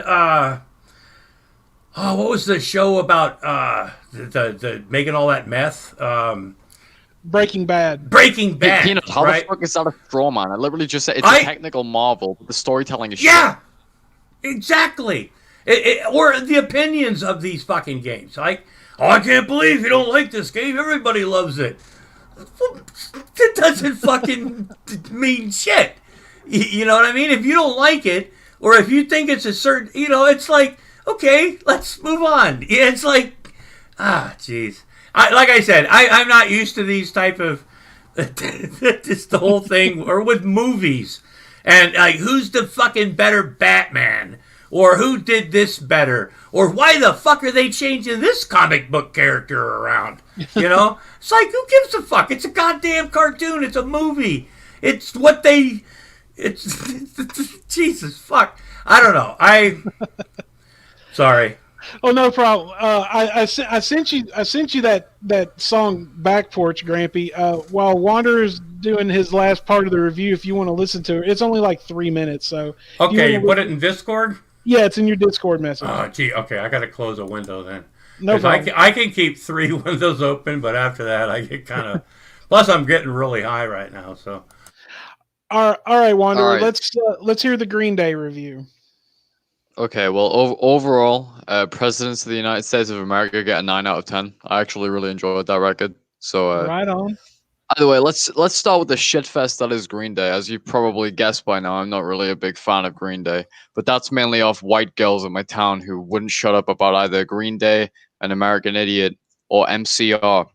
Oh, what was the show about the making all that meth? Breaking Bad. Breaking Bad, Peanut, how the right? fuck is that a straw man? I literally just said it's a technical marvel, but the storytelling is shit. Yeah, exactly. Or the opinions of these fucking games. Like, oh, I can't believe you don't like this game. Everybody loves it. It doesn't fucking mean shit. You know what I mean? If you don't like it, or if you think it's a certain, it's like, okay, let's move on. Yeah, it's like, jeez. Like I said, I'm not used to these type of, just the whole thing, or with movies. And like, who's the fucking better Batman? Or who did this better? Or why the fuck are they changing this comic book character around? It's like, who gives a fuck? It's a goddamn cartoon. It's a movie. It's what they. It's Jesus fuck. I don't know. Sorry. Oh, no problem. I sent you that song Back Porch, Grampy. While Wanderer's doing his last part of the review, if you want to listen to it, it's only like 3 minutes. So okay, you put it in Discord. Yeah, it's in your Discord message. Oh, gee. Okay, I got to close a window then. No problem. I can keep 3 windows open, but after that, I get kind of. Plus, I'm getting really high right now. So. All right, Wanderer. All right. Let's hear the Green Day review. Okay, well, overall, Presidents of the United States of America get a 9 out of 10. I actually really enjoyed that record. So, right on. Either way, let's start with the shitfest that is Green Day. As you probably guessed by now, I'm not really a big fan of Green Day, but that's mainly off white girls in my town who wouldn't shut up about either Green Day, An American Idiot, or MCR.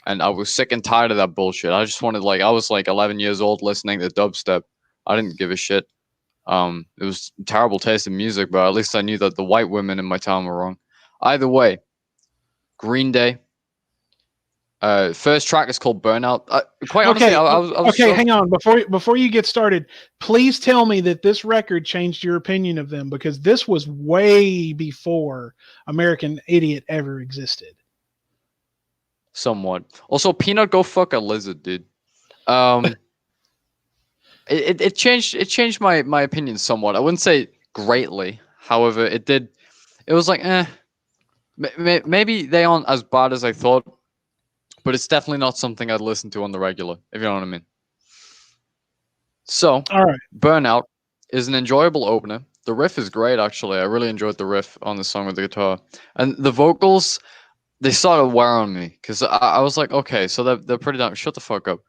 And I was sick and tired of that bullshit. I just wanted, I was 11 years old listening to dubstep. I didn't give a shit. It was terrible taste in music, but at least I knew that the white women in my town were wrong. Either way, Green Day. First track is called Burnout. Quite honestly, I was okay. Hang on, before you get started, please tell me that this record changed your opinion of them, because this was way before American Idiot ever existed. Somewhat. Also, Peanut, go fuck a lizard, dude. It changed my opinion somewhat. I wouldn't say greatly. However, it did. It was like, maybe they aren't as bad as I thought, but it's definitely not something I'd listen to on the regular, if you know what I mean. So, all right, Burnout is an enjoyable opener. The riff is great, actually. I really enjoyed the riff on the song with the guitar, and the vocals. They started wearing on me because I was like, okay, so they're pretty damn. Shut the fuck up.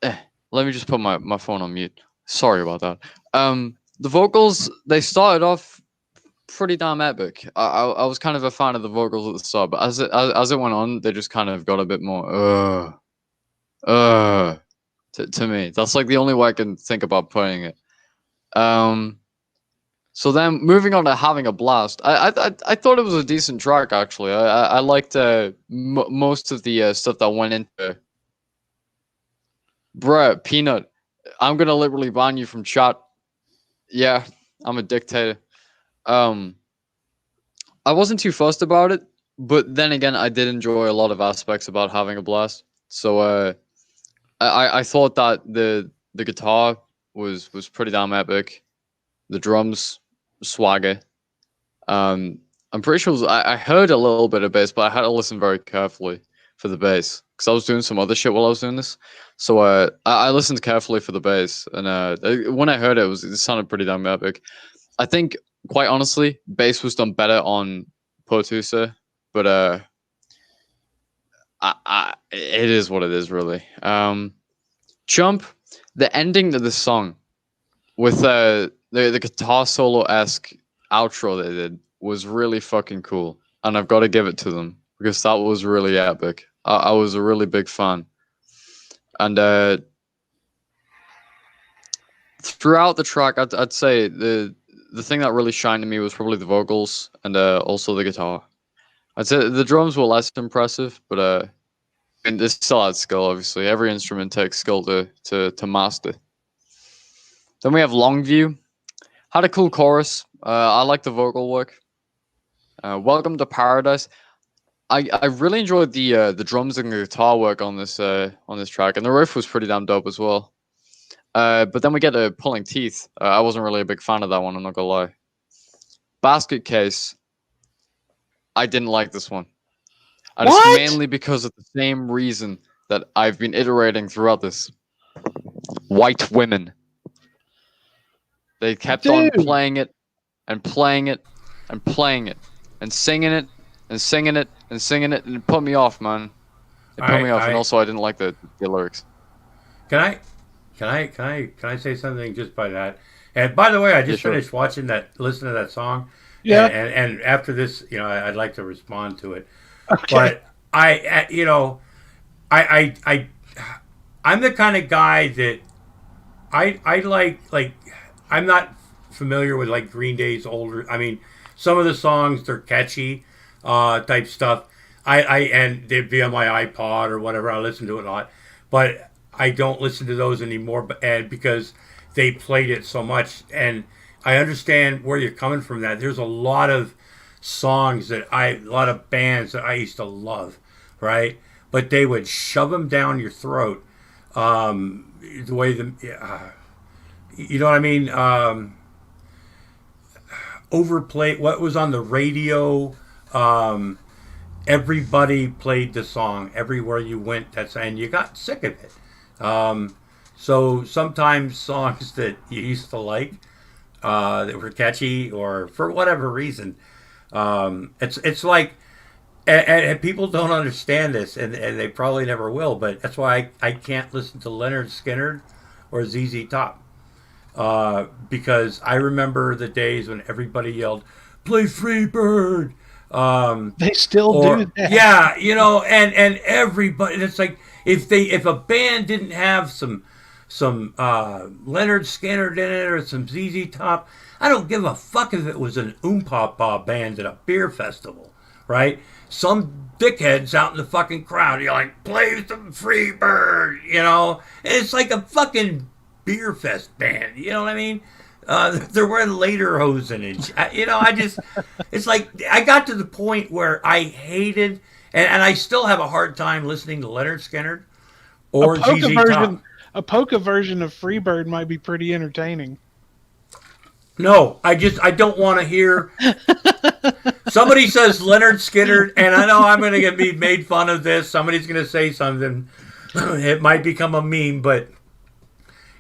Let me just put my phone on mute. Sorry about that. The vocals, they started off pretty damn epic. I was kind of a fan of the vocals at the start, but as it went on, they just kind of got a bit more to me. That's like the only way I can think about putting it. So then moving on to Having a Blast, I thought it was a decent track, actually. I liked most of the stuff that went into it. Bruh, Peanut, I'm gonna literally ban you from chat. Yeah, I'm a dictator. I wasn't too fussed about it, but then again, I did enjoy a lot of aspects about Having a Blast. So I thought that the guitar was pretty damn epic. The drums, swagger. I'm pretty sure I heard a little bit of bass, but I had to listen very carefully for the bass because I was doing some other shit while I was doing this. So I listened carefully for the bass, and when I heard it, it sounded pretty damn epic. I think, quite honestly, bass was done better on Potusa, but it is what it is, really. Chump, the ending of the song with the guitar solo-esque outro they did was really fucking cool, and I've got to give it to them because that was really epic. I was a really big fan, and throughout the track, I'd say the thing that really shined to me was probably the vocals and also the guitar. I'd say the drums were less impressive, but and this still had skill. Obviously, every instrument takes skill to master. Then we have Longview. Had a cool chorus. I like the vocal work. Welcome to Paradise. I really enjoyed the drums and the guitar work on this track, and the riff was pretty damn dope as well. But then we get to Pulling Teeth. I wasn't really a big fan of that one, I'm not gonna lie. Basket Case. I didn't like this one. And What? it's mainly because of the same reason that I've been iterating throughout this. White women. They kept on Dude. playing it and playing it and playing it and singing it and singing it and singing it, and it put me off, man. It put me off, and also I didn't like the lyrics. Can I say something just by that? And by the way, I just sure. finished listening to that song. Yeah. And after this, I'd like to respond to it. Okay. But I'm the kind of guy that I like I'm not familiar with like Green Day's older. I mean, some of the songs, they're catchy, type stuff. And they'd be on my iPod or whatever. I listen to it a lot, but I don't listen to those anymore. And because they played it so much, and I understand where you're coming from. That there's a lot of songs a lot of bands that I used to love, right? But they would shove them down your throat, the way you know what I mean? Overplay what was on the radio. Everybody played the song everywhere you went. And you got sick of it. So sometimes songs that you used to like, that were catchy or for whatever reason, it's like, and people don't understand this, and they probably never will. But that's why I can't listen to Leonard Skinner or ZZ Top. Because I remember the days when everybody yelled, "Play Freebird." They still do that. Yeah, and everybody. It's like if a band didn't have some Leonard Skinner in it or some ZZ Top, I don't give a fuck if it was an Oom-Pah-Pah band at a beer festival, right? Some dickheads out in the fucking crowd, you're like, "Play some Freebird," And it's like a fucking beer fest band, you know what I mean? They're wearing lederhosen and it's like I got to the point where I hated, and I still have a hard time listening to Leonard Skinner or ZZ Top. A polka version of Freebird might be pretty entertaining. No, I don't want to hear. Somebody says Leonard Skinner, and I know I'm going to be made fun of this. Somebody's going to say something. It might become a meme, but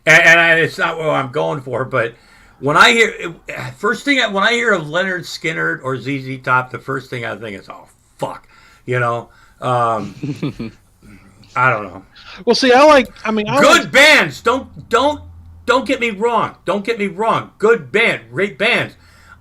and it's not what I'm going for. But when I hear when I hear of Leonard Skinner or ZZ Top, the first thing I think is, "Oh fuck," I don't know. Well, see, good bands. Don't get me wrong. Don't get me wrong. Good band, great bands.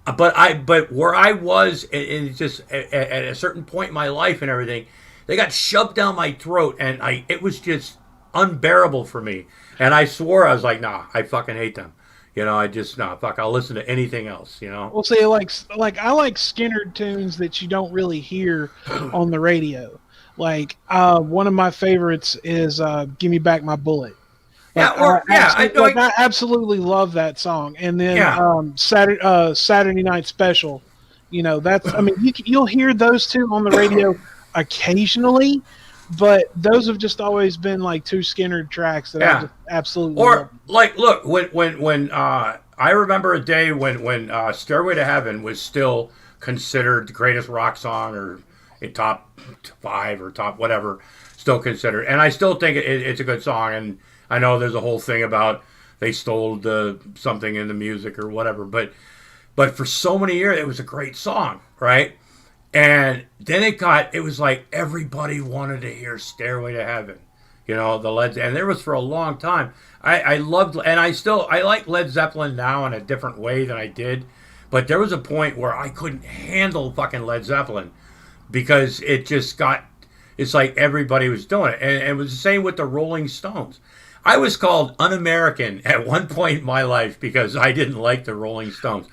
But where I was, and just at a certain point in my life and everything, they got shoved down my throat, and it was just unbearable for me. And I swore, I was like, "Nah, I fucking hate them." Fuck, I'll listen to anything else. Well, see, like I like Skinner tunes that you don't really hear on the radio. Like one of my favorites is "Give Me Back My Bullet." I absolutely love that song. And then Saturday Night Special, you'll hear those two on the radio occasionally, but those have just always been like two Skinner tracks that I just absolutely love. Look, when I remember a day when Stairway to Heaven was still considered the greatest rock song, or a top 5 or top whatever, still considered, and I still think it's a good song. And I know there's a whole thing about they stole something in the music or whatever, but for so many years it was a great song, right? And then it was like everybody wanted to hear Stairway to Heaven, the Led, and there was for a long time. I loved, and I like Led Zeppelin now in a different way than I did, but there was a point where I couldn't handle fucking Led Zeppelin because it just it's like everybody was doing it, and it was the same with the Rolling Stones. I was called un-American at one point in my life because I didn't like the Rolling Stones.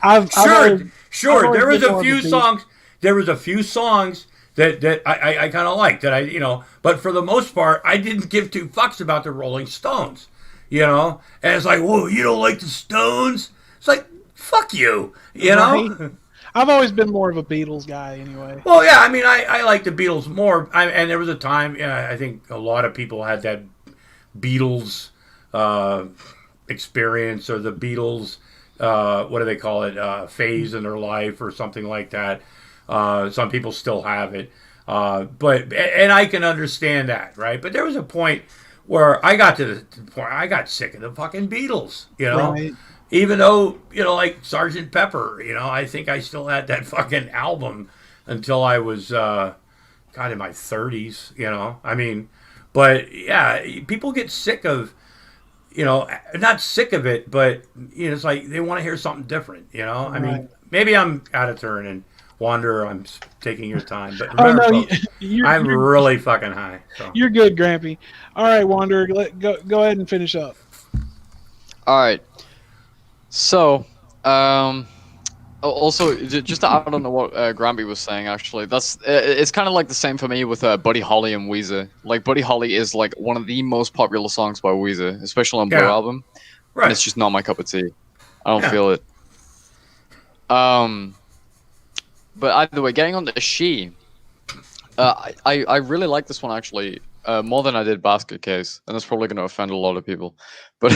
Sure. There was a few songs. There was a few songs that I kind of liked but for the most part, I didn't give two fucks about the Rolling Stones, And it's like, whoa, you don't like the Stones? It's like, fuck you, Right? I've always been more of a Beatles guy anyway. Well, yeah, I like the Beatles more. And there was a time, I think a lot of people had that Beatles experience, or the Beatles, what do they call it, phase in their life or something like that. Some people still have it, but and I can understand that, right? But there was a point where I got to the point I got sick of the fucking Beatles, you know. Right. Even though, like Sergeant Pepper, I think I still had that fucking album until I was, God, in my 30s, I mean, but yeah, people get sick of, not sick of it, but, it's like they want to hear something different, I Right. mean, maybe I'm out of turn and Wander, I'm taking your time. But Oh remember, no, folks, I'm you're really fucking high. So. you're good, Grampy. All right, Wanderer, go ahead and finish up. All right. So, also just to add on to what Grampy was saying, actually, it's kind of like the same for me with Buddy Holly and Weezer. Like Buddy Holly is like one of the most popular songs by Weezer, especially on Blue Yeah. Album, and it's Right. just not my cup of tea. I don't Yeah. feel it. But either way, getting on to She, I really like this one actually. More than I did Basket Case, and that's probably going to offend a lot of people. But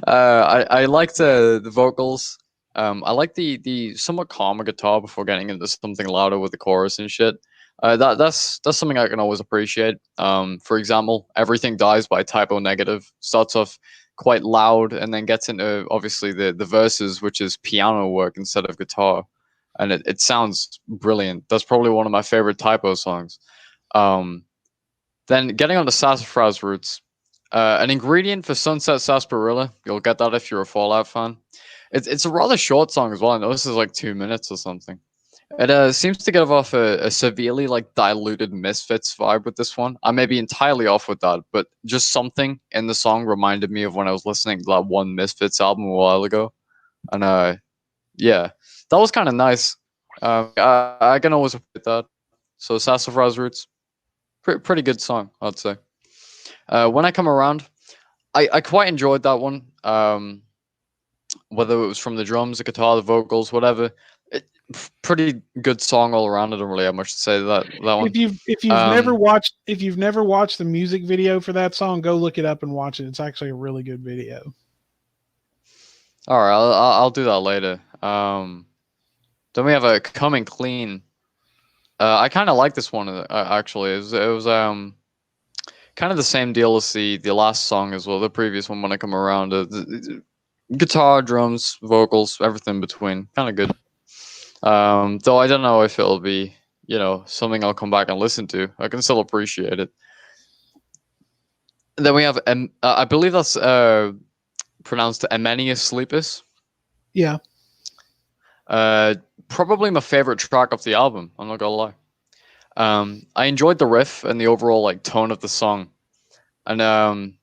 I liked the vocals. I like the somewhat calmer guitar before getting into something louder with the chorus and shit. That's something I can always appreciate. For example, Everything Dies by Typo Negative starts off quite loud and then gets into obviously the verses, which is piano work instead of guitar, and it sounds brilliant. That's probably one of my favorite Typo songs. Then getting on the Sassafras Roots, an ingredient for Sunset Sarsaparilla. You'll get that if you're a Fallout fan. It's a rather short song as well. I know this is like 2 minutes or something. It seems to give off a severely like diluted Misfits vibe with this one. I may be entirely off with that, but just something in the song reminded me of when I was listening to that one Misfits album a while ago, and yeah, that was kind of nice. I can always appreciate that. So Sassafras Roots, pretty good song, I'd say. When I Come Around, I quite enjoyed that one. Whether it was from the drums, the guitar, the vocals, whatever. Pretty good song all around. I don't really have much to say to that one. If you've never watched the music video for that song, go look it up and watch it. It's actually a really good video. All right, I'll do that later. Then we have a Coming Clean. I kind of like this one actually. It was kind of the same deal as the last song as well. The previous one, When I Come Around, the guitar, drums, vocals, everything between, kind of good. Though I don't know if it'll be something I'll come back and listen to. I can still appreciate it. And then we have I believe that's pronounced Emenius Sleepus. Yeah. Probably my favorite track of the album. I'm not gonna lie. I enjoyed the riff and the overall like tone of the song, and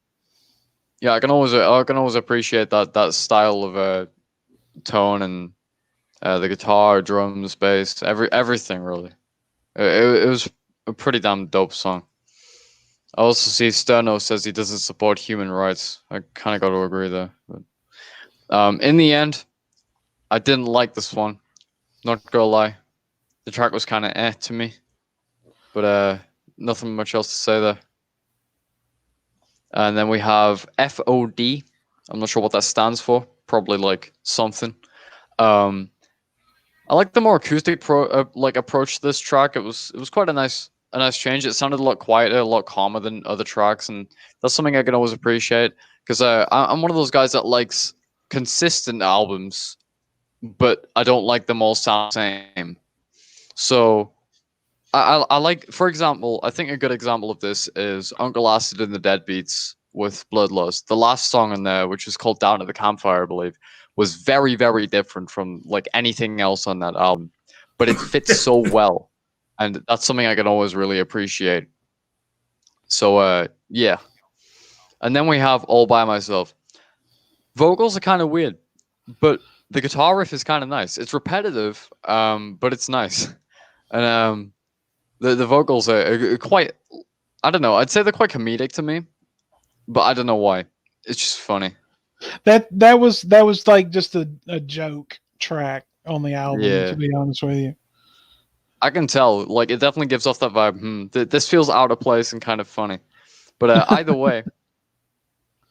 yeah, I can always appreciate that style of tone and the guitar, drums, bass, everything really. It was a pretty damn dope song. I also see Sterno says he doesn't support human rights. I kind of got to agree there. But, in the end, I didn't like this one. Not gonna lie, the track was kind of to me, but nothing much else to say there. And then we have FOD. I'm not sure what that stands for. Probably like something. I like the more acoustic approach to this track. It was quite a nice change. It sounded a lot quieter, a lot calmer than other tracks, and that's something I can always appreciate because I'm one of those guys that likes consistent albums, but I don't like them all sound the same. So I like, for example, I think a good example of this is Uncle Acid and the Deadbeats with Bloodlust. The last song in there, which is called Down at the Campfire, I believe, was very, very different from like anything else on that album, but it fits so well, and that's something I can always really appreciate. So yeah, and then we have All By Myself. Vocals are kind of weird, but the guitar riff is kind of nice. It's repetitive, but it's nice, and the vocals are quite, I don't know, I'd say they're quite comedic to me, but I don't know why. It's just funny. That was like just a joke track on the album, Yeah. to be honest with you. I can tell, like, it definitely gives off that vibe. This feels out of place and kind of funny, but either way,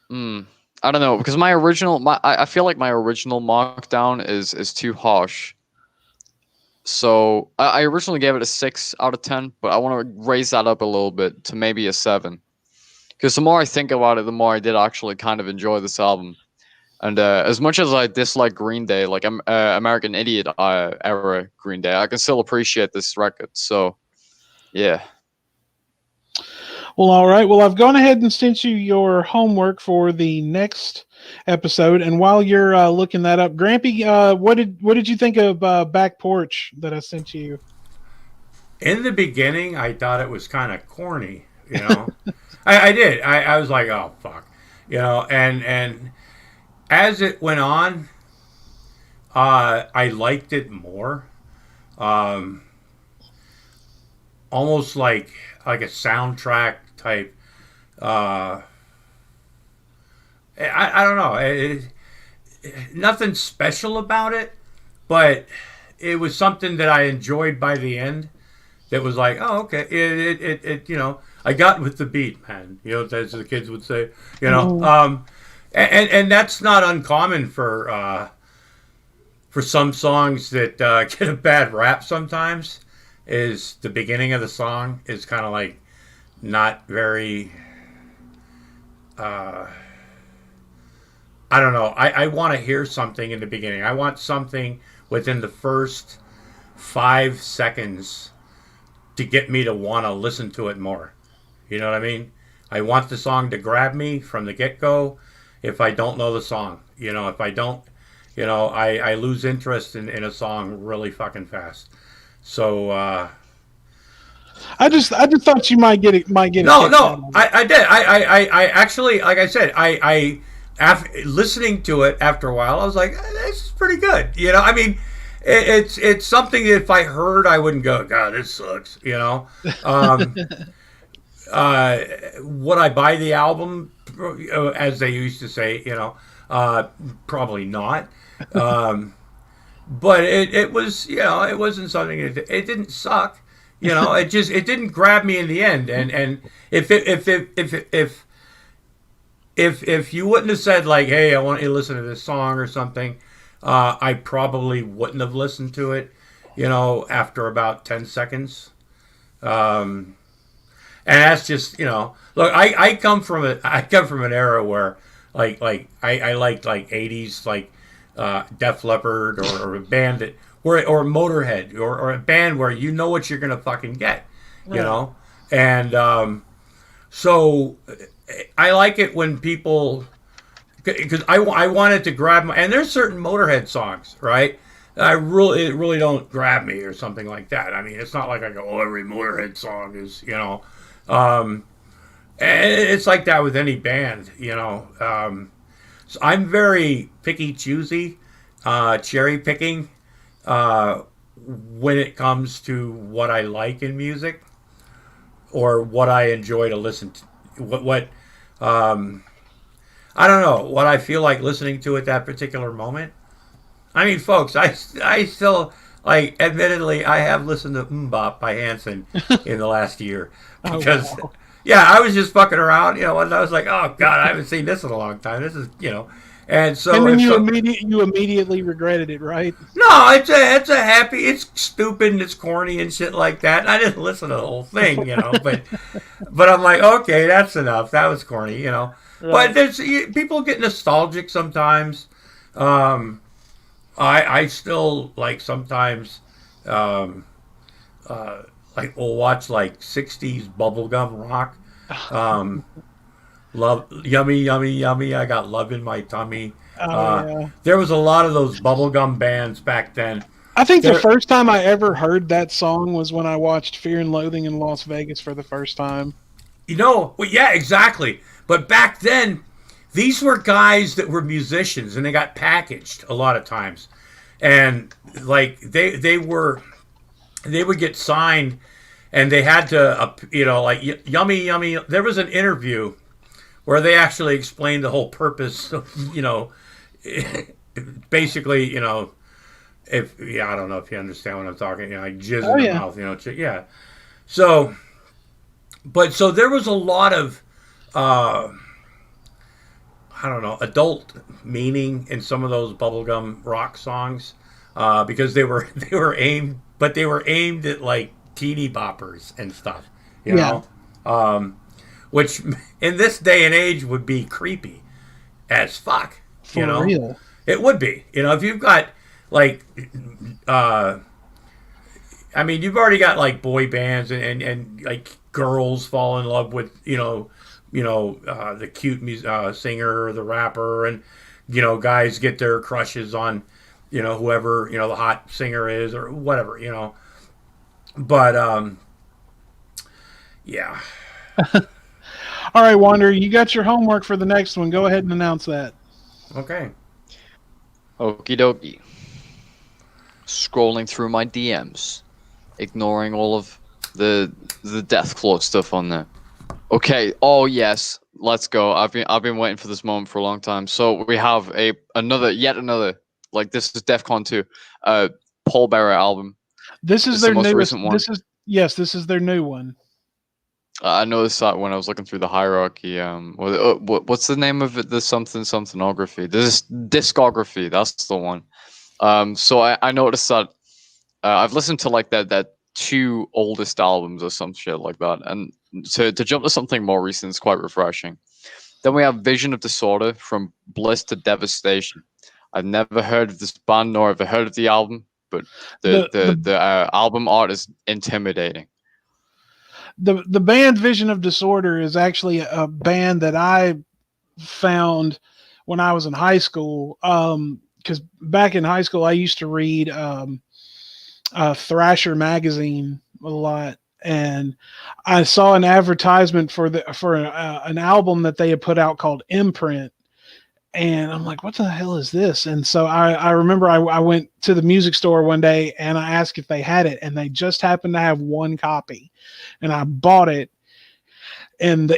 I don't know, because I feel like my original markdown is too harsh. So I originally gave it a 6 out of 10, but I want to raise that up a little bit to maybe a 7. Because the more I think about it, the more I did actually kind of enjoy this album. And as much as I dislike Green Day, like American Idiot era Green Day, I can still appreciate this record. So, yeah. Well, all right. Well, I've gone ahead and sent you your homework for the next episode. And while you're looking that up, Grampy, what did you think of Back Porch that I sent you? In the beginning, I thought it was kind of corny. You know, I did. I was like, oh fuck, you know. And as it went on, I liked it more. Almost like a soundtrack type. I don't know. Nothing special about it, but it was something that I enjoyed by the end. That was like, oh, okay. It you know, I got with the beat, man. You know, as the kids would say. You know, and that's not uncommon for some songs that get a bad rap sometimes. Is the beginning of the song is kind of like not very I don't know. I want to hear something in the beginning. I want something within the first 5 seconds to get me to want to listen to it more. You know what I mean? I want the song to grab me from the get-go if I don't know the song. You know, if I don't, you know, I lose interest in a song really fucking fast. So I just thought you might get it. No, I did. I actually, like I said, after listening to it after a while, I was like, this is pretty good. You know, I mean, it's something that if I heard, I wouldn't go, God, this sucks. You know, would I buy the album, as they used to say? You know, probably not. But it was, you know, it wasn't something. It didn't suck. You know, it didn't grab me in the end. And if you wouldn't have said like, hey, I want you to listen to this song or something, I probably wouldn't have listened to it. You know, after about 10 seconds. And that's just, you know, look, I come from an era where like I liked like 80s like Def Leppard or a band that or Motorhead or a band where you know what you're gonna fucking get, you know, and so I like it when people, because I wanted to grab my, and there's certain Motorhead songs, right? It really don't grab me or something like that. I mean, it's not like I go, oh, every Motorhead song is, you know, and it's like that with any band, you know. So I'm very picky, choosy, cherry picking when it comes to what I like in music or what I enjoy to listen to. What I don't know, what I feel like listening to at that particular moment. I mean, folks, I still, like, admittedly, I have listened to Mbop by Hanson in the last year. Because, yeah, I was just fucking around, you know, and I was like, oh, God, I haven't seen this in a long time. This is, you know, and so... And then you immediately regretted it, right? No, it's a happy, it's stupid and it's corny and shit like that. And I didn't listen to the whole thing, you know, but I'm like, okay, that's enough. That was corny, you know. Right. But there's, people get nostalgic sometimes. I still, like, sometimes, like, we'll watch, like, 60s bubblegum rock. Love, yummy, yummy, yummy, I got love in my tummy. Yeah. There was a lot of those bubblegum bands back then. I think the first time I ever heard that song was when I watched Fear and Loathing in Las Vegas for the first time. You know, well, yeah, exactly. But back then, these were guys that were musicians, and they got packaged a lot of times. And, like, they would get signed, and they had to, you know, like, yummy, yummy. There was an interview where they actually explained the whole purpose of, you know, basically, you know, I don't know if you understand what I'm talking, you know, like jizz in the mouth, you know, yeah. So there was a lot of, I don't know, adult meaning in some of those bubblegum rock songs, because they were aimed but they were aimed at like teeny boppers and stuff, you Yeah. know, which in this day and age would be creepy as fuck, you For know. real. It would be, you know, if you've got like, I mean, you've already got like boy bands and like girls fall in love with the cute singer or the rapper, and guys get their crushes on whoever the hot singer is or whatever, but yeah. All right, Wander, you got your homework for the next one. Go ahead and announce that. Okay. Okie dokie. Scrolling through my DMs, ignoring all of the Deathclaw stuff on there. Okay. Oh yes, let's go. I've been waiting for this moment for a long time. So we have yet another like this is DEFCON 2, Paul Bearer album. This is It's their the most newest recent one. This is their new one. I noticed that when I was looking through the hierarchy. What's the name of it? The somethingography. This discography. That's the one. So I noticed that I've listened to like that 2 oldest albums or some shit like that, and to jump to something more recent is quite refreshing. Then we have Vision of Disorder, From Bliss to Devastation. I've never heard of this band nor ever heard of the album, but the album art is intimidating. The band Vision of Disorder is actually a band that I found when I was in high school. Because back in high school, I used to read Thrasher magazine a lot, and I saw an advertisement for an album that they had put out called Imprint. And I'm like, what the hell is this? And so I remember I went to the music store one day and I asked if they had it, and they just happened to have one copy, and I bought it. And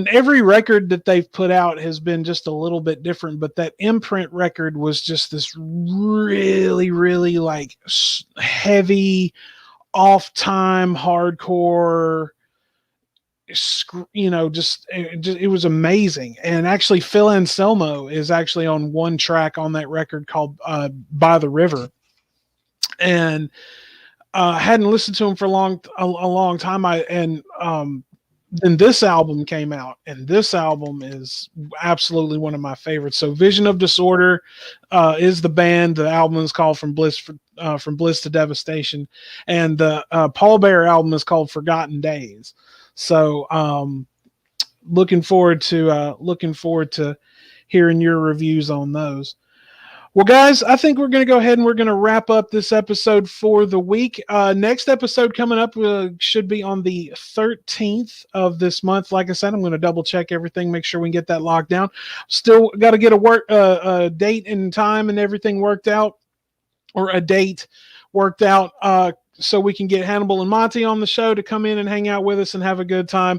every record that they've put out has been just a little bit different, but that Imprint record was just this really, really like heavy, off time, hardcore. It was amazing. And actually Phil Anselmo is actually on one track on that record called By the River, and I hadn't listened to him for a long time. Then this album came out, and this album is absolutely one of my favorites. So Vision of Disorder is the band. The album is called From Bliss to Devastation, and the Paul Bearer album is called Forgotten Days. So looking forward to hearing your reviews on those. Well, guys, I think we're going to go ahead and we're going to wrap up this episode for the week. Next episode coming up should be on the 13th of this month. Like I said, I'm going to double check everything, make sure we can get that locked down. Still got to get a date and time and everything worked out, or a date worked out, so we can get Hannibal and Monty on the show to come in and hang out with us and have a good time.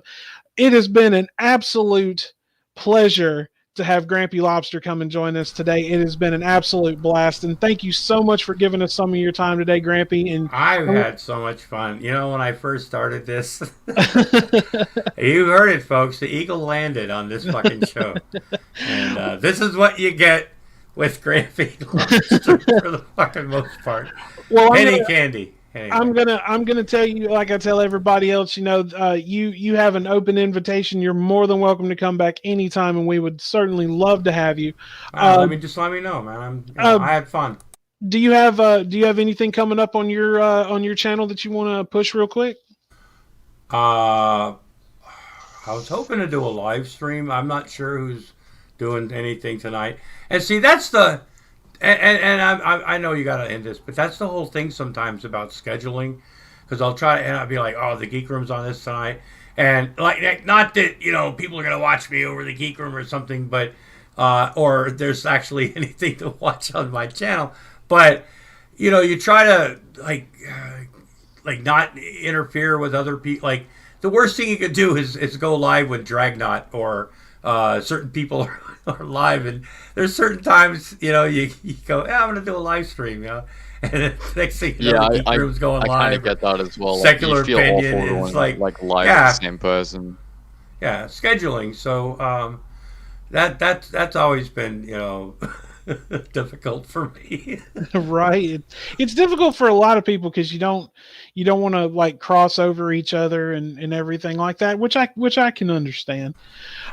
It has been an absolute pleasure to have Grampy Lobster come and join us today. It has been an absolute blast, and thank you so much for giving us some of your time today, Grampy. And I've had so much fun. When I first started this, you heard it, folks. The eagle landed on this fucking show, and this is what you get with Grampy Lobster for the fucking most part. Well, candy. Anyway. I'm gonna tell you, like I tell everybody else, you have an open invitation. You're more than welcome to come back anytime, and we would certainly love to have you. Let me know, man. I had fun. Do you have anything coming up on your channel that you want to push real quick? I was hoping to do a live stream. I'm not sure who's doing anything tonight. And see, that's the. And I know you got to end this, but that's the whole thing sometimes about scheduling, because I'll try and I'll be like, oh, the Geek Room's on this tonight, and like not that people are gonna watch me over the Geek Room or something, but or there's actually anything to watch on my channel, but you try to like not interfere with other people. Like the worst thing you could do is go live with Dragnot or certain people are live, and there's certain times you go, I'm gonna do a live stream, and the next thing the Geek Room's going live. I kind of get that as well. Secular like, you feel opinion awful is like live with the same person. Yeah, scheduling. So that's always been difficult for me. Right. It's difficult for a lot of people because you don't want to like cross over each other and everything like that, which I can understand.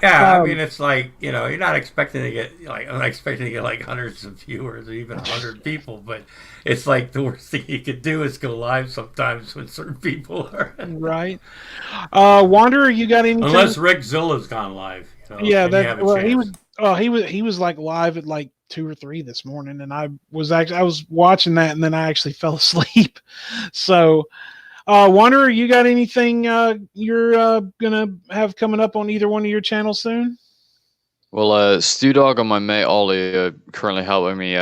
Yeah, I mean, Um, it's like, you're not expecting to get, like, I'm not expecting to get like hundreds of viewers or even 100 people, but it's like the worst thing you could do is go live sometimes when certain people are. right. Wanderer, you got anything? Unless Rick Zilla's gone live, Yeah, then you that have a well chance. he was like live at like 2 or 3 this morning, and I was watching that, and then I actually fell asleep. So, Wanderer, you got anything you're gonna have coming up on either one of your channels soon? Well, Stu Dog and my mate Ollie are currently helping me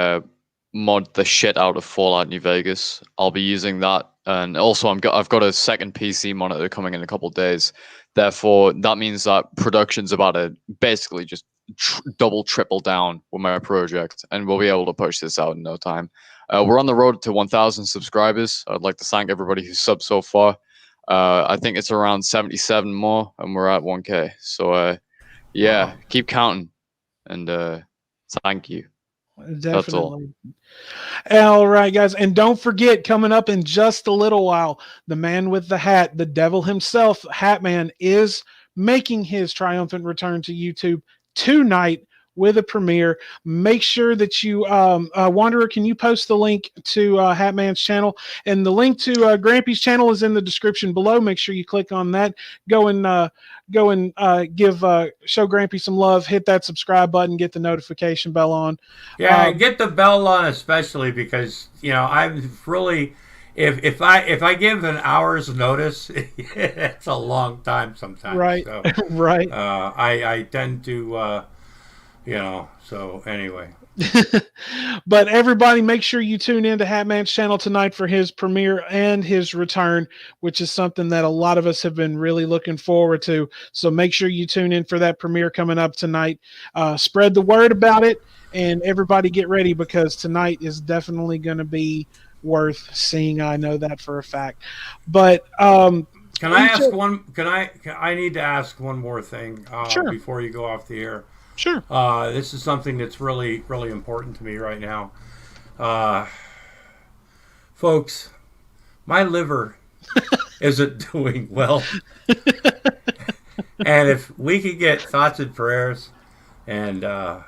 mod the shit out of Fallout New Vegas. I'll be using that, and also I've got a second PC monitor coming in a couple of days. Therefore, that means that production's about to basically just double, triple down with my project, and we'll be able to push this out in no time. We're on the road to 1,000 subscribers. I'd like to thank everybody who's subbed so far. I think it's around 77 more, and we're at 1K. So, yeah, Wow. keep counting, and thank you. That's all. Definitely. All right, guys. And don't forget, coming up in just a little while, the man with the hat, the devil himself, Hat Man, is making his triumphant return to YouTube tonight with a premiere. Make sure that you, Wanderer, can you post the link to Hat Man's channel? And the link to Grampy's channel is in the description below. Make sure you click on that. Go and give show Grampy some love. Hit that subscribe button. Get the notification bell on. Yeah, get the bell on especially because I'm really if I give an hour's notice, it's a long time sometimes. Right, So right. I tend to So anyway, But everybody, make sure you tune in to Hatman's channel tonight for his premiere and his return, which is something that a lot of us have been really looking forward to. So make sure you tune in for that premiere coming up tonight. Spread the word about it, and everybody get ready because tonight is definitely going to be worth seeing. I know that for a fact. But can I ask one? I need to ask one more thing Sure. before you go off the air. Sure. This is something that's really, really important to me right now. Folks, my liver isn't doing well. And if we could get thoughts and prayers, and we're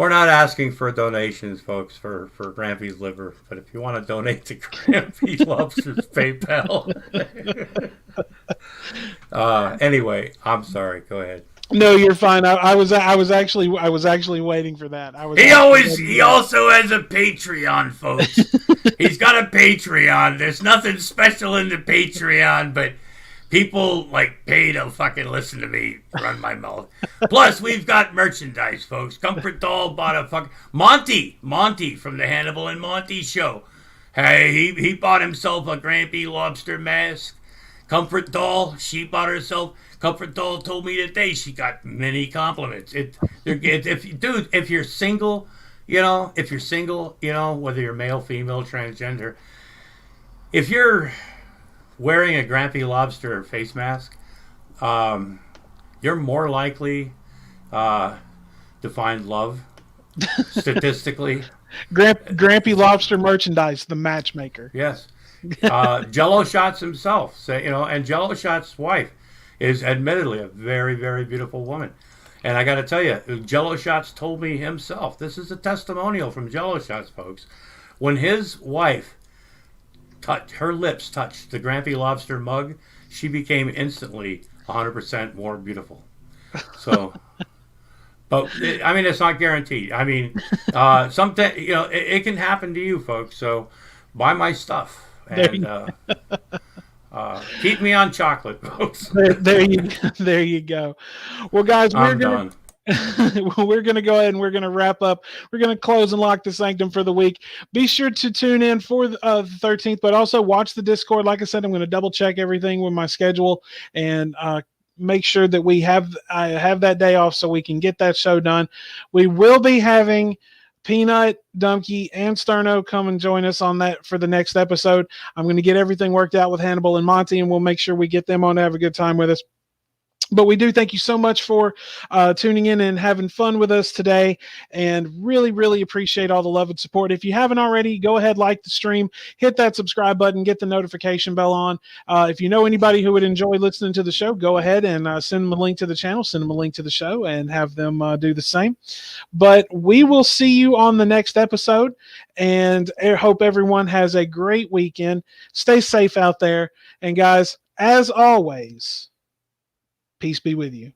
not asking for donations, folks, for Grampy's liver. But if you want to donate to Grampy Lobster's PayPal. Anyway, I'm sorry. Go ahead. No, you're fine. I was actually waiting for that. He also has a Patreon, folks. He's got a Patreon. There's nothing special in the Patreon, but people pay to fucking listen to me run my mouth. Plus, we've got merchandise, folks. Comfort Doll bought a Monty from the Hannibal and Monty show. Hey, he bought himself a Grampy Lobster mask. Comfort Doll, she bought herself. Comfort Doll told me today she got many compliments. If you're single, whether you're male, female, transgender, if you're wearing a Grampy Lobster face mask, you're more likely to find love statistically. Grampy Lobster merchandise, the matchmaker. Yes. Jello Shots himself, and Jello Shots' wife is admittedly a very, very beautiful woman. And I got to tell you, Jello Shots told me himself, this is a testimonial from Jello Shots, folks. When his wife, her lips touched the Grampy Lobster mug, she became instantly 100% more beautiful. So, but it's not guaranteed. Something, it can happen to you, folks. So buy my stuff. And keep me on chocolate, folks. There you go. Well, guys, we're gonna go ahead and we're gonna wrap up. We're gonna close and lock the Sanctum for the week. Be sure to tune in for the 13th, but also watch the Discord. Like I said, I'm going to double check everything with my schedule and make sure that I have that day off so we can get that show done. We will be having Peanut, Dumpy, and Sterno come and join us on that for the next episode. I'm going to get everything worked out with Hannibal and Monty, and we'll make sure we get them on to have a good time with us. But we do thank you so much for tuning in and having fun with us today, and really, really appreciate all the love and support. If you haven't already, go ahead, like the stream, hit that subscribe button, get the notification bell on. If you know anybody who would enjoy listening to the show, go ahead and send them a link to the channel, send them a link to the show, and have them do the same. But we will see you on the next episode, and I hope everyone has a great weekend. Stay safe out there, and guys, as always, peace be with you.